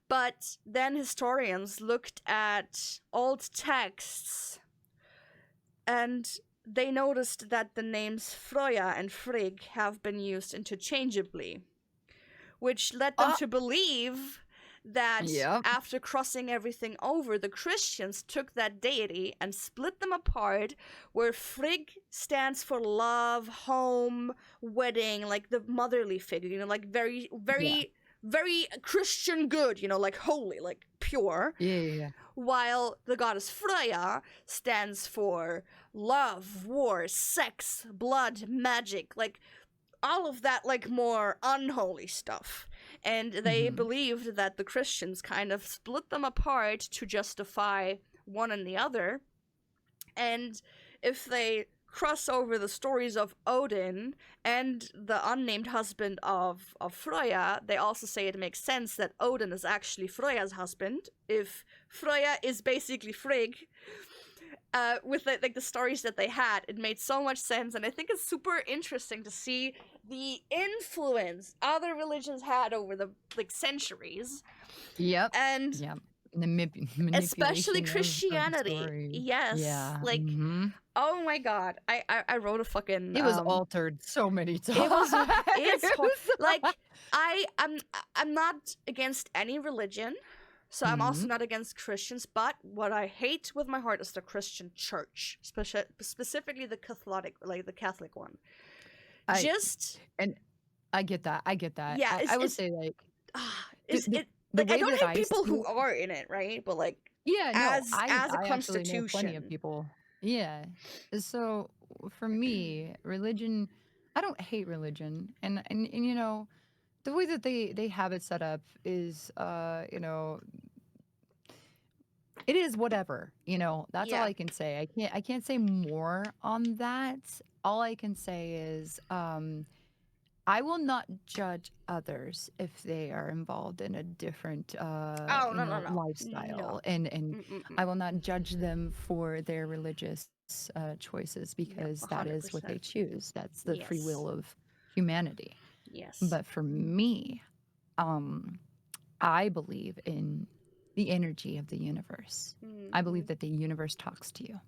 But then historians looked at old texts, and they noticed that the names Freya and Frigg have been used interchangeably, which led them to believe that after crossing everything over, the Christians took that deity and split them apart, where Frigg stands for love, home, wedding, like the motherly figure, you know, like very, very, very Christian good, you know, like holy, like pure. Yeah. While the goddess Freya stands for love, war, sex, blood, magic, like all of that, like, more unholy stuff. And they believed that the Christians kind of split them apart to justify one and the other. And if they cross over the stories of Odin and the unnamed husband of Freya, they also say it makes sense that Odin is actually Freya's husband, if Freya is basically Frigg. With the stories that they had, it made so much sense, and I think it's super interesting to see the influence other religions had over the, like, centuries. Yep. And especially Christianity. Yes. Yeah. Like, oh my God, I wrote a fucking. It was altered so many times. Like, I'm not against any religion. So I'm also not against Christians, but what I hate with my heart is the Christian church, specifically the Catholic one. I get that. Yeah, I would say, like, I don't hate people who are in it, right? But, like, as a constitution, know plenty of people. Yeah. So for me, religion, I don't hate religion, and you know, the way that they have it set up is, you know, it is whatever, you know. That's all I can say. I can't say more on that. All I can say is, I will not judge others if they are involved in a different lifestyle, and I will not judge them for their religious choices, because that is what they choose. That's the free will of humanity. Yes. But for me, I believe in the energy of the universe. I believe that the universe talks to you,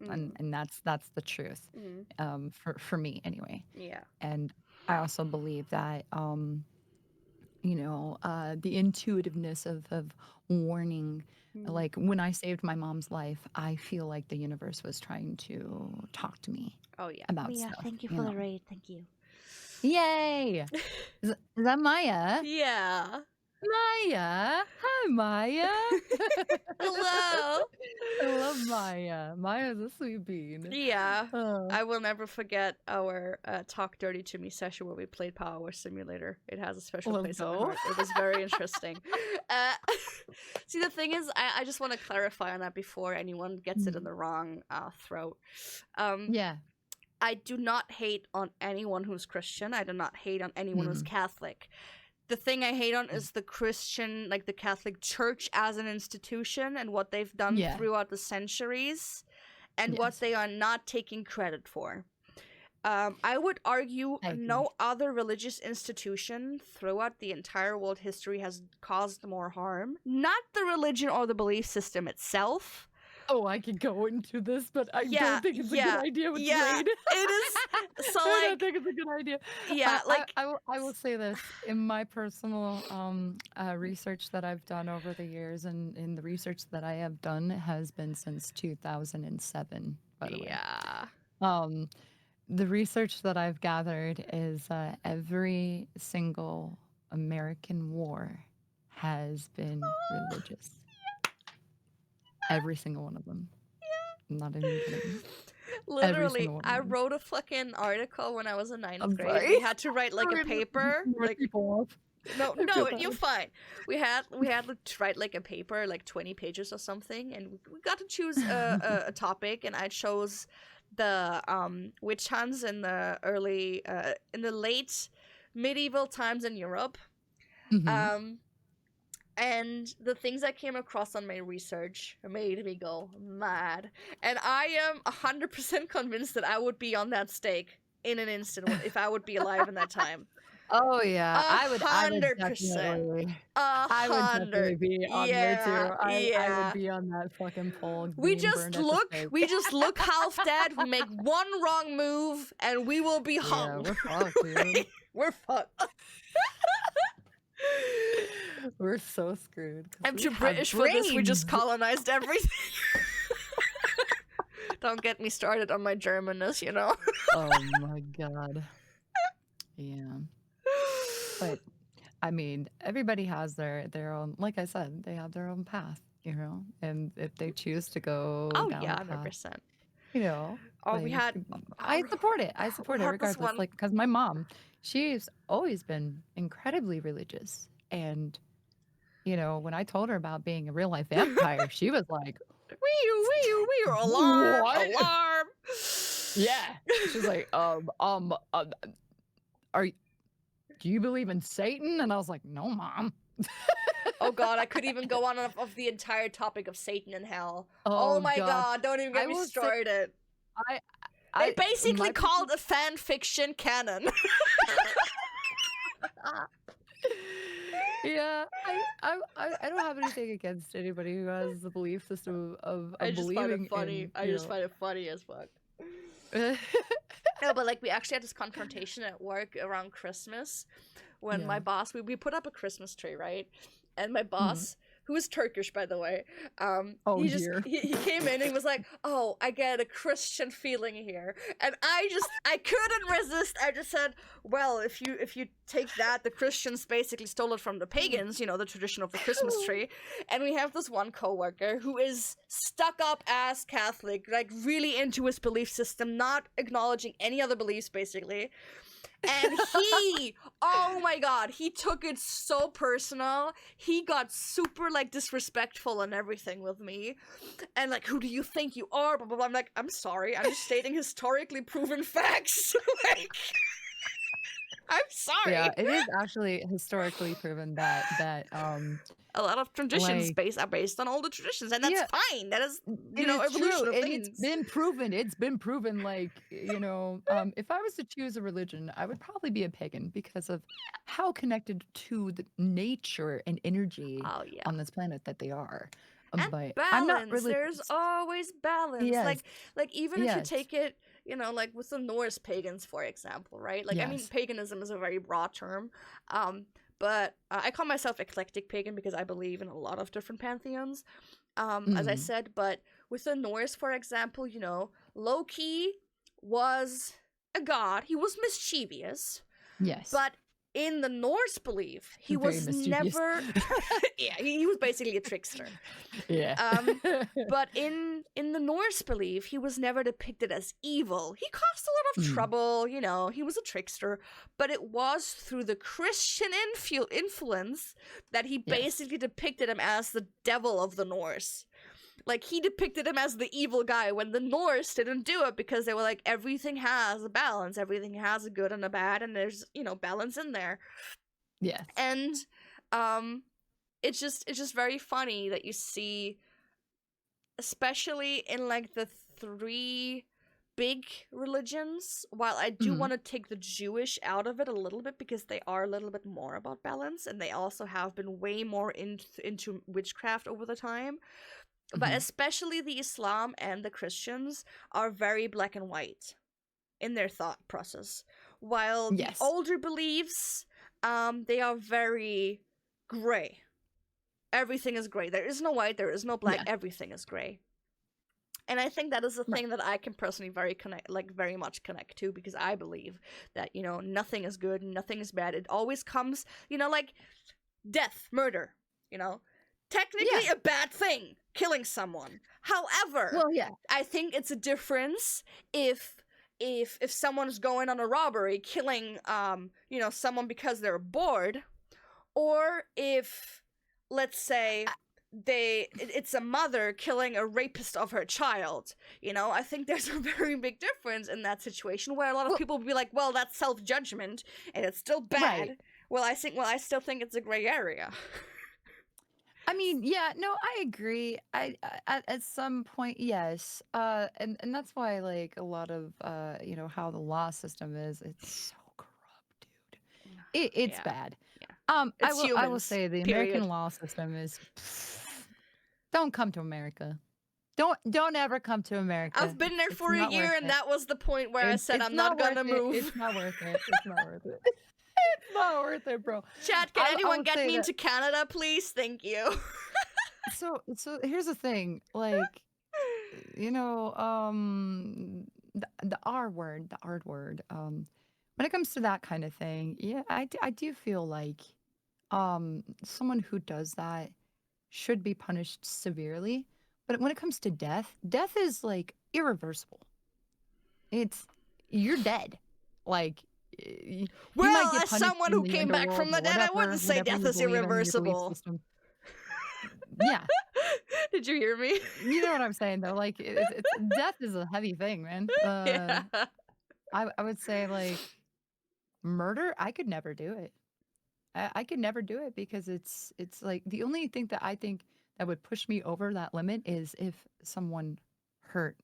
and that's the truth, for me anyway. Yeah. And I also believe that, you know, the intuitiveness of warning, like when I saved my mom's life, I feel like the universe was trying to talk to me. Oh yeah. About stuff. Thank you for the raid. Thank you. Yay! Is that Maya? Yeah. Maya. Hi, Maya. Hello. I love Maya. Maya's a sweet bean. Yeah. Oh, I will never forget our Talk Dirty to Me session where we played Power Wash Simulator. It has a special let's place in my go. heart. It was very interesting. Uh, See, the thing is, I just want to clarify on that before anyone gets it in the wrong throat. Yeah. I do not hate on anyone who's Christian. I do not hate on anyone who's Mm. Catholic. The thing I hate on is the Christian, like the Catholic Church as an institution and what they've done Yeah. throughout the centuries and what Yes. they are not taking credit for. I would argue I agree. no other religious institution throughout the entire world history has caused more harm. Not the religion or the belief system itself. Oh, I could go into this, but I Yeah, don't think it's a yeah, good idea with yeah, Raid. it is. So, I don't like, think it's a good idea. yeah, like, I will say this in my personal research that I've done over the years, and in the research that I have done has been since 2007. By the way, yeah. the research that I've gathered is every single American war has been religious. Every single one of them. I'm not even kidding. Literally, one of I them. wrote a fucking article when I was in ninth I'm grade. sorry. We had to write like a Sorry, paper. more Like, people off. no, I feel you're bad. fine. We had to write like a paper, like 20 pages or something, and we got to choose a topic, and I chose the witch hunts in the in the late medieval times in Europe. Mhm. And the things I came across on my research made me go mad. And I am 100% convinced that I would be on that stake in an instant if I would be alive in that time. Oh yeah, I would 100%. definitely. A I would hundred. definitely be on there Yeah, too. I yeah. would be on that fucking pole We being burned at the stake. look half dead, we make one wrong move, and we will be Yeah, hung. we're fucked, dude. We're fucked. We're so screwed. 'Cause I'm we too have British for this, we just brains. colonized everything. Don't get me started on my Germanness, you know? Oh my god. Yeah. But I mean, everybody has their own, like I said, they have their own path, you know? And if they choose to go Oh down yeah, a path, 100%. you know, Oh, we like, had I support it. I support it had this regardless. one. Like, because my mom, she's always been incredibly religious. And, you know, when I told her about being a real life vampire, she was like, Wee, alarm, What? alarm. Yeah. She's like, do you believe in Satan? And I was like, no, Mom. Oh god, I could even go on of the entire topic of Satan and hell. Oh my god, don't even get I me will say- started. I They basically my- called a fan fiction canon. Yeah, I don't have anything against anybody who has the belief system of I just find believing it funny. in, I just find it funny as fuck. find No, but like we actually had this confrontation at work around Christmas when my Yeah. boss we put up a Christmas tree, right? And my boss, who is Turkish by the way, Oh, he just dear. he came in and he was like, "Oh, I get a Christian feeling here," and I couldn't resist. I just said, "Well, if you take that, the Christians basically stole it from the pagans, you know, the tradition of the Christmas tree." And we have this one coworker who is stuck up as Catholic, like really into his belief system, not acknowledging any other beliefs, basically. And he, oh my god, he took it so personal. He got super like disrespectful and everything with me. And like, who do you think you are? Blah, blah, blah. I'm like, I'm sorry, I'm just stating historically proven facts. Like, I'm sorry. Yeah, it is actually historically proven that A lot of traditions like- are based on older traditions, and that's Yeah. fine. That is, it know, is evolution true, of and things. it's been proven. It's been proven. Like, you know, if I was to choose a religion, I would probably be a pagan because of how connected to the nature and energy Oh yeah. on this planet that they are. And But balance. I'm not religious. There's always balance. Yes. Like even if you Yes. take it, you know, like with the Norse pagans, for example, right? Like I mean, Yes. paganism is a very broad term, but I call myself eclectic pagan because I believe in a lot of different pantheons, as I Mhm. said. But with the Norse, for example, you know, Loki was a god. He was mischievous, Yes. but in the Norse belief, he Very was mischievous. never. Yeah, he was basically a trickster. Yeah. But in the Norse belief, he was never depicted as evil. He caused a lot of trouble, you know, he was a trickster, but it was through the Christian influence that he basically depicted him as the devil of the Norse. Like, he depicted him as the evil guy when the Norse didn't do it, because they were like, everything has a balance, everything has a good and a bad, and there's, you know, balance in there. Yes. And it's just very funny that you see, especially in like the three big religions, while I do want to take the Jewish out of it a little bit, because they are a little bit more about balance, and they also have been way more into witchcraft over the time. But especially the Islam and the Christians are very black and white in their thought process, while the older beliefs, they are very gray. Everything is gray. There is no white, there is no black, everything is gray. And I think that is a thing that I can personally very much connect to, because I believe that, you know, nothing is good, nothing is bad. It always comes, you know, like death, murder, you know, technically a bad thing, killing someone. However, I think it's a difference if someone's going on a robbery, killing you know, someone because they're bored, or if, let's say, it's a mother killing a rapist of her child. You know, I think there's a very big difference in that situation, where a lot of people will be like, well, that's self-judgment and it's still bad. Right. Well, I still think it's a gray area. I mean, yeah, no, I agree. I at some point, yes. And that's why, like, a lot of you know, how the law system is, it's so corrupt, dude. It's bad. Yeah. I will say the American law system is don't come to America. Don't ever come to America. I've been there for a year, and that was the point where I said I'm not gonna move. It's not worth it. It's not worth it. It's not worth it, bro. Chat, can anyone get me into Canada, please? Thank you. So here's the thing, like, you know, the R word, when it comes to that kind of thing, yeah, I do feel like someone who does that should be punished severely. But when it comes to death is like irreversible. You're dead. Like, well, as someone who came back from the dead, I wouldn't say death is irreversible. Yeah. Did you hear me? You know what I'm saying, though. Like, death is a heavy thing, man. Yeah. I would say, like, murder, I could never do it. I could never do it, because it's like the only thing that I think that would push me over that limit is if someone hurt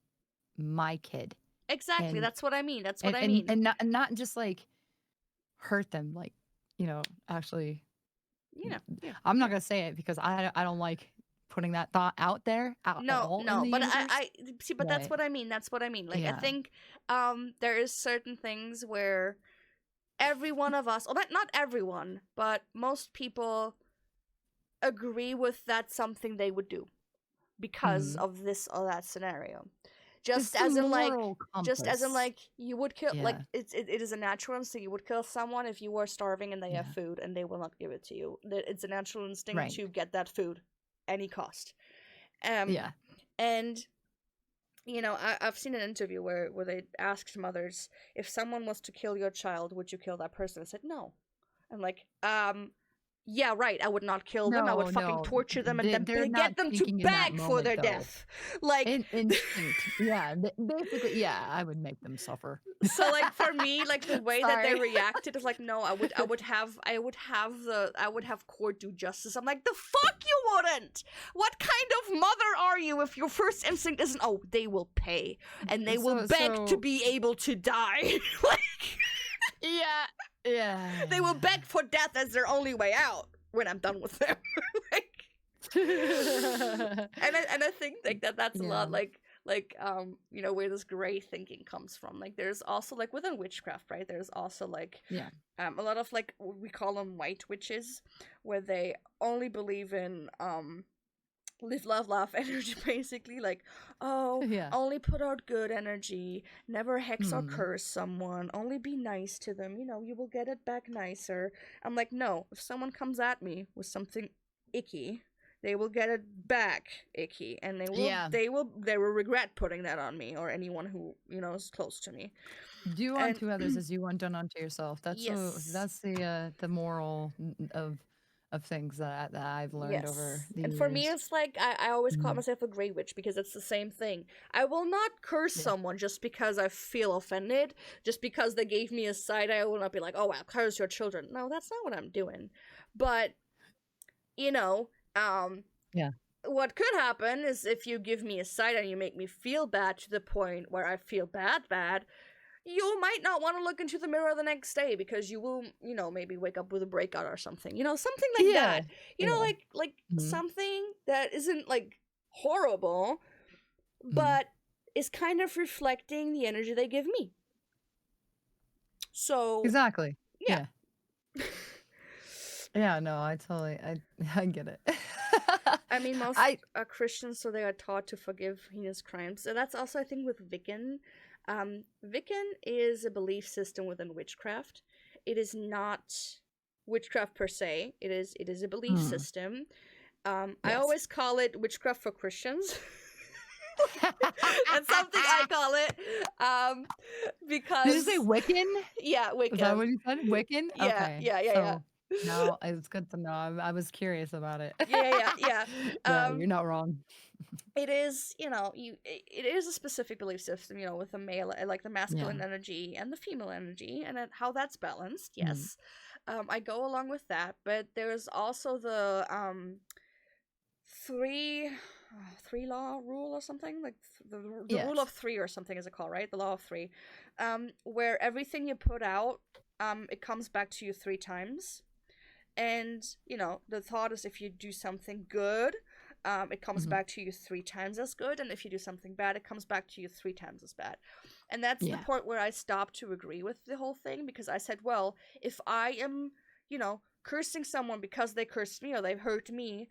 my kid. Exactly. That's what I mean. That's what I mean. And not just like hurt them, like, you know, actually. Yeah. I'm not gonna say it because I don't like putting that thought out there at all. No, but I see, but that's what I mean. That's what I mean. Like, I think there is certain things where every one of us, well, not everyone, but most people agree with that's something they would do because of this or that scenario. Just as in like you would kill, like it is a natural instinct. You would kill someone if you were starving and they have food and they will not give it to you. It's a natural instinct to get that food, any cost. And you know, I've seen an interview where they asked mothers, if someone was to kill your child, would you kill that person? I said no. I'm like, yeah, right. I would not kill them. I would fucking torture them and then get them to beg for their death. Like, instinct. Yeah, basically, yeah. I would make them suffer. So, like, for me, like, the way that they reacted is like, no, I would have court do justice. I'm like, the fuck you wouldn't. What kind of mother are you if your first instinct isn't, oh, they will pay and they will beg to be able to die? Like, yeah. They will beg for death as their only way out when I'm done with them. Like, and I think like that's a lot like you know, where this gray thinking comes from. Like, there's also, like, within witchcraft, right? There's also like a lot of, like, we call them white witches, where they only believe in live, love, laugh energy, basically. Like, oh, Yeah. only put out good energy, never hex or Hmm. curse someone, only be nice to them, you will get it back nicer. I'm like, no, if someone comes at me with something icky, they will get it back icky, and Yeah. they will regret putting that on me or anyone who, is close to me. Do And unto others as you want done unto yourself. yes. That's the moral of things that I've learned over Yes. the And for me, years. it's like I always call Mhm. myself a grey witch because it's the same thing. I will not curse Yeah. someone just because I feel offended, just because they gave me a side eye. I will not be like, oh, I'll curse your children. No, that's not what I'm doing. But, you know, um, Yeah. what could happen is if you give me a side eye and you make me feel bad to the point where I feel bad, you might not want to look into the mirror the next day because you will, maybe wake up with a breakout or something. Something like Yeah. that. Yeah. Like Mhm. something that isn't like horrible, Mhm. but is kind of reflecting the energy they give me. So, Exactly. yeah. Yeah. Yeah, no, I totally I get it. I mean, most I are Christians, so they are taught to forgive heinous crimes. So that's also, I think, with Wiccan. Wiccan is a belief system within witchcraft. It is not witchcraft per se. It is a belief mm, system. I yes. always call it witchcraft for Christians. That's something I call it. Did you say Because Wiccan? yeah, Is that Wiccan. what you said? Wiccan? Yeah, Okay. yeah, yeah, yeah. So now it's good to know. I was curious about it. Yeah, yeah, yeah. Yeah, Um, you're not wrong. it is, it is a specific belief system, with the male, like the Yeah. masculine energy and the female energy, and how that's balanced. Mm. Yes, I go along with that, but there's also the three three law rule or something, like the rule of Yes. three or something is it called, right? The law of three, where everything you put out, it comes back to you three times. And the thought is, if you do something good, it comes Mhm. back to you three times as good, and if you do something bad, it comes back to you three times as bad. And that's the Yeah. point where I stopped to agree with the whole thing, because I said, well, if I am, cursing someone because they cursed me or they've hurt me,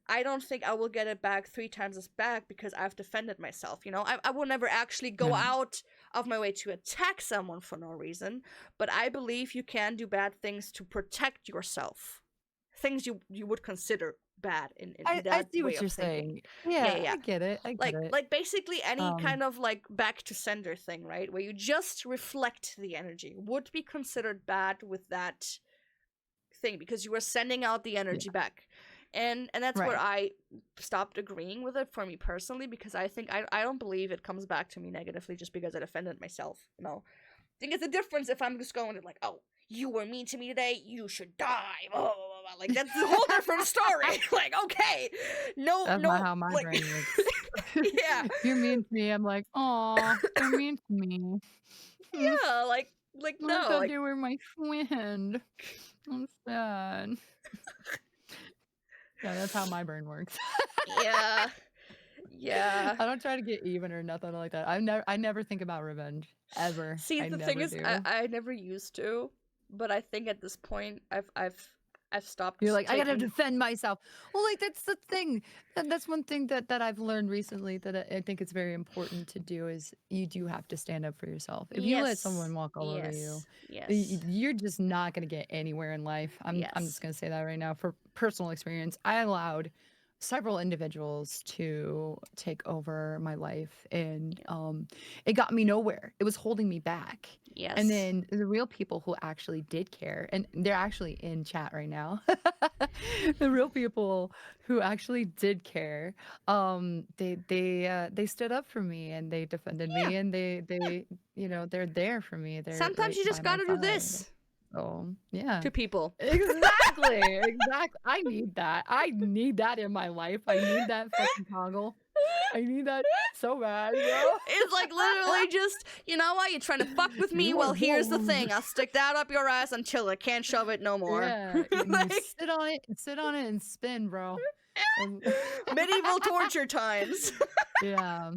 I don't think I will get it back three times as back because I've defended myself. I will never actually go Right. out of my way to attack someone for no reason, but I believe you can do bad things to protect yourself. Things you would consider bad in I that see way what of you're thinking. saying. Yeah, Yeah, yeah, yeah. I get it. I get it. Like basically any Um, kind of like back to sender thing, right? Where you just reflect the energy would be considered bad with that thing because you were sending out the yeah. energy back. And that's where Right. I stopped agreeing with it for me personally, because I think I don't believe it comes back to me negatively just because I defended myself. I think it's a difference if I'm just going like, oh, you were mean to me today, you should die. Blah, blah, blah, blah. Like that's a whole different story. Like, okay, no, That's not no, how my like, brain works. yeah, If you're mean to me, I'm like, "Aw, they're mean to me. Hmm, yeah, like I no, thought like they were my friend. I'm sad." Yeah, that's how my brain works. yeah, yeah. I don't try to get even or nothing like that. I never think about revenge, ever. See, I the thing never is, I do. I never used to, but I think at this point, I've You're stopped like, "I gotta taking. defend myself." Well, like, that's the thing. That's one thing that I've learned recently that I think it's very important to do is you do have to stand up for yourself. If you let someone Yes, walk all over you, yes, yes, you're just not gonna get anywhere in life. I'm just yes. gonna say that right now for personal experience. I allowed several individuals to take over my life, and it got me nowhere. It was holding me back. And Yes. then the real people who actually did care, and they're actually in chat right now. The real people who actually did care, they stood up for me and they defended Yeah. me and they're there for me. They're Sometimes right you by just my gotta do side. this So yeah. to people. Exactly. Exactly. I need that. I need that in my life. I need that fucking toggle. I need that so bad, bro. It's like literally just, you know what, you're trying to fuck with me? You Well, want here's the more. thing. I'll stick that up your ass until I can't shove it no more. Yeah, and you Like, sit on it and spin, bro. And medieval torture times. yeah.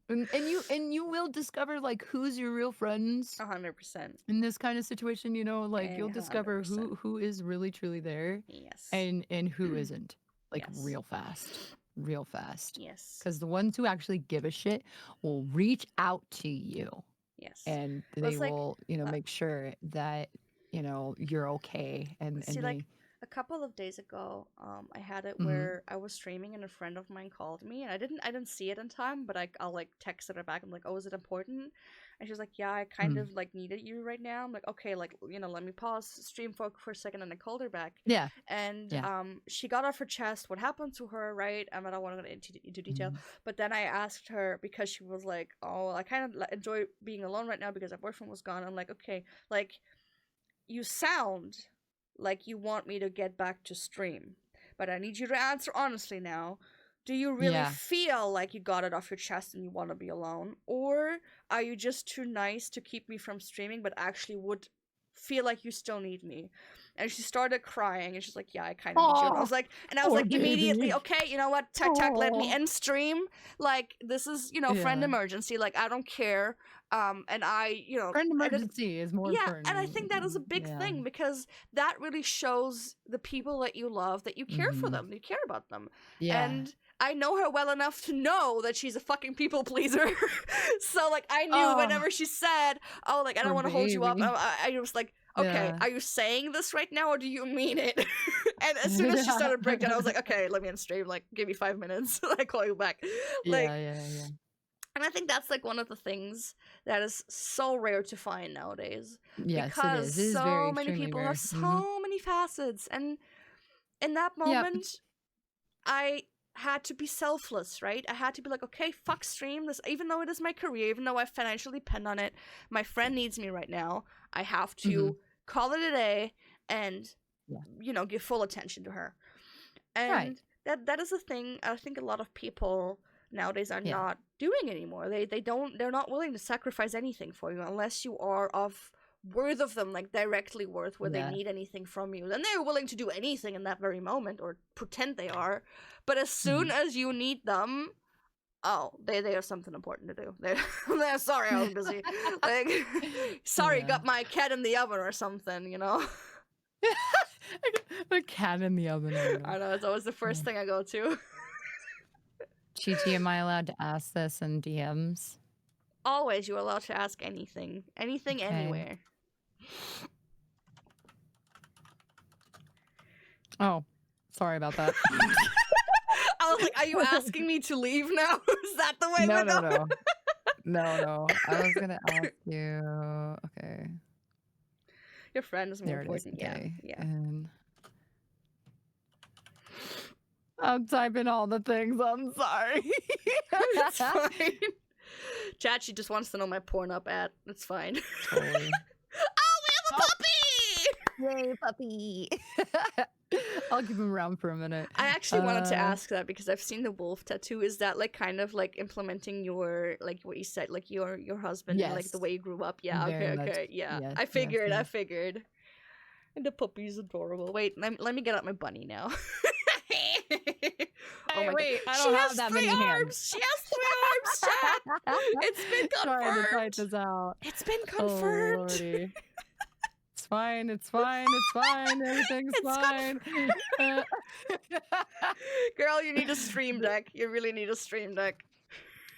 And you will discover like who's your real friends 100%. in this kind of situation, like you'll discover 100%. who is really truly there Yes. and who isn't, like Yes. real fast. real fast. Yes. Because the ones who actually give a shit will reach out to you. Yes. And Well, they it's like, will, make sure that, you're okay. And see, like they, a couple of days ago, I had it Mhm. where I was streaming and a friend of mine called me, and I didn't see it in time, but I'll like texted her back. I'm like, oh, is it important? And she's like, yeah, I kind Mhm. of like needed you right now. I'm like, okay, like let me pause stream for a second, and I called her back, Yeah. and Yeah. she got off her chest what happened to her, right? And I don't want to go into detail, Mhm. but then I asked her because she was like, oh, I kind of enjoy being alone right now because my boyfriend was gone. I'm like, okay, like you sound like you want me to get back to stream, but I need you to answer honestly now. Do you really Yeah. feel like you got it off your chest and you want to be alone? Or are you just too nice to keep me from streaming, but actually would feel like you still need me? And she started crying and she's like, yeah, I kind of need you. And I Oh, was like, poor immediately, baby. okay, you know what? Tac, let me Oh. end stream. Like, this is, friend Yeah. emergency. Like, I don't care. And Friend and it, emergency is more yeah, and I important. think that is a big Yeah. thing because that really shows the people that you love that you care for them, you care about them. Yeah. And I know her well enough to know that she's a fucking people pleaser. So like I knew Oh, whenever she said, "Oh, like I don't poor want to hold you up," baby. I was like, "Okay, Yeah. are you saying this right now or do you mean it?" And as soon as she started breakdown, I was like, "Okay, let me unstream. Like, give me 5 minutes. I call you back." Like, Yeah. and I think that's like one of the things that is so rare to find nowadays Yes, it because is. It is very so many extremely people rare. have so many facets. And in that Yeah. moment, I had to be selfless, right? I had to be like, okay, fuck stream this, even though it is my career, even though I financially depend on it. My friend needs me right now. I have to call it a day and, Yeah. give full attention to her. And Right. that is a thing I think a lot of people nowadays are Yeah. not doing anymore. They're not willing to sacrifice anything for you unless you are of worth of them, like directly worth where they Yeah. need anything from you. Then they're willing to do anything in that very moment or pretend they are. But as soon as you need them, oh, they have something important to do. They're sorry, I was busy. Like, sorry, Yeah. got my cat in the oven or something, The cat in the oven. I know, it's always the first thing I go to. Chi, am I allowed to ask this in DMs? Always, you're allowed to ask anything. Anything, Okay. anywhere. Oh, sorry about that. I was like, are you asking me to leave now? Is that the way we're going? No. I was gonna ask you. Okay. Your friend is more There it is. important. Okay. Yeah. And I'm typing all the things. I'm sorry. It's fine. Chat, she just wants to know my porn up at. It's fine. Totally. Oh, we have a puppy! Yay, puppy. I'll keep him around for a minute. I actually wanted to ask that because I've seen the wolf tattoo. Is that like kind of like implementing your, like what you said, like your husband and like the way you grew up? Yeah, Very much. okay. Yeah. Yes, I figured. yes. And the puppy's adorable. Wait, let me get out my bunny now. Oh my wait, God. I don't have that many hands. She has 3 arms, chat. It's been confirmed. Trying to type this out. It's been confirmed. Oh, it's fine. Everything's fine. Girl, you need a stream deck. You really need a stream deck.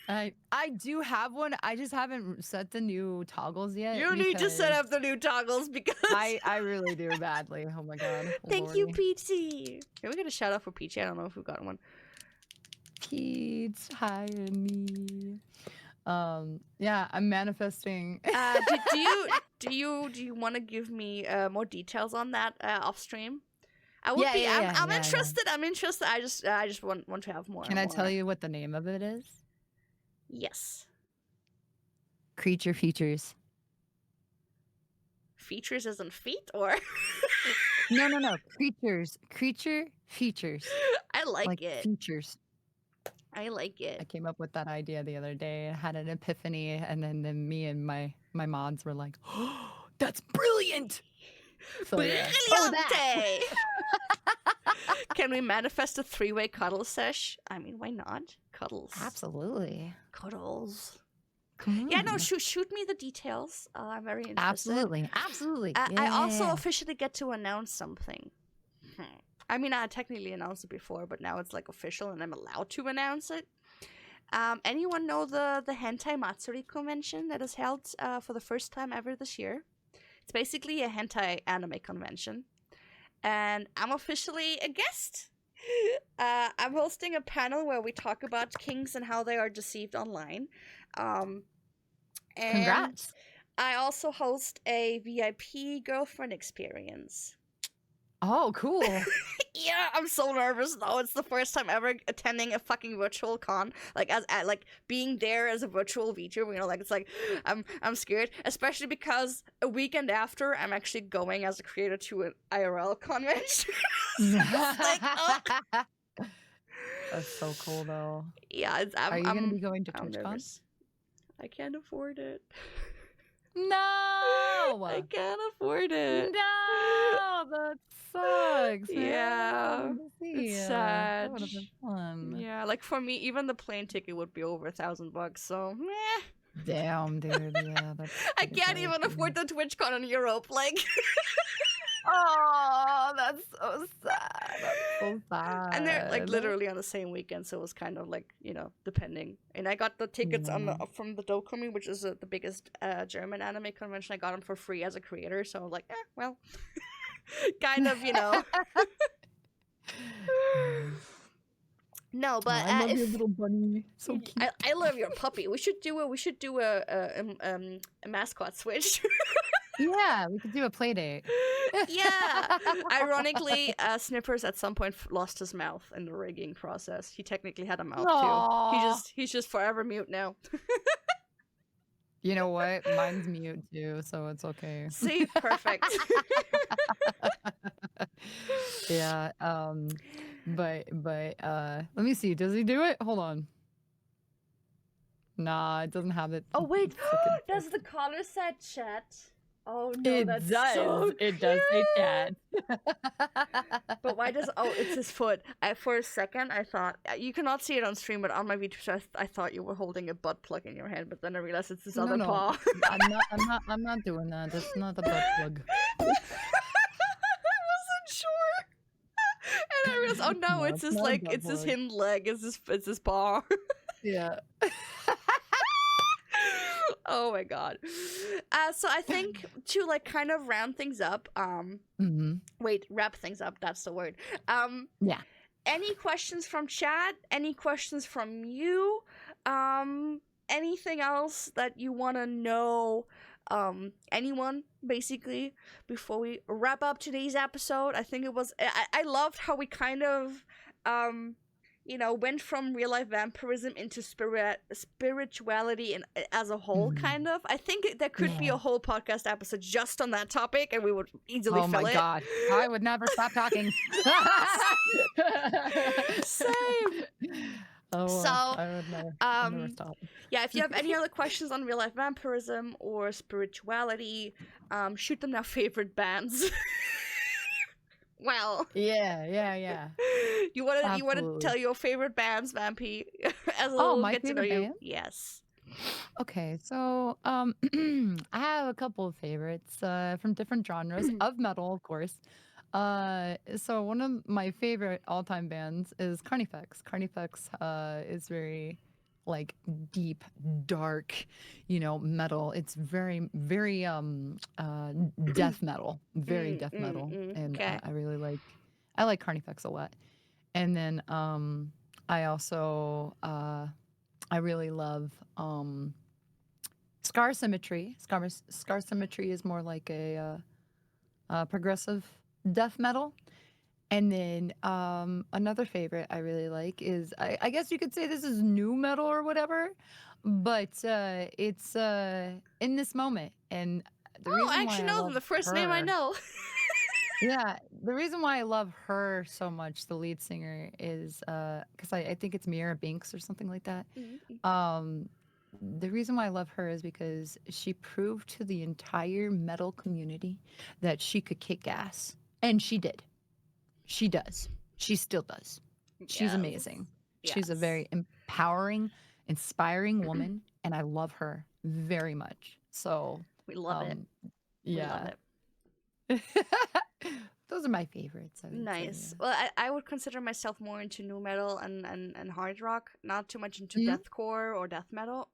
I do have one. I just haven't set the new toggles yet. You need to set up the new toggles because I really do badly. Oh my God. Thank you, Peachy. Can we get a shout out for Peachy? I don't know if we've got one. Pete, hi, me. Yeah, I'm manifesting. Do you want to give me more details on that off stream? I'm interested. I'm interested. I just want to have more. Can I tell you what the name of it is? Yes. Creature features. Features as in feet, or? No. Creatures. Creature features. I like it. Features. I like it. I came up with that idea the other day. I had an epiphany, and then me and my mods were like, "Oh, that's brilliant!" So, Brilliante! Can we manifest a 3-way cuddle sesh? I mean, why not? Cuddles. Absolutely. Cuddles. Come on. Yeah, no, shoot me the details. I'm very interested. Absolutely. I also officially get to announce something. I mean, I technically announced it before, but now it's like official and I'm allowed to announce it. Anyone know the Hentai Matsuri convention that is held for the first time ever this year? It's basically a hentai anime convention, and I'm officially a guest. I'm hosting a panel where we talk about kinks and how they are deceived online. And Congrats. I also host a VIP girlfriend experience. Oh, cool. Yeah, I'm so nervous though. It's the first time ever attending a fucking virtual con. Like like being there as a virtual VTuber, you know, like it's like I'm scared, especially because a weekend after I'm actually going as a creator to an IRL convention. Like, oh. That's so cool though. Yeah, Are you gonna be going to I'm TwitchCon? nervous. I can't afford it. No, I can't afford it. No, that sucks. Yeah, Man. it's sad. That would have been fun. Yeah, like for me, even the plane ticket would be over $1,000. So, meh. Damn, dude. Yeah, that's. I can't even afford the TwitchCon in Europe. Like, oh, that's so sad. That's so sad. and they're like literally on the same weekend, so it was kind of like, you know, depending. And I got the tickets from the Dokumi, which is the biggest German anime convention. I got them for free as a creator, so I'm like, well, kind of, you know. No, but I love your little bunny. So cute. I love your puppy. We should do a mascot switch. Yeah, we could do a play date. Yeah. Ironically, Snippers at some point lost his mouth in the rigging process. He technically had a mouth too. He's just forever mute now. You know what? Mine's mute too, so it's okay. See, perfect. Yeah. But let me see. Does he do it? Hold on. Nah, it doesn't have it. Oh wait, does the collar set chat? Oh no, it that's does. So it does say chat. But why does? Oh, it's his foot. For a second, I thought you cannot see it on stream, but on my video, I thought you were holding a butt plug in your hand. But then I realized it's his other paw. I'm not doing that. That's not a butt plug. I wasn't sure. And I realized, oh no, it's his like, it's his hind leg, it's his paw. Yeah. Oh my god. So I think to like kind of round things up, wrap things up, that's the word. Yeah. Any questions from chat? Any questions from you? Anything else that you want to know? Anyone, basically, before we wrap up today's episode? I think it was, I loved how we kind of, you know, went from real life vampirism into spirituality and as a whole, kind of. I think there could be a whole podcast episode just on that topic, and we would easily fill it. Oh my god, I would never stop talking. Same. Oh, so I would never stop. Yeah, if you have any other questions on real life vampirism or spirituality, shoot them their favorite bands. Well, yeah. You want to tell your favorite bands, Vampy, as a little get to know you? Band? Yes. Okay, so I have a couple of favorites from different genres of metal, of course. So one of my favorite all-time bands is Carnifex. Carnifex is very like deep, dark, you know, metal. It's very, very death metal, very death metal, and I really like Carnifex a lot. And then I also I really love Scar Symmetry. Scar Symmetry is more like a progressive death metal. And then another favorite I really like is, I guess you could say this is new metal or whatever, but it's In This Moment. And the reason I actually know them. The first name I know. Yeah, the reason why I love her so much, the lead singer, is because I think it's Mira Binks or something like that. The reason why I love her is because she proved to the entire metal community that she could kick ass. And she did. She does. She still does. She's amazing. Yes. She's a very empowering, inspiring woman, and I love her very much. So we love it. Yeah. We love it. those are my favorites. I would Nice. say, Well, I would consider myself more into nu metal and hard rock, not too much into yeah. deathcore or death metal.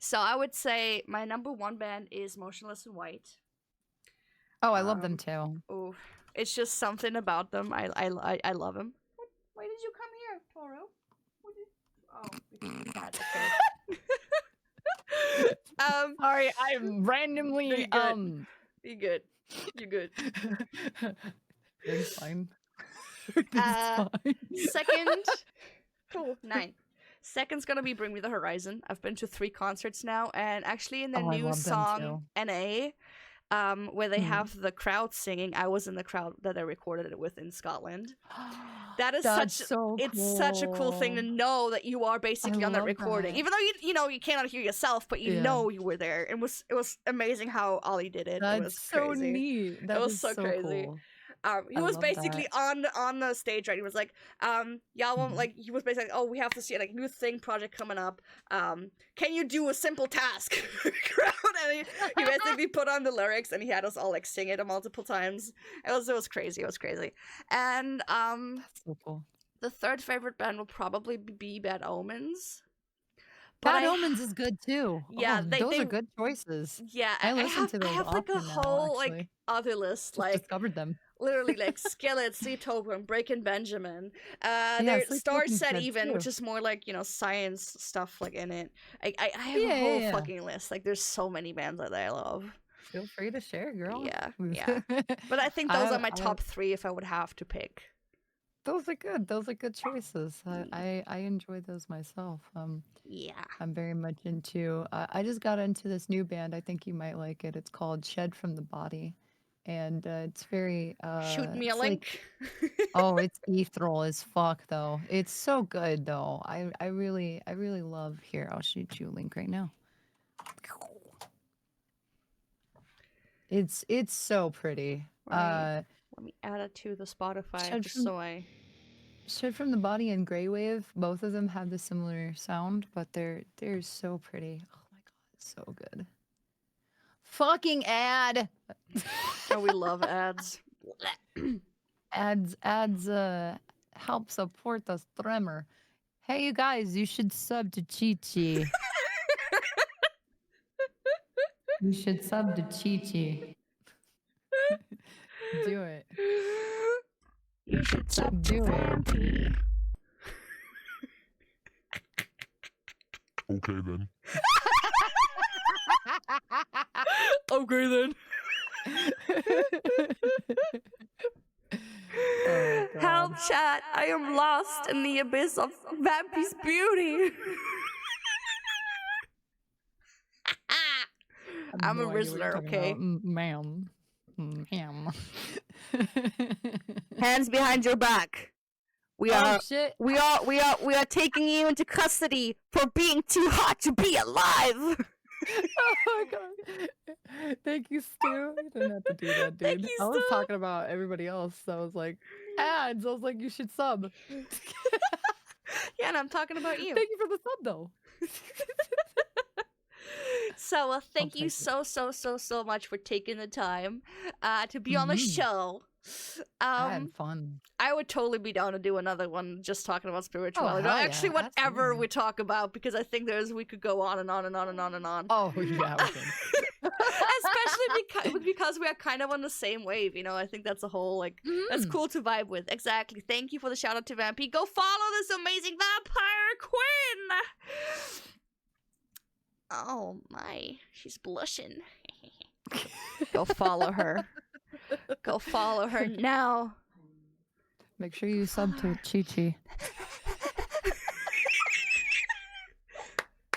So I would say my number one band is Motionless in White. Oh, I love them too. Oh, it's just something about them. I love them. Why did you come here, Toru? Oh, because you cat. Okay. Sorry, I randomly You good. You good. It's fine. It's fine. Second. Cool. 9. Second's gonna be Bring Me the Horizon. I've been to 3 concerts now, and actually in the I new love them song NA, where they have the crowd singing, I was in the crowd that I recorded it with in Scotland. That is That's such so it's cool. such a cool thing to know that you are basically on that love recording. that. Even though you cannot hear yourself, but you know you were there. It was amazing how Ollie did it. That's It was so crazy. neat. That it was is so crazy. Cool. He was basically on the stage, right? He was like, y'all won't like. He was basically like, oh, we have to see like new thing project coming up. Can you do a simple task? And he basically put on the lyrics, and he had us all like sing it multiple times. It was crazy. It was crazy. And that's so cool. The third favorite band will probably be Bad Omens. Bad Omens is good too. Yeah, those are good choices. Yeah, I listen to those. I have like a whole like other list. Just discovered them. Literally like Skillet, Sleeptober, and Breaking Benjamin. There's Star Set Even, which is more like, science stuff like in it. I have a whole fucking list. Like there's so many bands that I love. Feel free to share, girl. Yeah. But I think those are my top 3 if I would have to pick. Those are good. Those are good choices. I enjoy those myself. I'm very much into. I just got into this new band. I think you might like it. It's called Shed from the Body, and it's very. Shoot me a link. Oh, it's ethereal as fuck though. It's so good though. I really love. Here, I'll shoot you a link right now. It's so pretty. Right. Let me add it to the Spotify Shed from the Body and Grey Wave, both of them have the similar sound, but they're so pretty. Oh my god, it's so good. Fucking ad. Oh, we love ads. ads help support the streamer. Hey you guys, you should sub to Chi-Chi. You should sub to Chi-Chi. Do it. You should sub do to it. Okay then. Okay then. Help, chat! I am lost in the abyss of Vampy's beauty. I'm a Rizzler, okay? Ma'am. Hands behind your back. We are taking you into custody for being too hot to be alive. Oh my god. Thank you, Stu. You didn't have to do that, dude. You, I was talking about everybody else. So I was like, ads. I was like, you should sub. Yeah, and I'm talking about you. Thank you for the sub, though. So, thank you so much for taking the time to be on the show. I had fun. I would totally be down to do another one just talking about spirituality. Actually, whatever we talk about, because I think we could go on and on and on and on and on. Oh, yeah, we can. Especially because we are kind of on the same wave, I think that's a whole, that's cool to vibe with. Exactly. Thank you for the shout out to Vampy. Go follow this amazing vampire queen! Oh my, she's blushing. Go follow her. Go follow her now. Make sure you sub to Chi-Chi.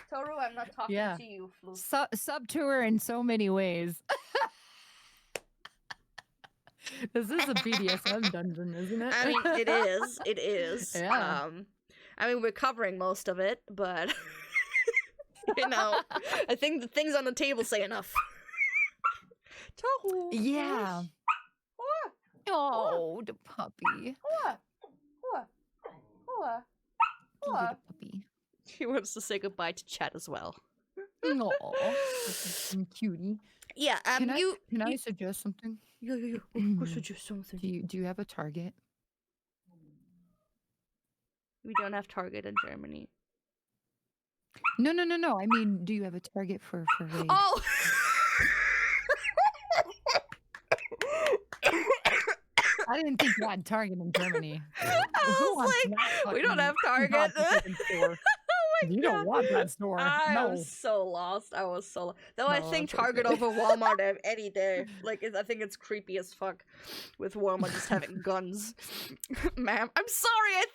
Toru, I'm not talking to you. Sub to her in so many ways. This is a BDSM dungeon, isn't it? I mean, it is. It is. Yeah. I mean, we're covering most of it, but I think the things on the table say enough. Toru. Yeah. Oh, the puppy. The puppy. He wants to say goodbye to chat as well. Aw, cutie. yeah, Can I you, can I suggest something? yeah. Go do suggest something. you have a Target? We don't have Target in Germany. No. I mean, do you have a Target for raid? Oh. I didn't think you had Target in Germany. I Who was wants like, that we don't fucking have Target. godforsaken store? Oh You my don't god. want that store. I No. was so lost. I was so though I No, think it's Target okay. over Walmart any day. Like I think it's creepy as fuck with Walmart just having guns. Ma'am, I'm sorry. I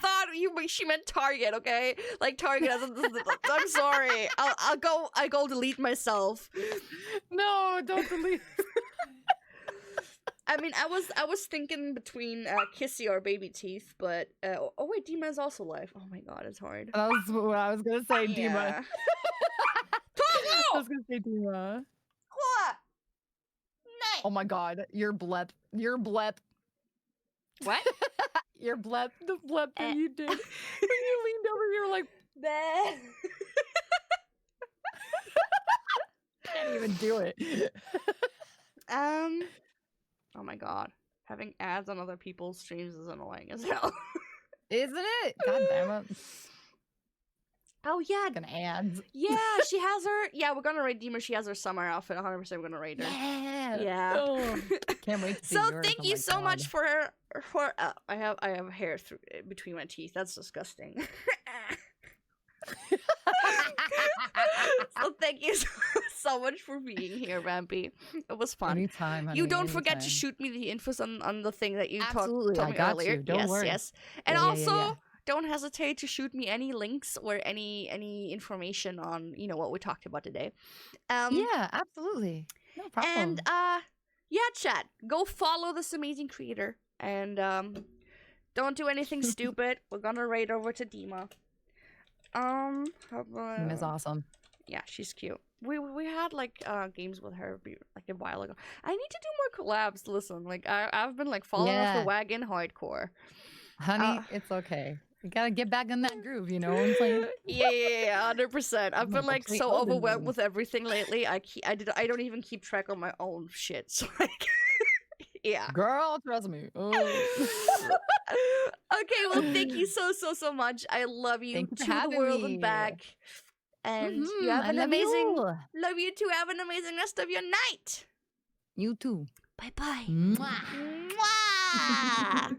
thought she meant Target. Okay, like Target. I'm sorry. I go delete myself. No, don't delete. I mean, I was thinking between Kissy or Baby Teeth, but oh wait, Dima is also live. Oh my god, it's hard. That was what I was gonna say, Dima. Yeah. I was gonna say Dima. Oh my god, your blep. What? Your blep, the blep that you did. When you leaned over, you were like, can't even do it. Oh my god. Having ads on other people's streams is annoying as hell. Isn't it? God damn it. Oh yeah. Fucking ads. Yeah, she has her. Yeah, we're gonna raid Dima. She has her summer outfit. 100% we're gonna raid her. Yeah. Oh, can't wait to see So yours. thank Oh you my so God. much for I have hair through between my teeth. That's disgusting. So thank you so much for being here, Vampy. It was fun. Anytime, honey, You don't forget to anytime. shoot me the infos on the thing that you Absolutely, told I me got earlier. you. Don't yes, worry. yes. And Yeah, yeah, also, yeah. don't hesitate to shoot me any links or any information on what we talked about today. Yeah, absolutely. No problem. And yeah, chat. Go follow this amazing creator and don't do anything stupid. We're gonna raid over to Dima. Dima's awesome. Yeah, she's cute. We had like games with her like a while ago. I need to do more collabs. Listen, like I've been like falling off the wagon hardcore. Honey, it's okay. You gotta get back in that groove, you know what I'm saying? Yeah, 100%. I've been like so overwhelmed with everything lately. I don't even keep track of my own shit. So like, yeah. Girl, trust me. Oh. Okay, well, thank you so much. I love you. Thank you for to the having world me. and back. And you have an amazing. Love you too. Have an amazing rest of your night. You too. Bye bye. Mwah. Mwah.